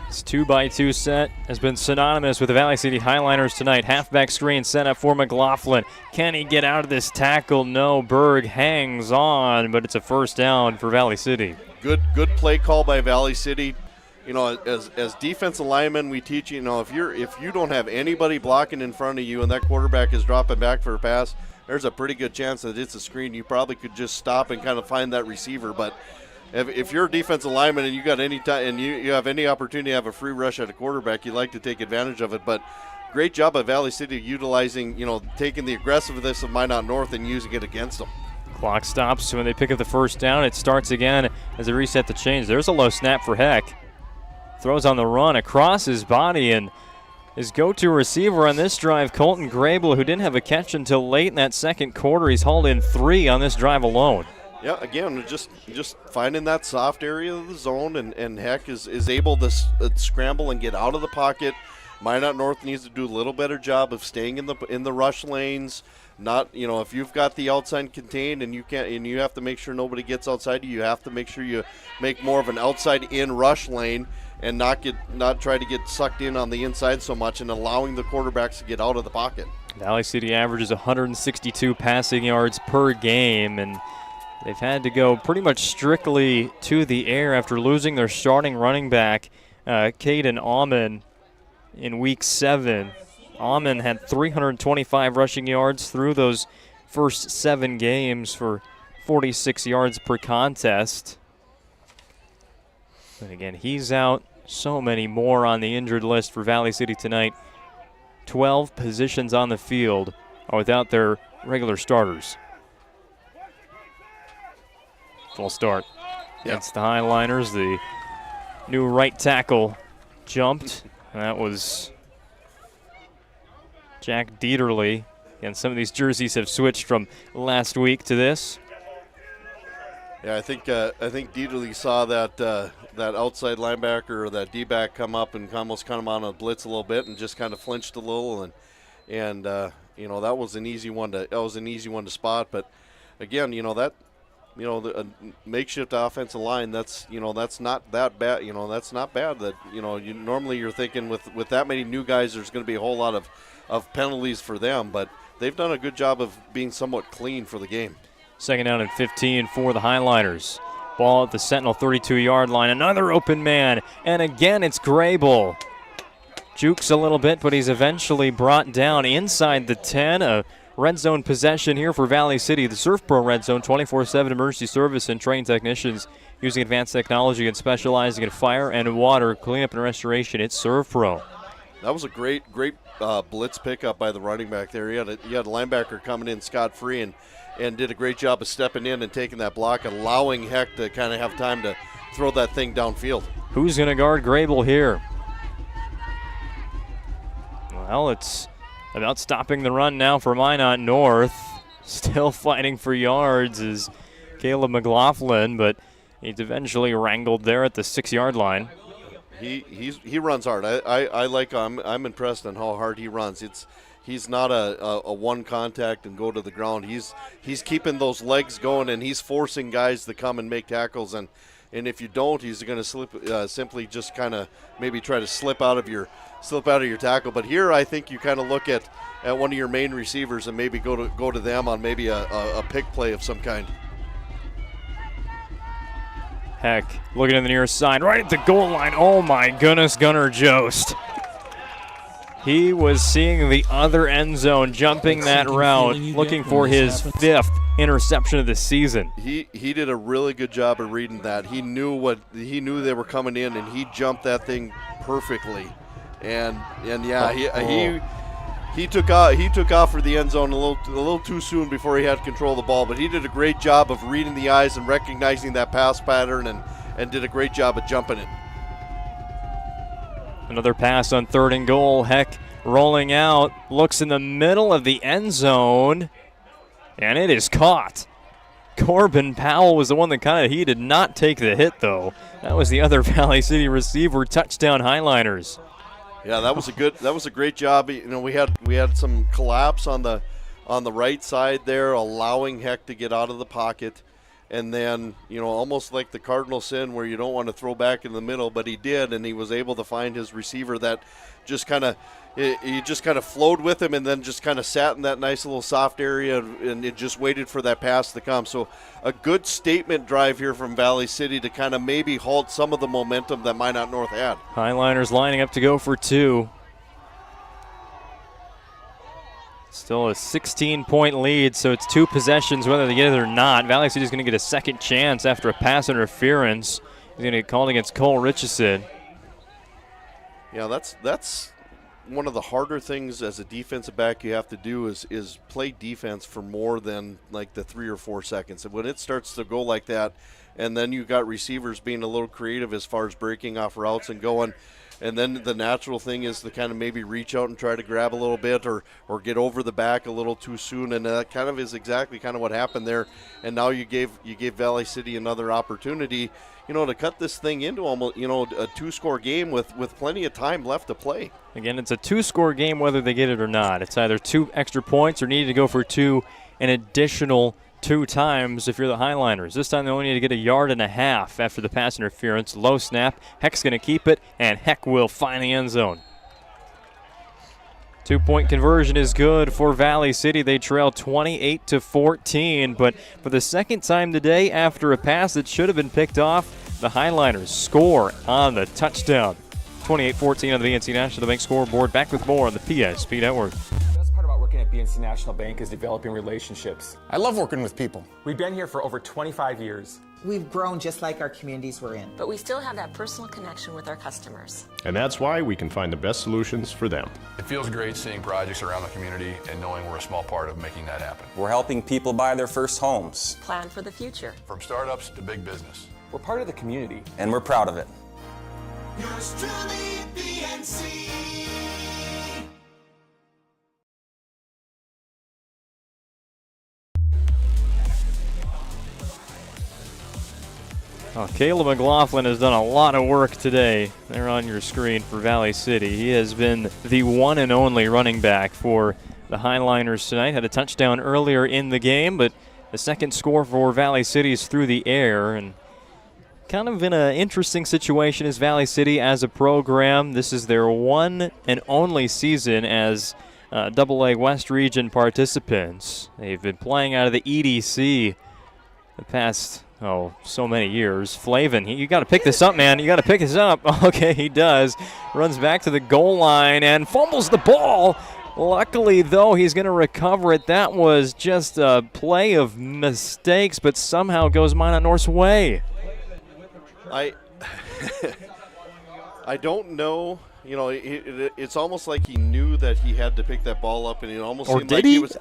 This 2x2 set has been synonymous with the Valley City Highliners tonight. Halfback screen set up for McLaughlin. Can he get out of this tackle? No. Berg hangs on, but it's a first down for Valley City. Good play call by Valley City. As defensive linemen, we teach if you don't have anybody blocking in front of you and that quarterback is dropping back for a pass, there's a pretty good chance that it's a screen. You probably could just stop and kind of find that receiver, but if you're a defensive lineman and you got any time and you have any opportunity to have a free rush at a quarterback, you like to take advantage of it. But great job by Valley City utilizing, taking the aggressiveness of Minot North and using it against them. Clock stops when they pick up the first down. It starts again as they reset the change. There's a low snap for Heck. Throws on the run across his body, and his go-to receiver on this drive, Colton Grable, who didn't have a catch until late in that second quarter. He's hauled in 3 on this drive alone. Yeah, again, just finding that soft area of the zone, and Heck is able to scramble and get out of the pocket. Minot North needs to do a little better job of staying in the rush lanes. Not, if you've got the outside contained and you have to make sure nobody gets outside you have to make sure you make more of an outside in rush lane and not try to get sucked in on the inside so much, and allowing the quarterbacks to get out of the pocket. Valley City averages 162 passing yards per game, and They've had to go pretty much strictly to the air after losing their starting running back, Caden Owen, in Week 7. Owen had 325 rushing yards through those first 7 games for 46 yards per contest. But again, he's out. So many more on the injured list for Valley City tonight. 12 positions on the field are without their regular starters. Full start against the Highliners. The new right tackle jumped. That was Jack Dieterle. And some of these jerseys have switched from last week to this. Yeah, I think Dieterle saw that outside linebacker or that D-back come up and almost kind of on a blitz a little bit and just kind of flinched a little, and that was an easy one to spot. But again, the makeshift offensive line, that's not that bad. That's not bad. That normally you're thinking with that many new guys, there's going to be a whole lot of penalties for them, but they've done a good job of being somewhat clean for the game. Second down and 15 for the Highliners. Ball at the Sentinel 32-yard line. Another open man, and again it's Grable. Jukes a little bit, but he's eventually brought down inside the 10. A red zone possession here for Valley City. The Surf Pro Red Zone, 24/7 emergency service and trained technicians using advanced technology and specializing in fire and water cleanup and restoration. It's Surf Pro. That was a great blitz pickup by the running back there. You had a linebacker coming in scot-free and did a great job of stepping in and taking that block, allowing Heck to kind of have time to throw that thing downfield. Who's going to guard Grable here? Well, it's about stopping the run now for Minot North. Still fighting for yards is Caleb McLaughlin, but he's eventually wrangled there at the 6-yard line. He runs hard. I like him. I'm impressed on how hard he runs. He's not a one contact and go to the ground. He's keeping those legs going, and he's forcing guys to come and make tackles. And if you don't, he's going to simply just kind of maybe try to slip out of your tackle. But here, I think you kind of look at one of your main receivers and maybe go to them on maybe a pick play of some kind. Heck, looking at the near side, right at the goal line. Oh my goodness, Gunnar Jost. He was seeing the other end zone, jumping that route, looking for his 5th interception of the season. He did a really good job of reading that. He knew they were coming in, and he jumped that thing perfectly. And yeah, he took off for the end zone a little too soon before he had control of the ball. But he did a great job of reading the eyes and recognizing that pass pattern, and did a great job of jumping it. Another pass on 3rd and goal. Heck rolling out, looks in the middle of the end zone, and it is caught. Corbin Powell was the one that he did not take the hit, though. That was the other Valley City receiver. Touchdown Highliners. Yeah, that was a great job. We had some collapse on the right side there, allowing Heck to get out of the pocket. And then, almost like the cardinal sin where you don't want to throw back in the middle, but he did, and he was able to find his receiver that just kind of flowed with him and then just kind of sat in that nice little soft area and it just waited for that pass to come. So a good statement drive here from Valley City to kind of maybe halt some of the momentum that Minot North had. Highliners lining up to go for 2. Still a 16-point lead, so it's 2 possessions whether they get it or not. Valley City's going to get a second chance after a pass interference. He's going to get called against Cole Richardson. Yeah, that's one of the harder things as a defensive back you have to do is play defense for more than like the 3 or 4 seconds. And when it starts to go like that, and then you got receivers being a little creative as far as breaking off routes and going, and then the natural thing is to kind of maybe reach out and try to grab a little bit or get over the back a little too soon, and that kind of is exactly kind of what happened there. And now you gave Valley City another opportunity, to cut this thing into almost, a 2-score game with plenty of time left to play. Again, it's a 2-score game whether they get it or not. It's either 2 extra points or need to go for 2 an additional 2 times if you're the Highliners. This time they only need to get 1.5 yards after the pass interference. Low snap. Heck's going to keep it, and Heck will find the end zone. Two-point conversion is good for Valley City. They trail 28-14, but for the second time today, after a pass that should have been picked off, the Highliners score on the touchdown. 28-14 on the BNC National Bank scoreboard. Back with more on the PSP Network. The best part about working at BNC National Bank is developing relationships. I love working with people. We've been here for over 25 years. We've grown just like our communities we're in. But we still have that personal connection with our customers. And that's why we can find the best solutions for them. It feels great seeing projects around the community and knowing we're a small part of making that happen. We're helping people buy their first homes. Plan for the future. From startups to big business. We're part of the community. And we're proud of it. Yours truly, BNC. Oh, Caleb McLaughlin has done a lot of work today. They're on your screen for Valley City. He has been the one and only running back for the Highliners tonight. Had a touchdown earlier in the game, but the second score for Valley City is through the air. And kind of in an interesting situation is Valley City as a program. This is their one and only season as AA West Region participants. They've been playing out of the EDC the past so many years. Flavin, you got to pick this up, man. You got to pick this up. Okay, he does. Runs back to the goal line and fumbles the ball. Luckily, though, he's going to recover it. That was just a play of mistakes, but somehow goes Minot North's way. I don't know. You know, it's almost like he knew that he had to pick that ball up, and it almost seemed like he was.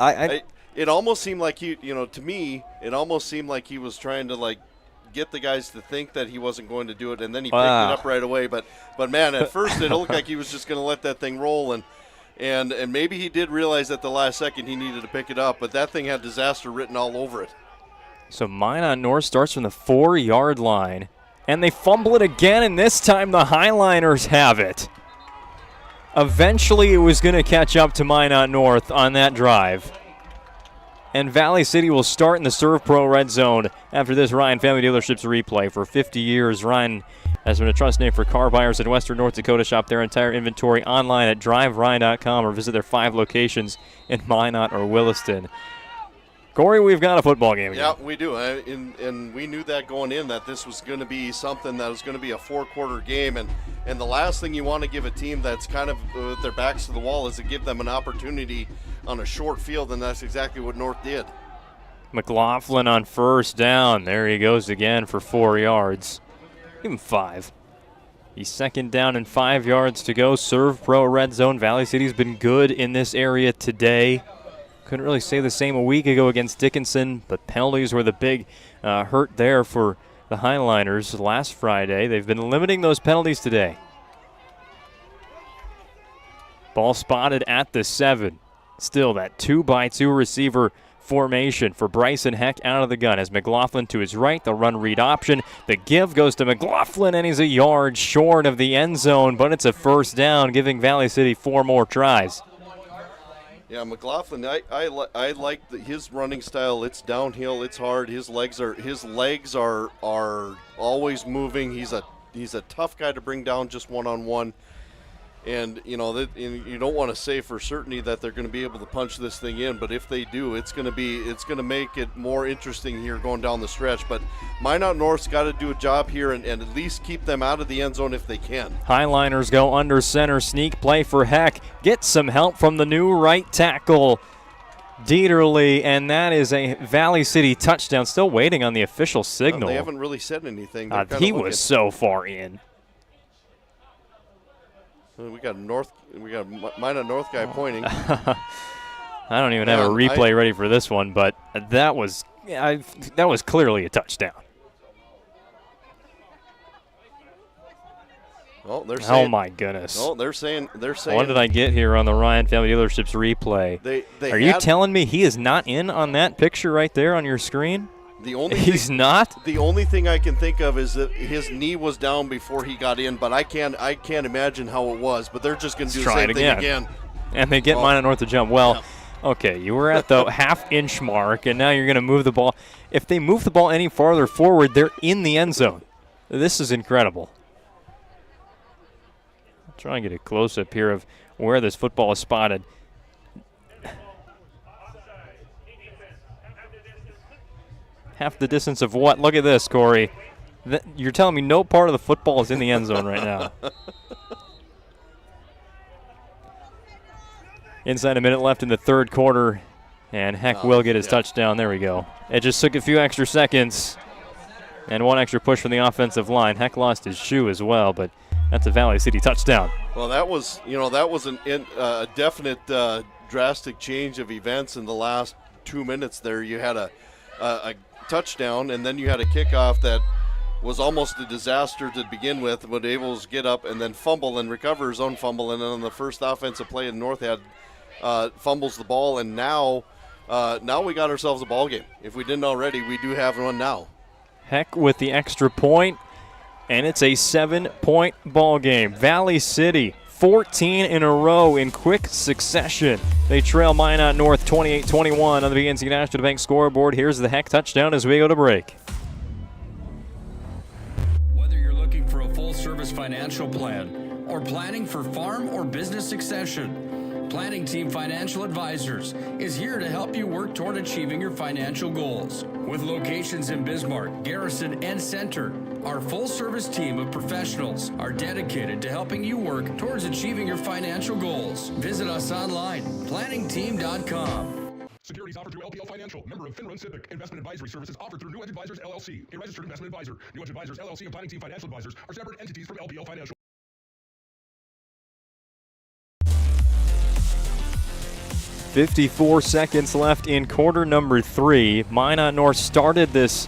It almost seemed like to me, it almost seemed like he was trying to get the guys to think that he wasn't going to do it, and then he picked it up right away. But man, at first it looked like he was just going to let that thing roll, and maybe he did realize at the last second he needed to pick it up, but that thing had disaster written all over it. So Minot North starts from the 4-yard line, and they fumble it again, and this time the Highliners have it. Eventually it was going to catch up to Minot North on that drive. And Valley City will start in the Serve Pro red zone after this Ryan Family Dealerships replay. For 50 years, Ryan has been a trust name for car buyers in Western North Dakota. Shop their entire inventory online at driveryan.com or visit their 5 locations in Minot or Williston. Cory, we've got a football game again. Yeah, we do. And we knew that going in, that this was going to be something that was going to be a 4-quarter game. And the last thing you want to give a team that's kind of with their backs to the wall is to give them an opportunity on a short field, and that's exactly what North did. McLaughlin on first down. There he goes again for 4 yards. Give him 5. He's second down and 5 yards to go. Serve Pro red zone. Valley City's been good in this area today. Couldn't really say the same a week ago against Dickinson, but penalties were the big hurt there for the Highliners last Friday. They've been limiting those penalties today. Ball spotted at the 7. Still that 2-by-2 receiver formation for Bryson Heck out of the gun. As McLaughlin to his right, the run read option. The give goes to McLaughlin, and he's a yard short of the end zone, but it's a first down, giving Valley City 4 more tries. Yeah, McLaughlin, I like his running style. It's downhill, it's hard. His legs are always moving. He's a tough guy to bring down just one-on-one. And you don't want to say for certainty that they're going to be able to punch this thing in, but if they do, it's going to make it more interesting here going down the stretch. But Minot North's got to do a job here and at least keep them out of the end zone if they can. Highliners go under center, sneak play for Heck. Get some help from the new right tackle, Dieterle, and that is a Valley City touchdown. Still waiting on the official signal. They haven't really said anything. He was so far in. We got a Minot North guy pointing. I don't even have a replay ready for this one, but that was clearly a touchdown. Well, they're saying, oh my goodness! Oh, they're saying. What did I get here on the Ryan Family Dealerships replay? Are you telling me he is not in on that picture right there on your screen? He's not? The only thing I can think of is that his knee was down before he got in, but I can't imagine how it was. But they're just going to do the same thing again. And they get Minot North to jump. Well, okay, you were at the half-inch mark, and now you're going to move the ball. If they move the ball any farther forward, they're in the end zone. This is incredible. I'll try and get a close-up here of where this football is spotted. Half the distance of what? Look at this, Cory. You're telling me no part of the football is in the end zone right now. Inside a minute left in the third quarter, and Heck will get his touchdown. There we go. It just took a few extra seconds and one extra push from the offensive line. Heck lost his shoe as well, but that's a Valley City touchdown. Well, that was a definite drastic change of events in the last 2 minutes there. You had a touchdown, and then you had a kickoff that was almost a disaster to begin with, but able to get up and then fumble and recover his own fumble, and then on the first offensive play in North had fumbles the ball, and now we got ourselves a ball game. If we didn't already, we do have one now. Heck with the extra point, and it's a 7-point ball game. Valley City, 14 in a row in quick succession. They trail Minot North 28-21 on the BNC National Bank scoreboard. Here's the Heck touchdown as we go to break. Whether you're looking for a full-service financial plan or planning for farm or business succession, Planning Team Financial Advisors is here to help you work toward achieving your financial goals. With locations in Bismarck, Garrison, and Center, our full-service team of professionals are dedicated to helping you work towards achieving your financial goals. Visit us online, planningteam.com. Securities offered through LPL Financial, member of FINRA Civic. Investment advisory services offered through New Edge Advisors, LLC, a registered investment advisor. New Edge Advisors, LLC, and Planning Team Financial Advisors are separate entities from LPL Financial. 54 seconds left in quarter number 3. Minot North started this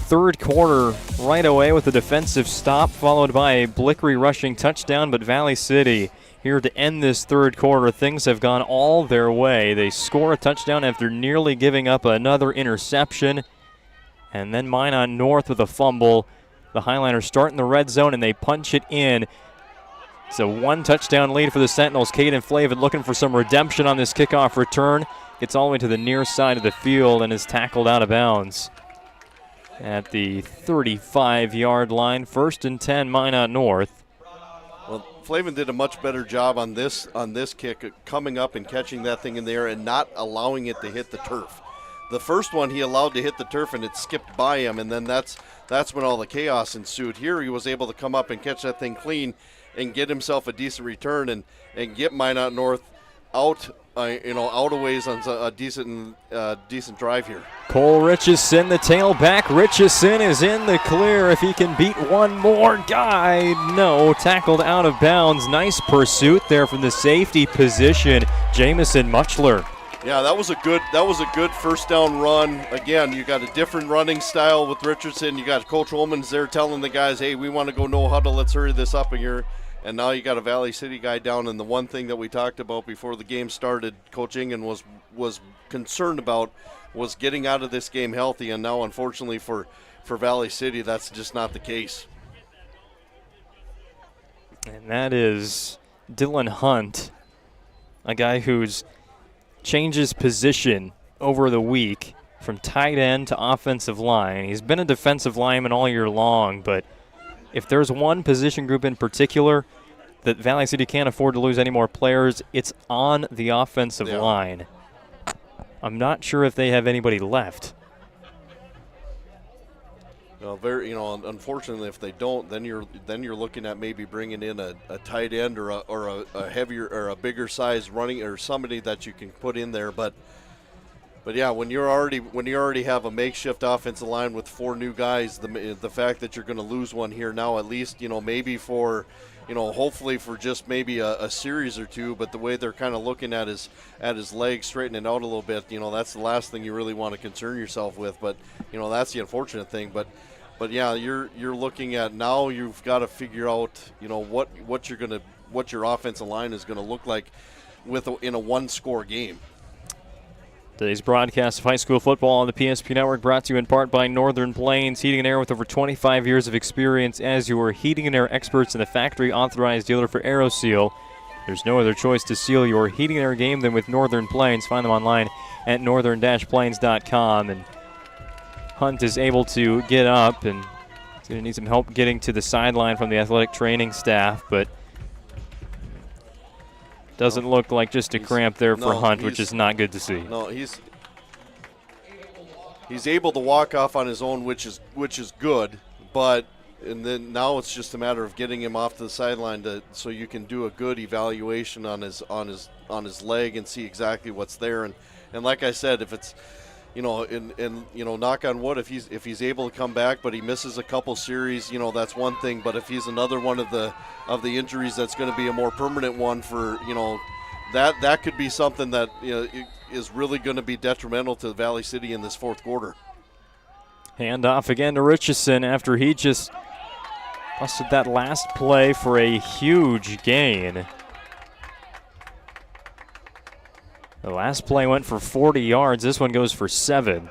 third quarter right away with a defensive stop, followed by a Blickery rushing touchdown, but Valley City here to end this third quarter. Things have gone all their way. They score a touchdown after nearly giving up another interception, and then Minot North with a fumble. The Highliners start in the red zone, and they punch it in. It's a one-touchdown lead for the Sentinels. Caden Flavin looking for some redemption on this kickoff return. Gets all the way to the near side of the field and is tackled out of bounds at the 35-yard line. 1st and 10, Minot North. Well, Flavin did a much better job on this kick, coming up and catching that thing in the air and not allowing it to hit the turf. The first one he allowed to hit the turf and it skipped by him, and then that's when all the chaos ensued. Here he was able to come up and catch that thing clean and get himself a decent return and get Minot North out a ways on a decent drive here. Cole Richardson, the tailback. Richardson is in the clear if he can beat one more guy. No, tackled out of bounds. Nice pursuit there from the safety position, Jamison Muchler. Yeah, that was a good first down run. Again, you got a different running style with Richardson. You got Coach Woolman's there telling the guys, hey, we want to go no huddle. Let's hurry this up here. And now you got a Valley City guy down. And the one thing that we talked about before the game started, Coach Ingen was concerned about, was getting out of this game healthy. And now, unfortunately for Valley City, that's just not the case. And that is Dylan Hunt, a guy who's changes position over the week from tight end to offensive line. He's been a defensive lineman all year long, but if there's one position group in particular that Valley City can't afford to lose any more players, it's on the offensive line. I'm not sure if they have anybody left. Well, unfortunately, if they don't, then you're looking at maybe bringing in a tight end or a heavier or a bigger size running or somebody that you can put in there. But yeah, when you already have a makeshift offensive line with 4 new guys, the fact that you're going to lose one here now, at least maybe for hopefully for just maybe a series or 2, but the way they're kind of looking at his legs straightening out a little bit, that's the last thing you really want to concern yourself with. But that's the unfortunate thing. But yeah, you're looking at now. You've got to figure out what your offensive line is going to look like in a 1-score game. Today's broadcast of high school football on the PSP Network brought to you in part by Northern Plains Heating and Air, with over 25 years of experience as your heating and air experts and the factory authorized dealer for AeroSeal. There's no other choice to seal your heating and air game than with Northern Plains. Find them online at northern-plains.com. And Hunt is able to get up, and he's going to need some help getting to the sideline from the athletic training staff, but doesn't look like just a cramp there for Hunt, which is not good to see. No, he's able to walk off on his own, which is good. But and then now it's just a matter of getting him off to the sideline so you can do a good evaluation on his leg and see exactly what's there. And like I said, if it's knock on wood, if he's able to come back, but he misses a couple series, that's one thing. But if he's another one of the injuries that's going to be a more permanent one for, that could be something that is really going to be detrimental to Valley City in this fourth quarter. Hand off again to Richardson after he just busted that last play for a huge gain. The last play went for 40 yards. This one goes for 7.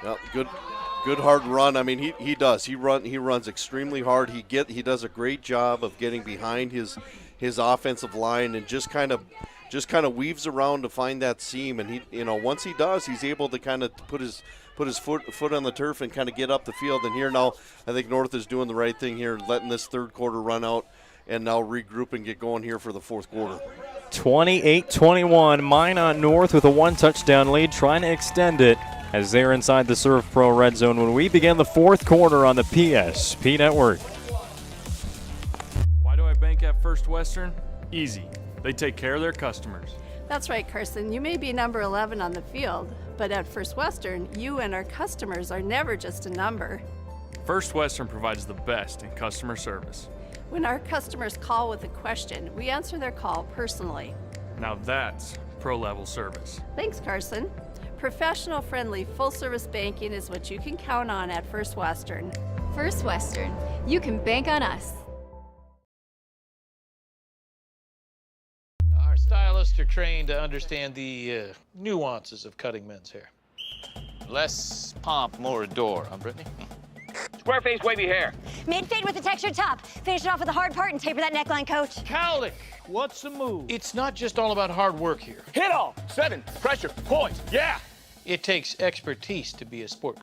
Well, good hard run. I mean, he does. He runs extremely hard. He does a great job of getting behind his offensive line and just kind of weaves around to find that seam. And once he does, he's able to kind of put his foot on the turf and kind of get up the field. And here now, I think North is doing the right thing here, letting this third quarter run out and now regroup and get going here for the fourth quarter. 28-21, Minot North with a 1-touchdown lead, trying to extend it as they're inside the Serve Pro red zone when we begin the fourth quarter on the PSP Network. Why do I bank at First Western? Easy. They take care of their customers. That's right, Carson. You may be number 11 on the field, but at First Western, you and our customers are never just a number. First Western provides the best in customer service. When our customers call with a question, we answer their call personally. Now that's pro-level service. Thanks, Carson. Professional, friendly, full-service banking is what you can count on at First Western. First Western. You can bank on us. Our stylists are trained to understand the nuances of cutting men's hair. Less pomp, more adore, huh, Brittany? Square face, wavy hair. Mid-fade with a textured top. Finish it off with the hard part and taper that neckline, coach. Cowlick, what's the move? It's not just all about hard work here. Hit all. 7. Pressure. Point. Yeah. It takes expertise to be a sport.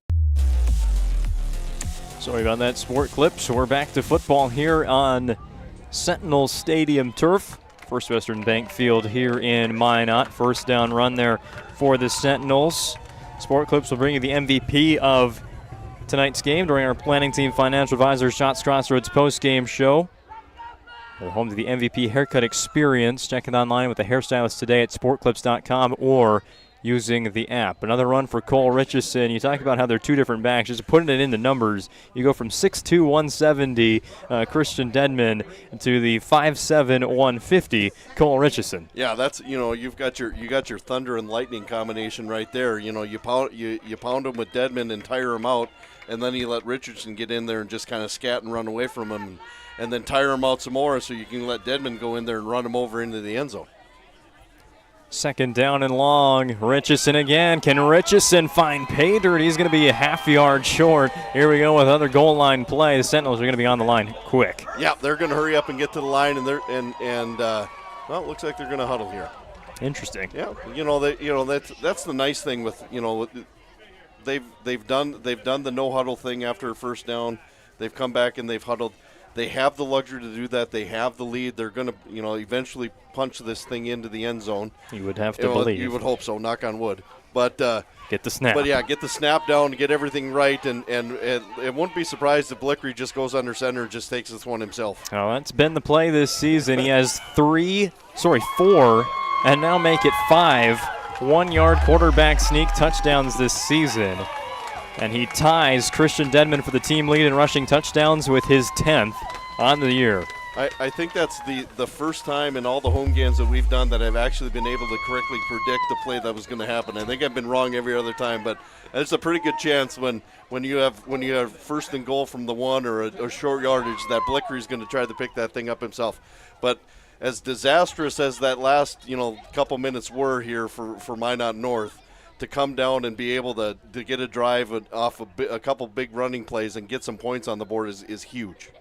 Sorry about that sport clip. So we're back to football here on Sentinels Stadium turf. First Western Bank Field here in Minot. First down run there for the Sentinels. Sport clips will bring you the MVP of tonight's game during our planning team financial advisor Shots Crossroads post-game show. We're home to the MVP haircut experience. Check it online with the hairstylist today at sportclips.com or using the app. Another run for Cole Richardson. You talk about how they're two different backs. Just putting it into numbers, you go from 6'2", 170 Christian Dedman to the 5'7", 150 Cole Richardson. Yeah, that's you got your thunder and lightning combination right there. You pound him with Dedman and tire him out, and then you let Richardson get in there and just kind of scat and run away from him, and then tire him out some more so you can let Dedman go in there and run him over into the end zone. Second down and long. Richardson again. Can Richardson find pay dirt? He's going to be a half yard short. Here we go with another goal line play. The Sentinels are going to be on the line quick. Yeah, they're going to hurry up and get to the line, and well, it looks like they're going to huddle here. Interesting. Yeah, that's the nice thing with they've done the no huddle thing after a first down. They've come back and they've huddled. They have the luxury to do that. They have the lead. They're going to, eventually punch this thing into the end zone. You would have to believe. You would hope so, knock on wood. But get the snap. But, yeah, get the snap down, get everything right, and it won't be surprised if Blickery just goes under center and just takes this one himself. Oh, that's been the play this season. He has 4, and now make it 5 1-yard quarterback sneak touchdowns this season. And he ties Christian Dedman for the team lead in rushing touchdowns with his 10th on the year. I think that's the first time in all the home games that we've done that I've actually been able to correctly predict the play that was going to happen. I think I've been wrong every other time, but it's a pretty good chance when you have first and goal from the 1 or a short yardage that Blickery's going to try to pick that thing up himself. But as disastrous as that last couple minutes were here for Minot North, to come down and be able to get a drive off a couple big running plays and get some points on the board is huge.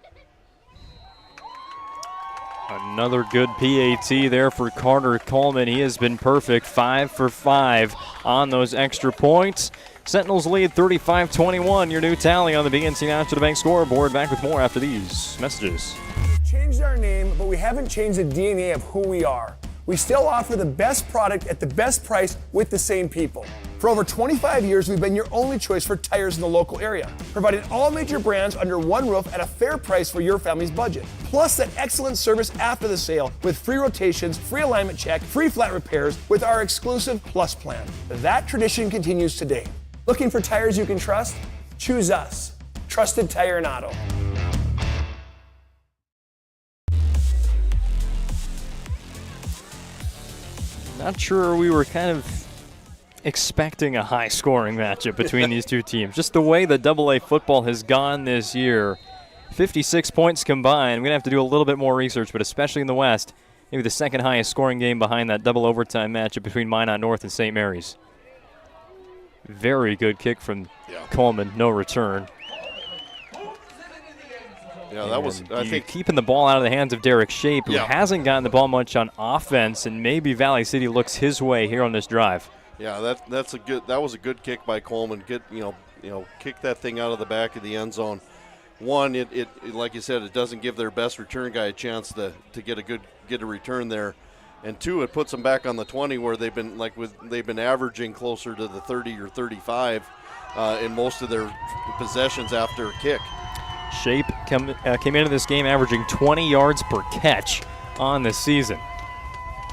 Another good PAT there for Carter Coleman. He has been perfect, 5 for 5 on those extra points. Sentinels lead 35-21. Your new tally on the BNC National Bank scoreboard. Back with more after these messages. We've changed our name, but we haven't changed the DNA of who we are. We still offer the best product at the best price with the same people. For over 25 years, we've been your only choice for tires in the local area, providing all major brands under one roof at a fair price for your family's budget. Plus that excellent service after the sale with free rotations, free alignment check, free flat repairs with our exclusive Plus plan. That tradition continues today. Looking for tires you can trust? Choose us. Trusted Tire and Auto. Not sure we were kind of expecting a high-scoring matchup between these two teams. Just the way the AA football has gone this year, 56 points combined. We're going to have to do a little bit more research, but especially in the West, maybe the second highest scoring game behind that double overtime matchup between Minot North and St. Mary's. Very good kick from Coleman, no return. Yeah, that was, I think, keeping the ball out of the hands of Derek Shape, who hasn't gotten the ball much on offense, and maybe Valley City looks his way here on this drive. Yeah, that was a good kick by Coleman. Kick that thing out of the back of the end zone. One, it like you said, it doesn't give their best return guy a chance to get a return there, and two, it puts them back on the 20 where they've been averaging closer to the 30 or 35 in most of their possessions after a kick. Shape came into this game averaging 20 yards per catch on the season.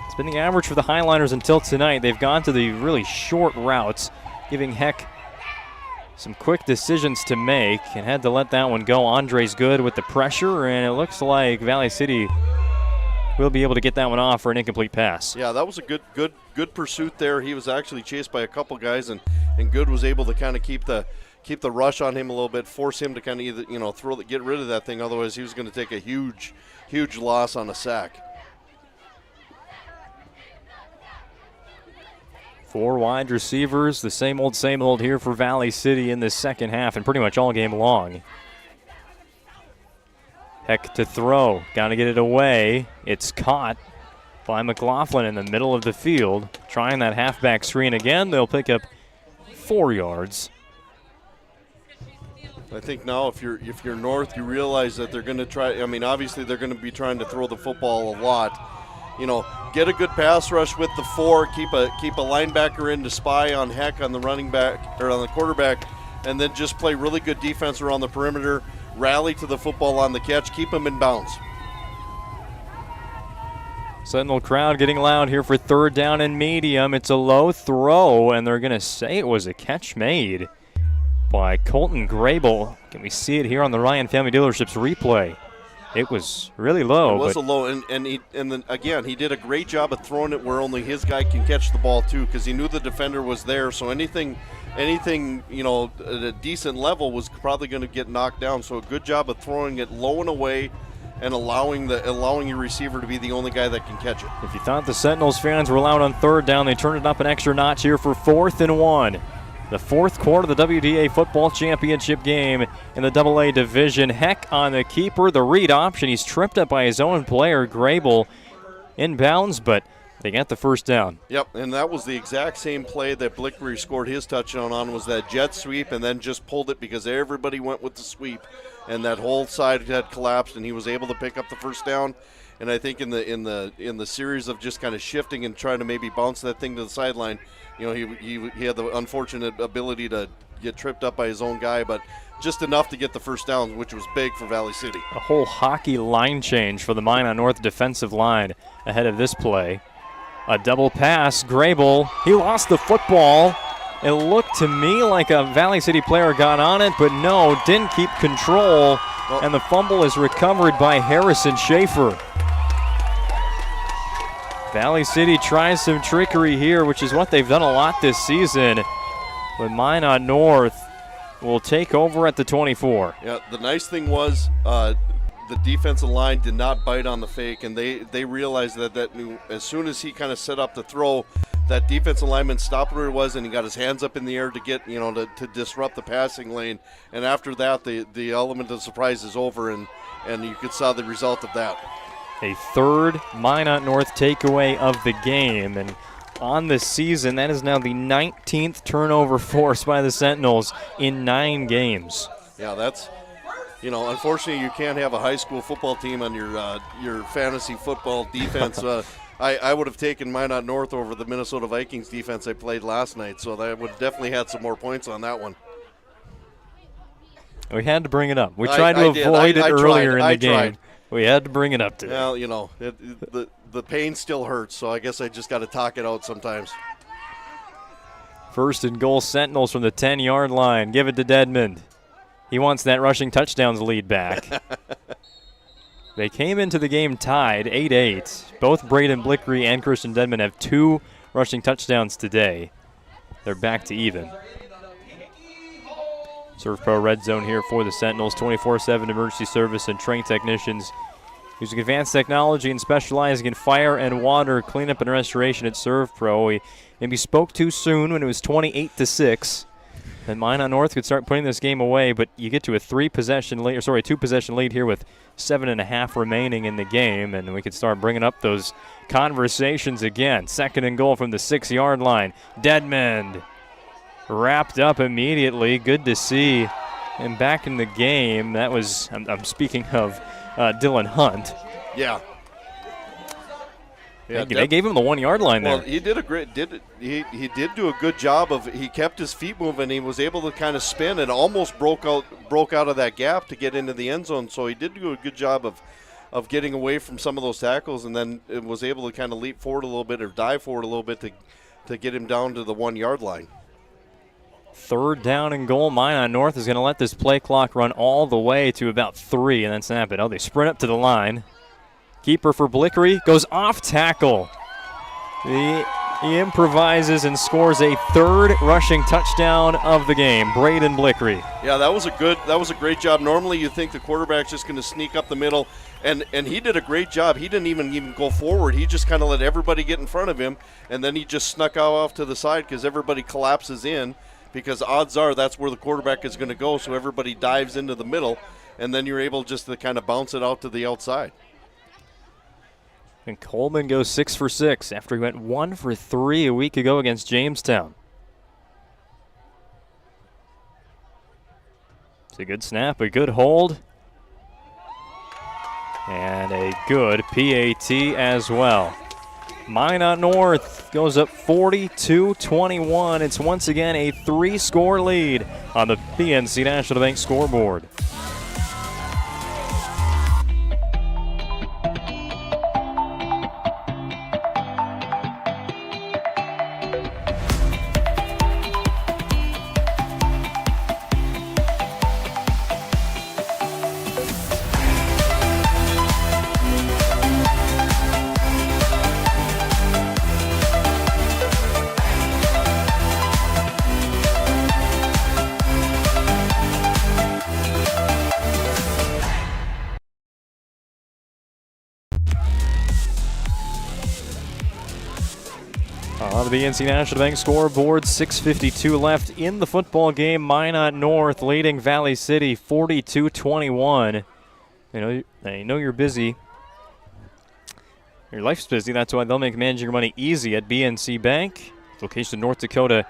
It's been the average for the Highliners until tonight. They've gone to the really short routes, giving Heck some quick decisions to make and had to let that one go. Andre's good with the pressure, and it looks like Valley City will be able to get that one off for an incomplete pass. Yeah, that was a good pursuit there. He was actually chased by a couple guys, and Good was able to kind of keep the rush on him a little bit, force him to kind of either get rid of that thing. Otherwise, he was going to take a huge loss on a sack. 4 wide receivers, the same old here for Valley City in this second half and pretty much all game long. Heck to throw, got to get it away. It's caught by McLaughlin in the middle of the field. Trying that halfback screen again, they'll pick up 4 yards. I think now if you're North, you realize that they're going to try. I mean, obviously they're going to be trying to throw the football a lot. Get a good pass rush with the 4. Keep a linebacker in to spy on Heck on the running back or on the quarterback, and then just play really good defense around the perimeter. Rally to the football on the catch. Keep them in bounds. Sentinel crowd getting loud here for third down and medium. It's a low throw, and they're going to say it was a catch made by Colton Grable. Can we see it here on the Ryan Family Dealerships replay? It was really low. It was a low, and then again, he did a great job of throwing it where only his guy can catch the ball too, because he knew the defender was there. So anything, at a decent level was probably going to get knocked down. So a good job of throwing it low and away, and allowing your receiver to be the only guy that can catch it. If you thought the Sentinels fans were loud on third down, they turned it up an extra notch here for 4th and 1. The fourth quarter of the WDA football championship game in the AA division. Heck on the keeper, the read option. He's tripped up by his own player, Grable, inbounds, but they got the first down. Yep, and that was the exact same play that Blickbury scored his touchdown on, was that jet sweep, and then just pulled it because everybody went with the sweep, and that whole side had collapsed, and he was able to pick up the first down. And I think in the series of just kind of shifting and trying to maybe bounce that thing to the sideline, he had the unfortunate ability to get tripped up by his own guy, but just enough to get the first down, which was big for Valley City. A whole hockey line change for the Minot North defensive line ahead of this play. A double pass, Grable, he lost the football. It looked to me like a Valley City player got on it, but no, didn't keep control, and the fumble is recovered by Harrison Schaefer. Valley City tries some trickery here, which is what they've done a lot this season. But Minot North will take over at the 24. Yeah, the nice thing was the defensive line did not bite on the fake, and they realized that as soon as he kind of set up the throw, that defensive lineman stopped where he was, and he got his hands up in the air to get, to disrupt the passing lane. And after that, the element of surprise is over, and you could saw the result of that. A third Minot North takeaway of the game. And on the season, that is now the 19th turnover forced by the Sentinels in 9 games. Yeah, that's, unfortunately you can't have a high school football team on your fantasy football defense. I would have taken Minot North over the Minnesota Vikings defense I played last night, so that would definitely had some more points on that one. We had to bring it up. We tried to avoid it earlier in the game. We had to bring it up today. Well, you know, the pain still hurts, so I guess I just got to talk it out sometimes. First and goal, Sentinels from the 10-yard line. Give it to Dedmond. He wants that rushing touchdowns lead back. They came into the game tied, 8-8. Both Braden Blickery and Christian Dedmond have 2 rushing touchdowns today. They're back to even. Surf Pro Red Zone here for the Sentinels. 24/7 emergency service and trained technicians using advanced technology and specializing in fire and water cleanup and restoration at Serve Pro. We maybe spoke too soon when it was 28-6. And Minot North could start putting this game away, but you get to a 2-possession lead here with 7.5 remaining in the game, and we could start bringing up those conversations again. Second and goal from the 6-yard line. Dedmond wrapped up immediately. Good to see him back in the game. That was, I'm speaking of Dylan Hunt. Yeah. They gave him the 1-yard line there. Well, he did he did do a good job of, he kept his feet moving. He was able to kind of spin and almost broke out of that gap to get into the end zone. So he did do a good job of getting away from some of those tackles, and then was able to kind of leap forward a little bit or dive forward a little bit to get him down to the 1-yard line. Third down and goal. Minot North is going to let this play clock run all the way to about 3 and then snap it. Oh, they sprint up to the line. Keeper for Blickery goes off tackle. He improvises and scores a 3rd rushing touchdown of the game. Braden Blickery. Yeah, that was a great job. Normally you think the quarterback's just going to sneak up the middle, and he did a great job. He didn't even go forward. He just kind of let everybody get in front of him, and then he just snuck out off to the side because everybody collapses in, because odds are that's where the quarterback is going to go, so everybody dives into the middle, and then you're able just to kind of bounce it out to the outside. And Coleman goes 6 for 6 after he went 1 for 3 a week ago against Jamestown. It's a good snap, a good hold, and a good PAT as well. Minot North goes up 42-21. It's once again a 3-score lead on the PNC National Bank scoreboard. On the BNC National Bank scoreboard, 6:52 left in the football game. Minot North leading Valley City 42-21. I know you're busy. Your life's busy. That's why they'll make managing your money easy at BNC Bank. Location in North Dakota,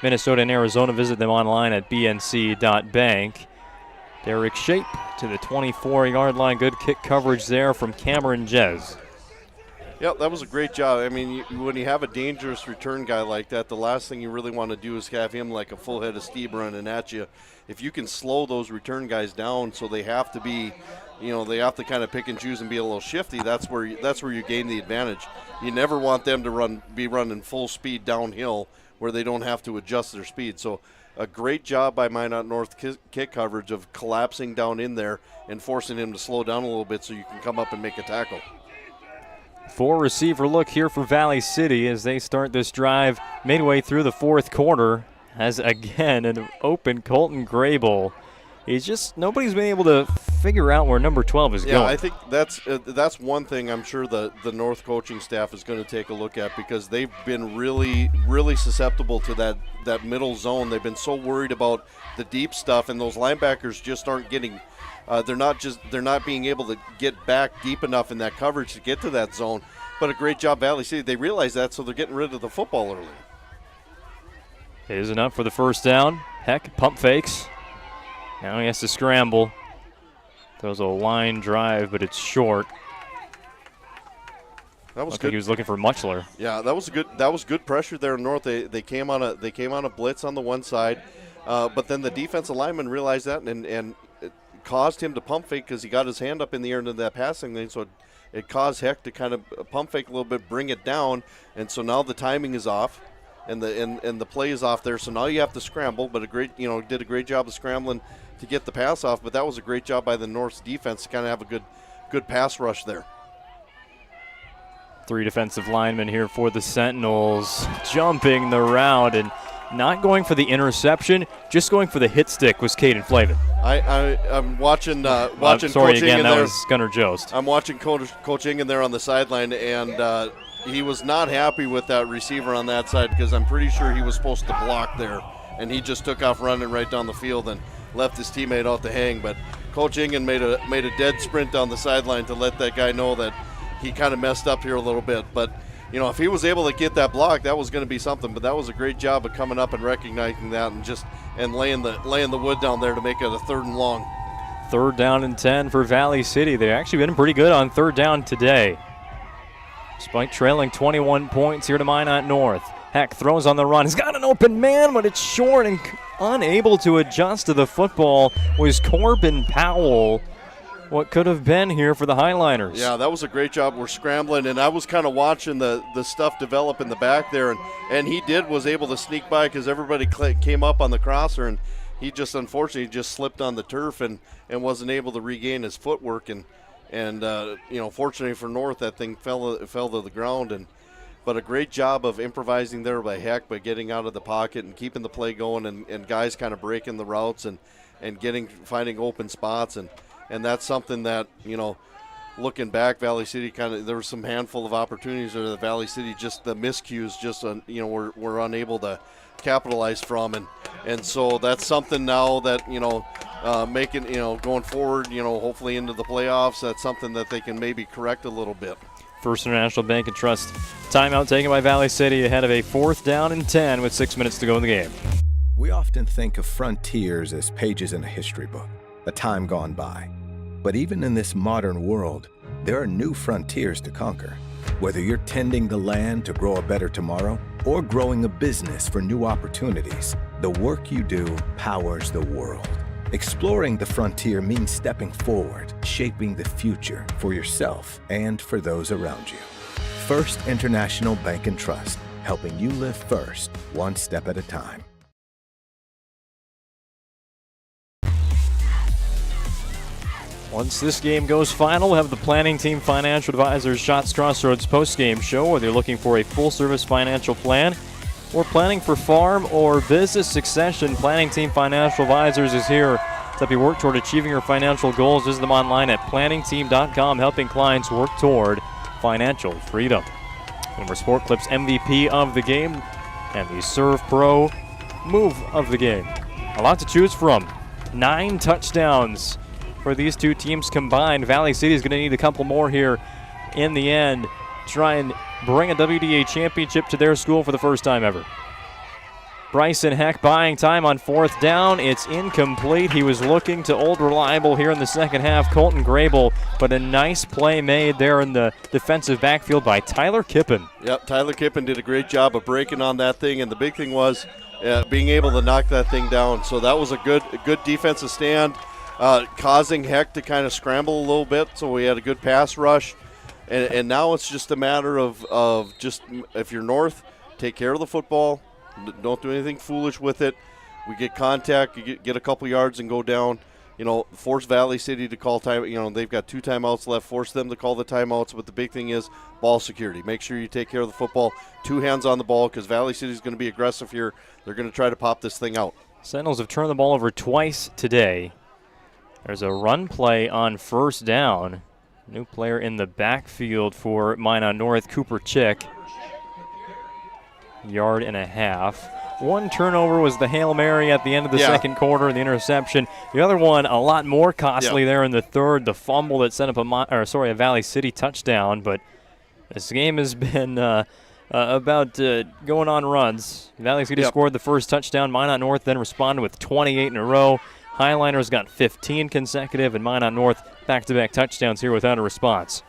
Minnesota, and Arizona. Visit them online at bnc.bank. Derek Shape to the 24-yard line. Good kick coverage there from Cameron Jez. Yep, that was a great job. I mean, when you have a dangerous return guy like that, the last thing you really want to do is have him like a full head of steam running at you. If you can slow those return guys down so they have to be, they have to kind of pick and choose and be a little shifty, that's where you gain the advantage. You never want them to be running full speed downhill where they don't have to adjust their speed. So a great job by Minot North kick coverage of collapsing down in there and forcing him to slow down a little bit so you can come up and make a tackle. 4-receiver look here for Valley City as they start this drive midway through the 4th quarter. As again an open Colton Grable. Nobody's been able to figure out where number 12 is going. Yeah, I think that's one thing I'm sure the North coaching staff is going to take a look at, because they've been really, really susceptible to that middle zone. They've been so worried about the deep stuff, and those linebackers just aren't getting. They're not being able to get back deep enough in that coverage to get to that zone. But a great job, Valley City. They realize that, so they're getting rid of the football early. It is enough for the first down. Heck, pump fakes. Now he has to scramble. Throws a line drive, but it's short. That was Looked good. like he was looking for Muchler. Yeah, that was good pressure there in North. They came on a blitz on the one side, but then the defensive lineman realized that and it caused him to pump fake because he got his hand up in the air into that passing lane. So it caused Heck to kind of pump fake a little bit, bring it down, and so now the timing is off, and the play is off there. So now you have to scramble. But did a great job of scrambling to get the pass off. But that was a great job by the North's defense to kind of have a good pass rush there. 3 defensive linemen here for the Sentinels, jumping the route and not going for the interception, just going for the hit stick was Caden Flavin. I'm watching sorry, Coach again, Ingen that there. was Gunnar Jost. I'm watching Coach Ingen there on the sideline, and he was not happy with that receiver on that side because I'm pretty sure he was supposed to block there, and he just took off running right down the field and left his teammate out to hang. But Coach Ingen made a dead sprint down the sideline to let that guy know that he kind of messed up here a little bit. But if he was able to get that block, that was going to be something. But that was a great job of coming up and recognizing that and laying the wood down there to make it a 3rd and long. 3rd down and 10 for Valley City. They've actually been pretty good on 3rd down today. Despite trailing 21 points here to Minot North. Heck throws on the run. He's got an open man, but it's short, and unable to adjust to the football was Corbin Powell. What could have been here for the Highliners. Yeah, that was a great job. We're scrambling, and I was kind of watching the stuff develop in the back there, and he was able to sneak by because everybody came up on the crosser, and he just unfortunately just slipped on the turf and wasn't able to regain his footwork, and fortunately for North, that thing fell to the ground, but a great job of improvising there by Heck, by getting out of the pocket and keeping the play going, and guys kind of breaking the routes and finding open spots, and that's something that, looking back, Valley City there was some handful of opportunities there that Valley City just the miscues just were unable to capitalize from, and so that's something now that making going forward, hopefully into the playoffs, that's something that they can maybe correct a little bit. First International Bank and Trust timeout taken by Valley City ahead of a 4th down and 10 with 6 minutes to go in the game. We often think of frontiers as pages in a history book, a time gone by. But even in this modern world, there are new frontiers to conquer. Whether you're tending the land to grow a better tomorrow or growing a business for new opportunities, the work you do powers the world. Exploring the frontier means stepping forward, shaping the future for yourself and for those around you. First International Bank and Trust, helping you live first, one step at a time. Once this game goes final, we'll have the Planning Team Financial Advisors Shots Crossroads postgame show, whether you're looking for a full-service financial plan or planning for farm or business succession. Planning Team Financial Advisors is here to help you work toward achieving your financial goals. Visit them online at planningteam.com, helping clients work toward financial freedom. And we're Sport Clips MVP of the game and the Serve Pro move of the game. A lot to choose from. 9 touchdowns for these two teams combined. Valley City is going to need a couple more here in the end. Try and bring a WDA championship to their school for the first time ever. Bryson Heck buying time on 4th down. It's incomplete. He was looking to old reliable here in the second half, Colton Grable, but a nice play made there in the defensive backfield by Tyler Kippen. Yep, Tyler Kippen did a great job of breaking on that thing, and the big thing was being able to knock that thing down. So that was a good defensive stand, causing Heck to kind of scramble a little bit, so we had a good pass rush. And now it's just a matter of just, if you're North, take care of the football. Don't do anything foolish with it. We get contact, you get a couple yards and go down. Force Valley City to call time. They've got 2 timeouts left. Force them to call the timeouts. But the big thing is ball security. Make sure you take care of the football. 2 hands on the ball, because Valley City is going to be aggressive here. They're going to try to pop this thing out. Sentinels have turned the ball over twice today. There's a run play on 1st down. New player in the backfield for Minot North, Cooper Chick. 1.5 yards. 1 turnover was the Hail Mary at the end of the second quarter, the interception. The other one, a lot more costly there in the third, the fumble that set up a Valley City touchdown. But this game has been about going on runs. Valley City scored the first touchdown. Minot North then responded with 28 in a row. Highliners got 15 consecutive, and Minot North back-to-back touchdowns here without a response.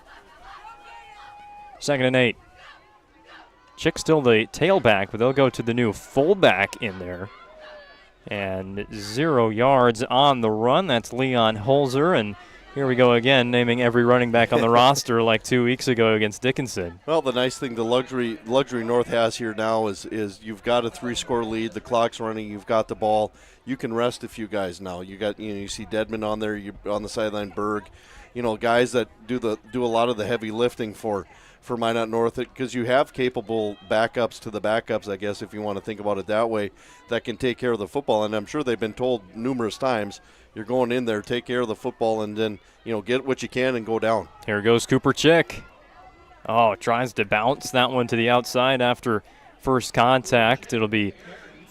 2nd and 8. Chick still the tailback, but they'll go to the new fullback in there. And 0 yards on the run. That's Leon Holzer. And here we go again, naming every running back on the roster like 2 weeks ago against Dickinson. Well, the nice thing the luxury North has here now is you've got a 3-score lead. The clock's running. You've got the ball. You can rest a few guys now. You see Dedman on there. You on the sideline, Berg. Guys that do a lot of the heavy lifting for Minot North, because you have capable backups to the backups, I guess, if you want to think about it that way, that can take care of the football. And I'm sure they've been told numerous times, you're going in there, take care of the football, and then, get what you can and go down. Here goes Cooper Chick. Oh, tries to bounce that one to the outside after first contact. It'll be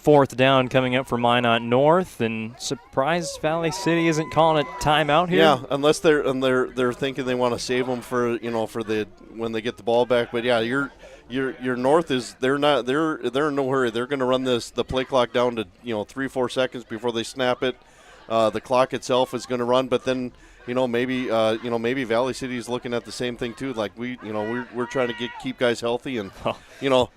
4th down coming up for Minot North, and surprised Valley City isn't calling a timeout here. Yeah, unless they're thinking they want to save them for when they get the ball back. But yeah, your North is they're in no hurry. They're going to run the play clock down to 3-4 seconds before they snap it. The clock itself is going to run, but then maybe Valley City is looking at the same thing too. Like we're trying to keep guys healthy, and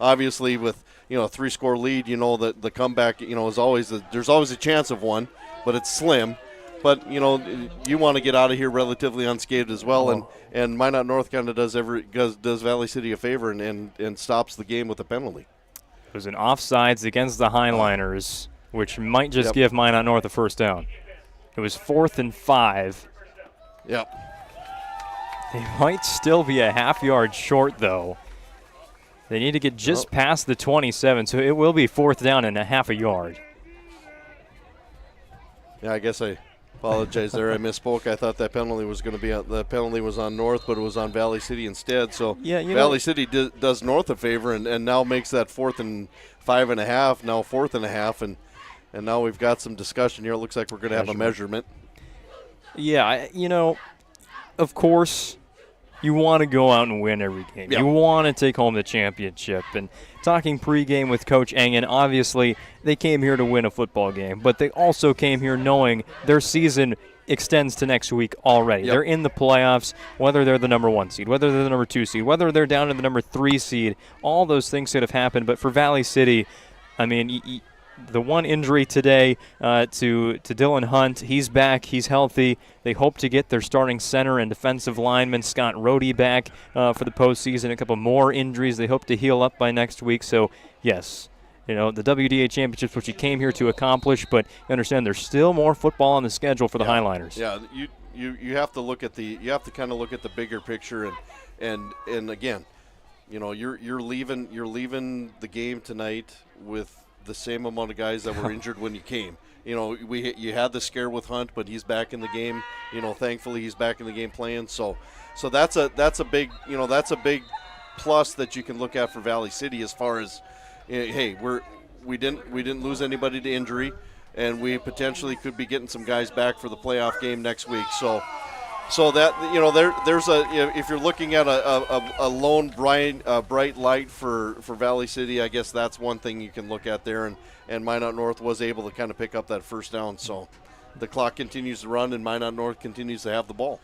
obviously with 3-score lead, that the comeback is always there's always a chance of one, but it's slim. But you want to get out of here relatively unscathed as well, and Minot North kind of does Valley City a favor and stops the game with a penalty. It was an offsides against the Highliners, which might just give Minot North a 1st down. It was 4th and 5. Yep. They might still be a half-yard short, though. They need to get just past the 27, so it will be 4th down and a half a yard. Yeah, I guess I apologize there. I misspoke. I thought that penalty was going to be the penalty was on North, but it was on Valley City instead. So Valley City does North a favor and now makes that 4th and 5.5, now 4th and a half, and now we've got some discussion here. It looks like we're going to have a measurement. Yeah, of course, you want to go out and win every game. Yeah. You want to take home the championship. And talking pregame with Coach Engen, obviously they came here to win a football game, but they also came here knowing their season extends to next week already. They're in the playoffs, whether they're the number 1 seed, whether they're the number 2 seed, whether they're down to the number 3 seed. All those things could have happened. But for Valley City, I mean, the one injury today to Dylan Hunt, he's back, he's healthy. They hope to get their starting center and defensive lineman Scott Rohde back for the postseason. A couple more injuries they hope to heal up by next week. So, yes, the WDA Championship's what you came here to accomplish, but you understand there's still more football on the schedule for the Highliners. Yeah, you have to look at kind of look at the bigger picture, and again, you're leaving the game tonight with the same amount of guys that were injured when you came. You had the scare with Hunt, but he's back in the game. Thankfully he's back in the game playing. So that's a big plus that you can look at for Valley City as far as, hey, we didn't lose anybody to injury, and we potentially could be getting some guys back for the playoff game next week. So that there's if you're looking at a lone bright light for Valley City, I guess that's one thing you can look at there, and Minot North was able to kind of pick up that 1st down. So the clock continues to run, and Minot North continues to have the ball.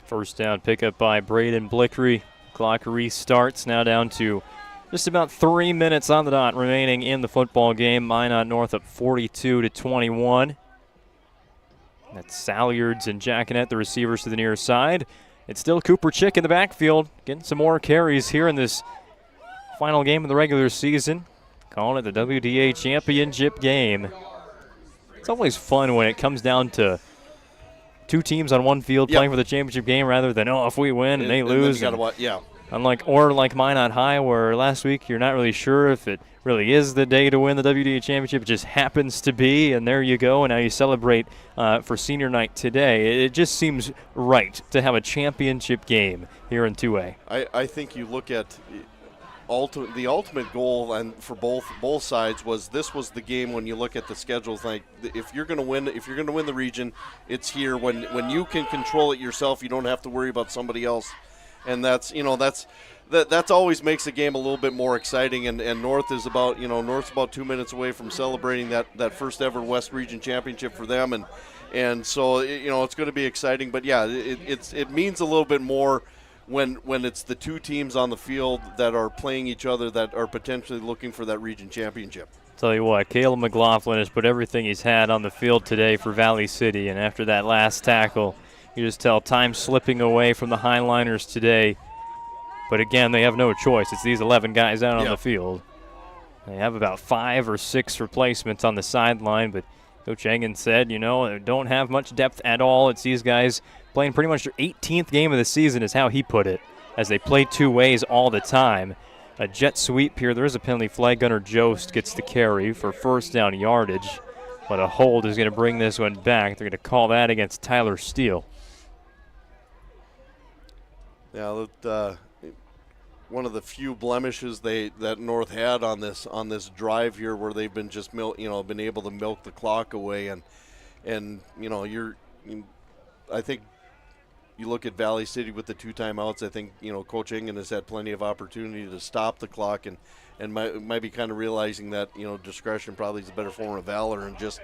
1st down pickup by Braden Blickery. Clock restarts, now down to just about 3 minutes on the dot remaining in the football game. Minot North up 42-21. That's Salyards and Jackinet, the receivers to the near side. It's still Cooper Chick in the backfield, getting some more carries here in this final game of the regular season. Calling it the WDA Championship game. It's always fun when it comes down to 2 teams on one field playing for the championship game rather than, if we win and they lose. Like Minot High, where last week you're not really sure if it really is the day to win the WDA championship. It just happens to be, and there you go. And now you celebrate for senior night today. It just seems right to have a championship game here in 2A. I think you look at the ultimate goal, and for both sides was the game. When you look at the schedules, like if you're going to win the region, it's here. When you can control it yourself, you don't have to worry about somebody else, and that's always makes the game a little bit more exciting. And North is about North's about 2 minutes away from celebrating that first ever West Region Championship for them, and so it's going to be exciting. But yeah, it means a little bit more when it's the two teams on the field that are playing each other that are potentially looking for that region championship. Tell you what, Caleb McLaughlin has put everything he's had on the field today for Valley City, and after that last tackle, you just tell time slipping away from the Highliners today. But again, they have no choice. It's these 11 guys out on the field. They have about 5 or 6 replacements on the sideline, but Coach Engen said, they don't have much depth at all. It's these guys playing pretty much their 18th game of the season is how he put it, as they play two ways all the time. A jet sweep here. There is a penalty flag. Gunnar Jost gets the carry for first down yardage, but a hold is going to bring this one back. They're going to call that against Tyler Steele. Yeah, one of the few blemishes that North had on this drive here, where they've been just been able to milk the clock away, and I think you look at Valley City with the 2 timeouts. I think Coach Engen has had plenty of opportunity to stop the clock, and might be kind of realizing that discretion probably is a better form of valor, and just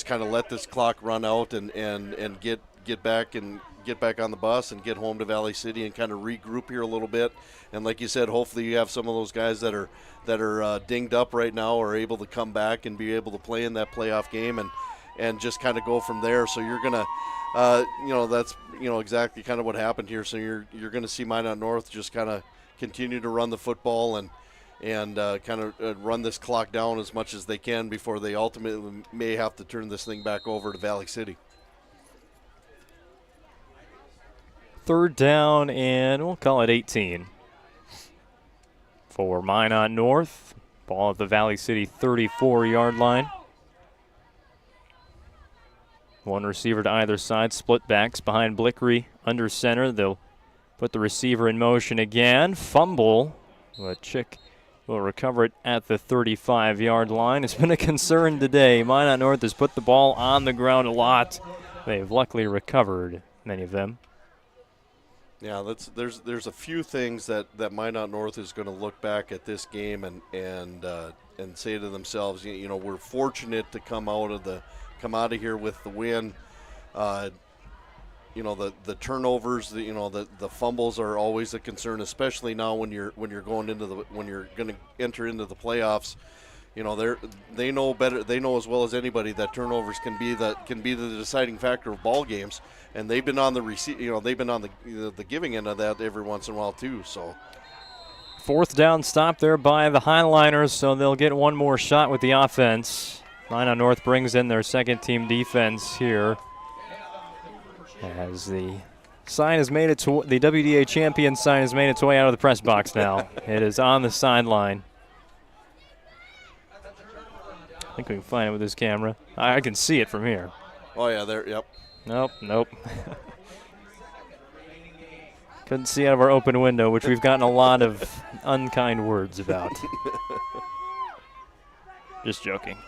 kind of let this clock run out and get back on the bus and get home to Valley City and kind of regroup here a little bit. And like you said, hopefully you have some of those guys that are dinged up right now are able to come back and be able to play in that playoff game and just kind of go from there. So you're gonna that's exactly kind of what happened here. So you're gonna see Minot North just kind of continue to run the football and kind of run this clock down as much as they can before they ultimately may have to turn this thing back over to Valley City. 3rd down, and we'll call it 18 for Minot North. Ball at the Valley City 34-yard line. One receiver to either side, split backs behind Blickery under center. They'll put the receiver in motion again. Fumble, but Chick will recover it at the 35-yard line. It's been a concern today. Minot North has put the ball on the ground a lot. They've luckily recovered many of them. Yeah, there's a few things that Minot North is going to look back at this game and say to themselves, we're fortunate to come out of here with the win. The turnovers, the fumbles are always a concern, especially now when you're going to enter into the playoffs. They know better. They know as well as anybody that turnovers can be the deciding factor of ball games, and they've been on the giving end of that every once in a while too. So 4th down stop there by the Highliners, so they'll get one more shot with the offense. Minot North brings in their second-team defense here, as the sign has made the WDA champion sign has made its way out of the press box now. It is on the sideline. I think we can find it with this camera. I can see it from here. Oh, yeah, there, yep. Nope. Couldn't see out of our open window, which we've gotten a lot of unkind words about. Just joking.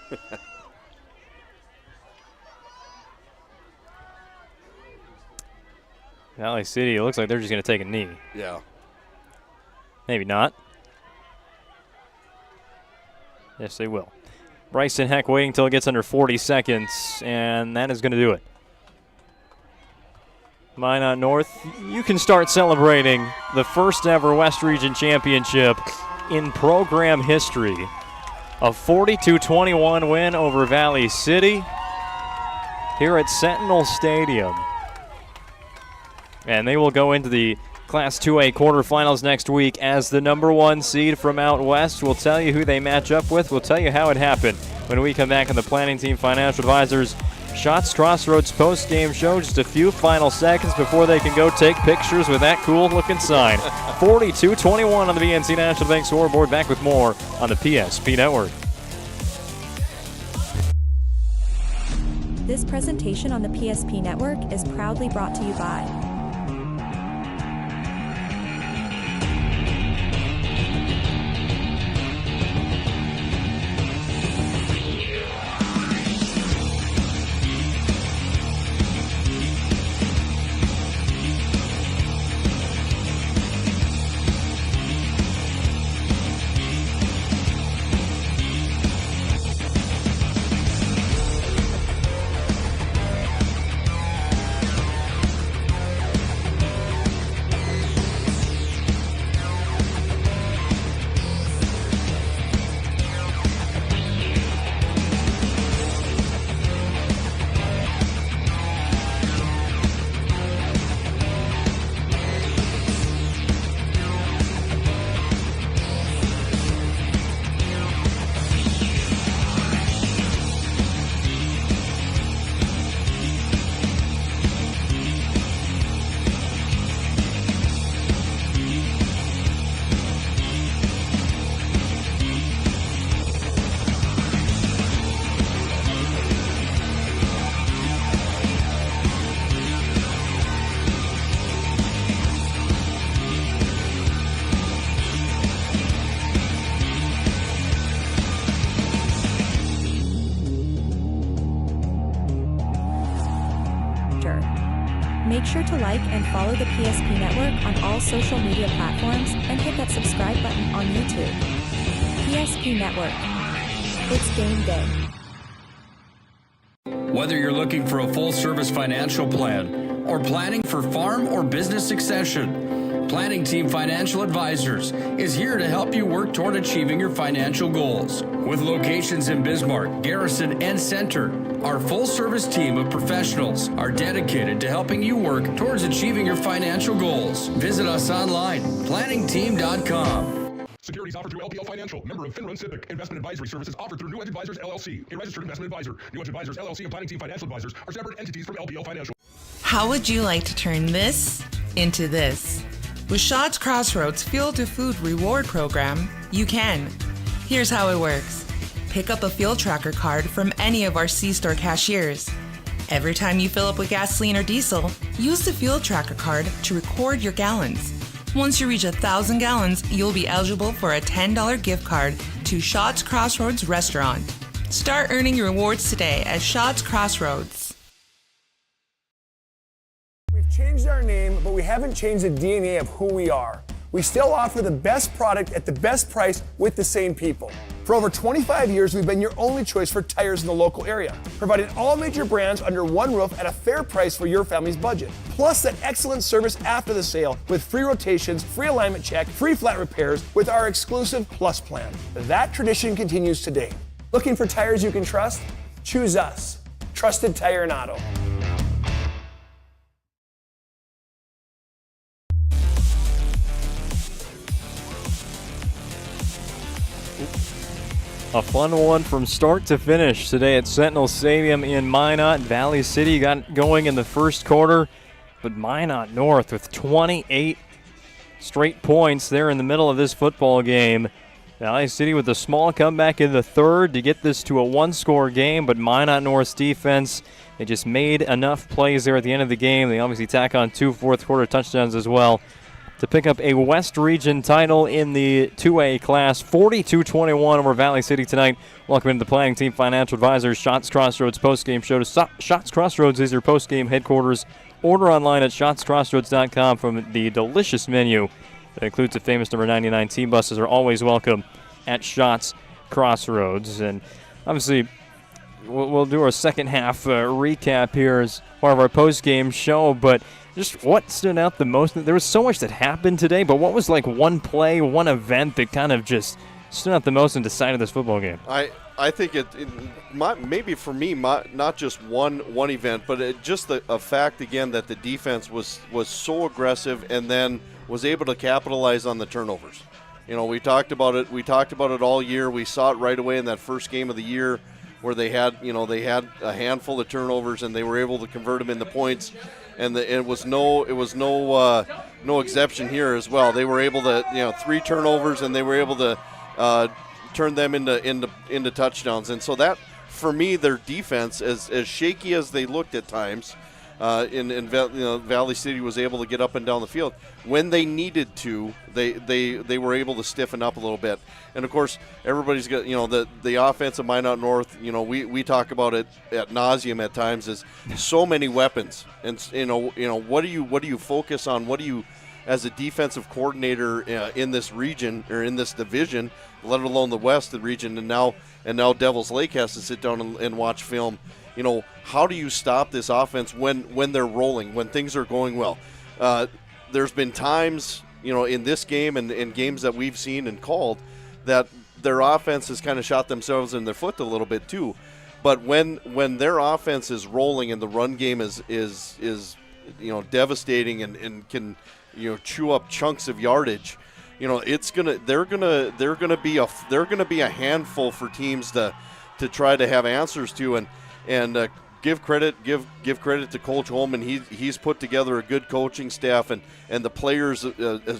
Valley City, it looks like they're just going to take a knee. Yeah. Maybe not. Yes, they will. Bryson Heck waiting until it gets under 40 seconds, and that is going to do it. Minot North, you can start celebrating the first ever West Region Championship in program history. A 42-21 win over Valley City here at Sentinel Stadium. And they will go into the Class 2A quarterfinals next week as the #1 seed from out west. We'll tell you who they match up with. We'll tell you how it happened when we come back on the Planning Team Financial Advisors Shots Crossroads post-game show. Just a few final seconds before they can go take pictures with that cool-looking sign. 42-21 on the BNC National Bank scoreboard. Back with more on the PSP Network. This presentation on the PSP Network is proudly brought to you by Make sure to like and follow the PSP Network on all social media platforms and hit that subscribe button on YouTube. PSP Network. It's game day. Whether you're looking for a full-service financial plan or planning for farm or business succession, Planning Team Financial Advisors is here to help you work toward achieving your financial goals. With locations in Bismarck, Garrison, and Center, our full-service team of professionals are dedicated to helping you work towards achieving your financial goals. Visit us online, planningteam.com. Securities offered through LPL Financial, member of FINRA SIPC. Investment advisory services offered through New Edge Advisors LLC, a registered investment advisor. New Edge Advisors LLC and Planning Team Financial Advisors are separate entities from LPL Financial. How would you like to turn this into this? With Shots Crossroads Fuel to Food Reward Program, you can. Here's how it works. Pick up a fuel tracker card from any of our C-store cashiers. Every time you fill up with gasoline or diesel, use the fuel tracker card to record your gallons. Once you reach 1,000 gallons, you'll be eligible for a $10 gift card to Shots Crossroads Restaurant. Start earning your rewards today at Shots Crossroads. We've changed our name, but we haven't changed the DNA of who we are. We still offer the best product at the best price with the same people. For over 25 years, we've been your only choice for tires in the local area, providing all major brands under one roof at a fair price for your family's budget. Plus that excellent service after the sale with free rotations, free alignment check, free flat repairs with our exclusive Plus plan. That tradition continues today. Looking for tires you can trust? Choose us. Trusted Tire and Auto. A fun one from start to finish today at Sentinel Stadium in Minot. Valley City got going in the first quarter, but Minot North with 28 straight points there in the middle of this football game. Valley City with a small comeback in the third to get this to a one-score game, but Minot North's defense, they just made enough plays there at the end of the game. They obviously tack on 2 fourth-quarter touchdowns as well to pick up a West Region title in the 2A class, 42-21 over Valley City tonight. Welcome into the Planning Team Financial Advisors Shots Crossroads postgame show. Shots Crossroads is your postgame headquarters. Order online at shotscrossroads.com from the delicious menu that includes the famous number 99 team buses are always welcome at Shots Crossroads. And obviously, we'll do our second half recap here as part of our postgame show, but just what stood out the most? There was so much that happened today, but what was like one play, one event that kind of just stood out the most and decided this football game? I think maybe for me, not just one event, but just a fact again that the defense was so aggressive and then was able to capitalize on the turnovers. You know, we talked about it. We talked about it all year. We saw it right away in that first game of the year, where they had a handful of turnovers and they were able to convert them into points. And it was no exception here as well. They were able to 3 turnovers and they were able to turn them into touchdowns. And so that, for me, their defense, as shaky as they looked at times, Valley City was able to get up and down the field when they needed to. They were able to stiffen up a little bit. And of course, everybody's got the offense of Minot North. We talk about it ad nauseum at times. Is so many weapons, and what do you focus on? What do you, as a defensive coordinator in this region or in this division, let alone the West region, and now Devil's Lake has to sit down and watch film. How do you stop this offense when they're rolling, when things are going well? There's been times, in this game and in games that we've seen and called, that their offense has kind of shot themselves in their foot a little bit too. But when their offense is rolling and the run game is devastating and can chew up chunks of yardage, they're gonna be a handful for teams to try to have answers to and give credit to Coach Holman. He's put together a good coaching staff and the players,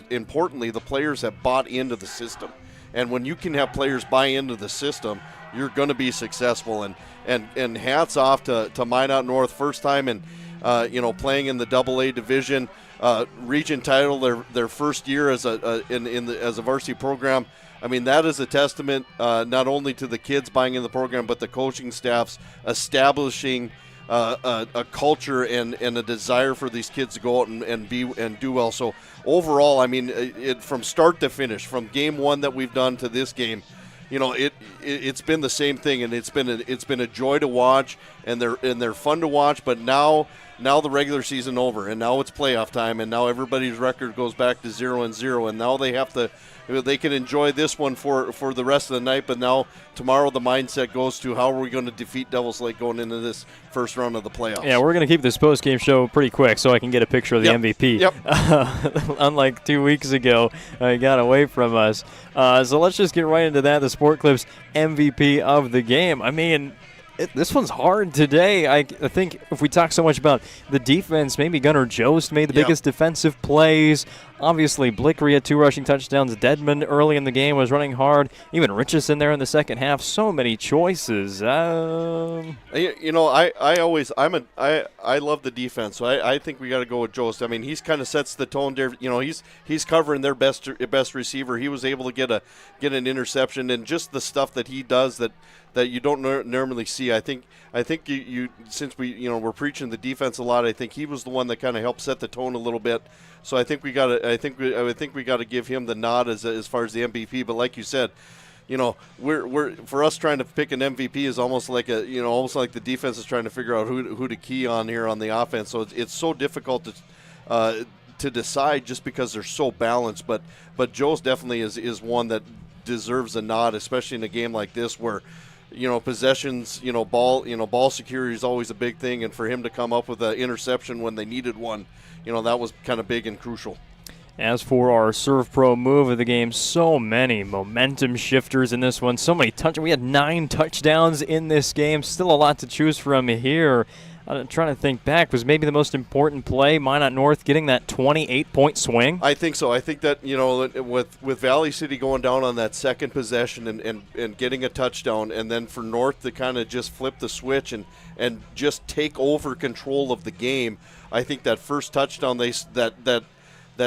importantly, the players have bought into the system. And when you can have players buy into the system, you're going to be successful. And hats off to Minot North, first time in playing in the AA division, region title, their first year as a varsity program. I mean, that is a testament not only to the kids buying in the program, but the coaching staffs establishing a culture and a desire for these kids to go out and do well. So overall, I mean, it from start to finish, from game one that we've done to this game, it's been the same thing, and it's been a joy to watch, and they're fun to watch. But now the regular season over, and now it's playoff time, and now everybody's record goes back to 0-0, and now they can enjoy this one for the rest of the night. But now tomorrow the mindset goes to how are we going to defeat Devils Lake going into this first round of the playoffs. Yeah, we're going to keep this post-game show pretty quick so I can get a picture of the MVP. Yep. Unlike 2 weeks ago, he got away from us. So let's just get right into that. The Sport Clips MVP of the game. I mean, this one's hard today. I think if we talk so much about the defense, maybe Gunnar Jost made the biggest defensive plays. Obviously, Blickery had 2 rushing touchdowns. Deadman early in the game was running hard. Even Richardson there in the second half. So many choices. I love the defense. So I think we got to go with Jost. I mean, he's kind of sets the tone there. He's covering their best receiver. He was able to get an interception, and just the stuff that he does that you don't normally see. I think you since we're preaching the defense a lot. I think he was the one that kind of helped set the tone a little bit. So I think we got to give him the nod as far as the MVP. But like you said, we're for us trying to pick an MVP is almost like the defense is trying to figure out who to key on here on the offense. So it's so difficult to decide just because they're so balanced. But Joe's definitely is one that deserves a nod, especially in a game like this where possessions, ball security is always a big thing, and for him to come up with an interception when they needed one, that was kind of big and crucial. As for our Serve Pro move of the game, so many momentum shifters in this one. So many touchdowns. We had 9 touchdowns in this game. Still a lot to choose from here. I'm trying to think back. Was maybe the most important play Minot North getting that 28-point swing? I think so. I think that, with Valley City going down on that second possession and getting a touchdown, and then for North to kind of just flip the switch and just take over control of the game, I think that first touchdown that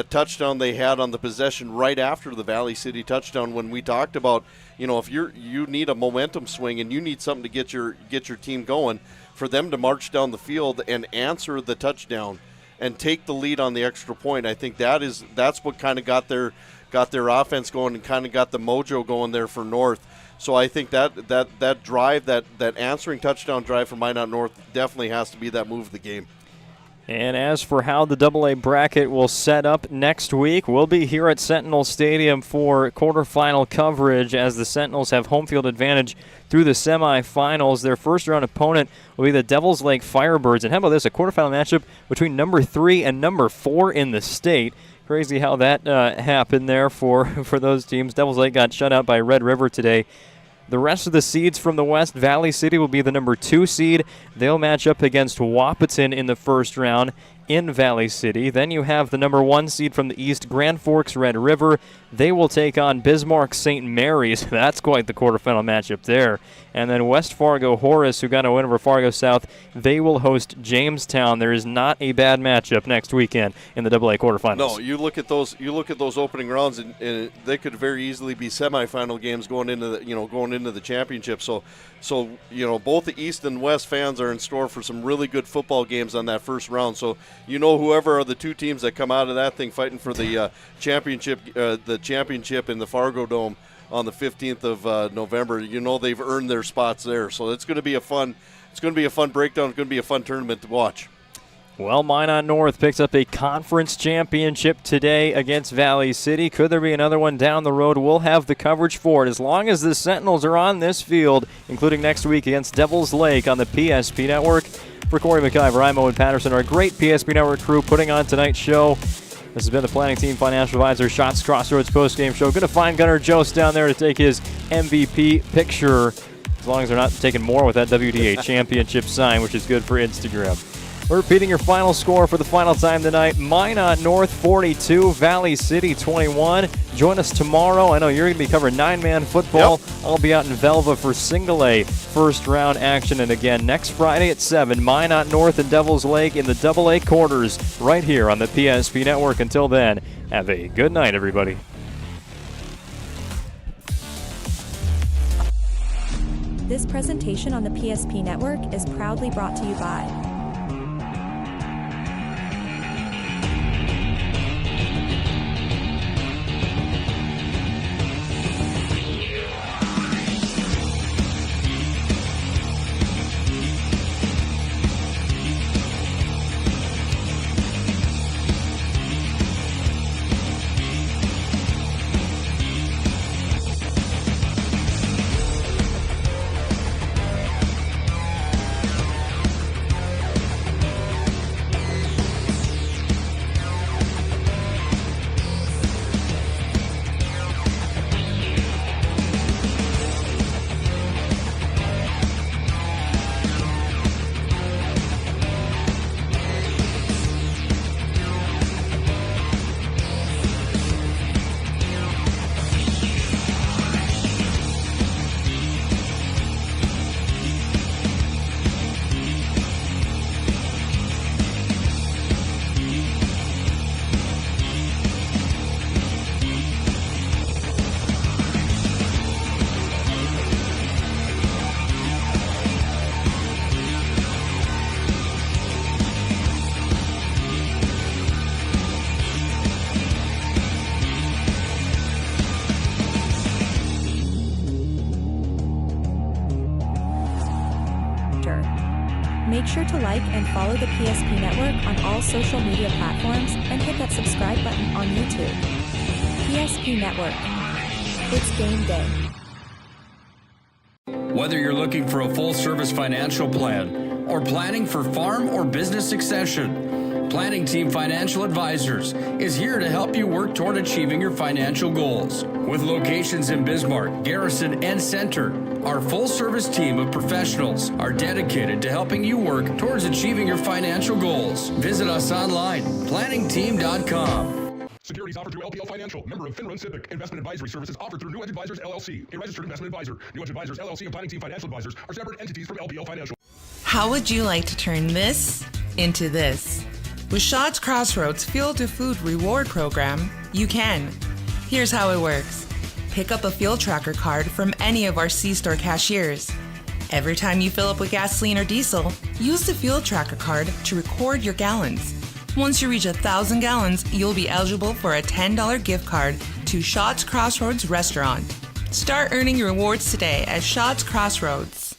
touchdown they had on the possession right after the Valley City touchdown, when we talked about, if you need a momentum swing and you need something to get your team going, for them to march down the field and answer the touchdown and take the lead on the extra point, I think that's what kind of got their offense going and kind of got the mojo going there for North. So I think that drive, that answering touchdown drive for Minot North definitely has to be that move of the game. And as for how the AA bracket will set up next week, we'll be here at Sentinel Stadium for quarterfinal coverage as the Sentinels have home field advantage through the semifinals. Their first-round opponent will be the Devils Lake Firebirds. And how about this, a quarterfinal matchup between number 3 and number 4 in the state. Crazy how that happened there for those teams. Devils Lake got shut out by Red River today. The rest of the seeds from the West, Valley City will be the number 2 seed. They'll match up against Wahpeton in the first round in Valley City. Then you have the number 1 seed from the East, Grand Forks Red River. They will take on Bismarck St. Mary's. That's quite the quarterfinal matchup there. And then West Fargo Horace, who got a win over Fargo South, they will host Jamestown. There is not a bad matchup next weekend in the AA quarterfinals. No, you look at those opening rounds, and they could very easily be semifinal games going into the championship. So both the East and West fans are in store for some really good football games on that first round. So whoever are the 2 teams that come out of that thing fighting for the championship in the Fargo Dome on the 15th of November, they've earned their spots there. So it's going to be a fun breakdown. It's going to be a fun tournament to watch. Well, Minot North picks up a conference championship today against Valley City. Could there be another one down the road? We'll have the coverage for it as long as the Sentinels are on this field, including next week against Devils Lake on the PSP Network. For Cory McIver, I'm Owen Patterson, our great PSP Network crew putting on tonight's show. This has been the Planning Team Financial Advisor Shots Crossroads postgame show. Going to find Gunnar Jost down there to take his MVP picture, as long as they're not taking more with that WDA championship sign, which is good for Instagram. We're repeating your final score for the final time tonight. Minot North 42, Valley City 21. Join us tomorrow. I know you're going to be covering 9-man football. Yep. I'll be out in Velva for single A first round action. And again, next Friday at 7, Minot North and Devils Lake in the AA quarters right here on the PSP Network. Until then, have a good night, everybody. This presentation on the PSP Network is proudly brought to you by Make sure to like and follow the PSP Network on all social media platforms and hit that subscribe button on YouTube. PSP Network. It's game day. Whether you're looking for a full-service financial plan or planning for farm or business succession, Planning Team Financial Advisors is here to help you work toward achieving your financial goals. With locations in Bismarck, Garrison, and Center, our full-service team of professionals are dedicated to helping you work towards achieving your financial goals. Visit us online, planningteam.com. Securities offered through LPL Financial, member of FinRun Civic. Investment advisory services offered through New Edge Advisors, LLC, a registered investment advisor. New Edge Advisors, LLC, and Planning Team Financial Advisors are separate entities from LPL Financial. How would you like to turn this into this? With Shaw's Crossroads Fuel to Food Reward Program, you can. Here's how it works. Pick up a fuel tracker card from any of our C-store cashiers. Every time you fill up with gasoline or diesel, use the fuel tracker card to record your gallons. Once you reach 1,000 gallons, you'll be eligible for a $10 gift card to Shaw's Crossroads Restaurant. Start earning your rewards today at Shaw's Crossroads.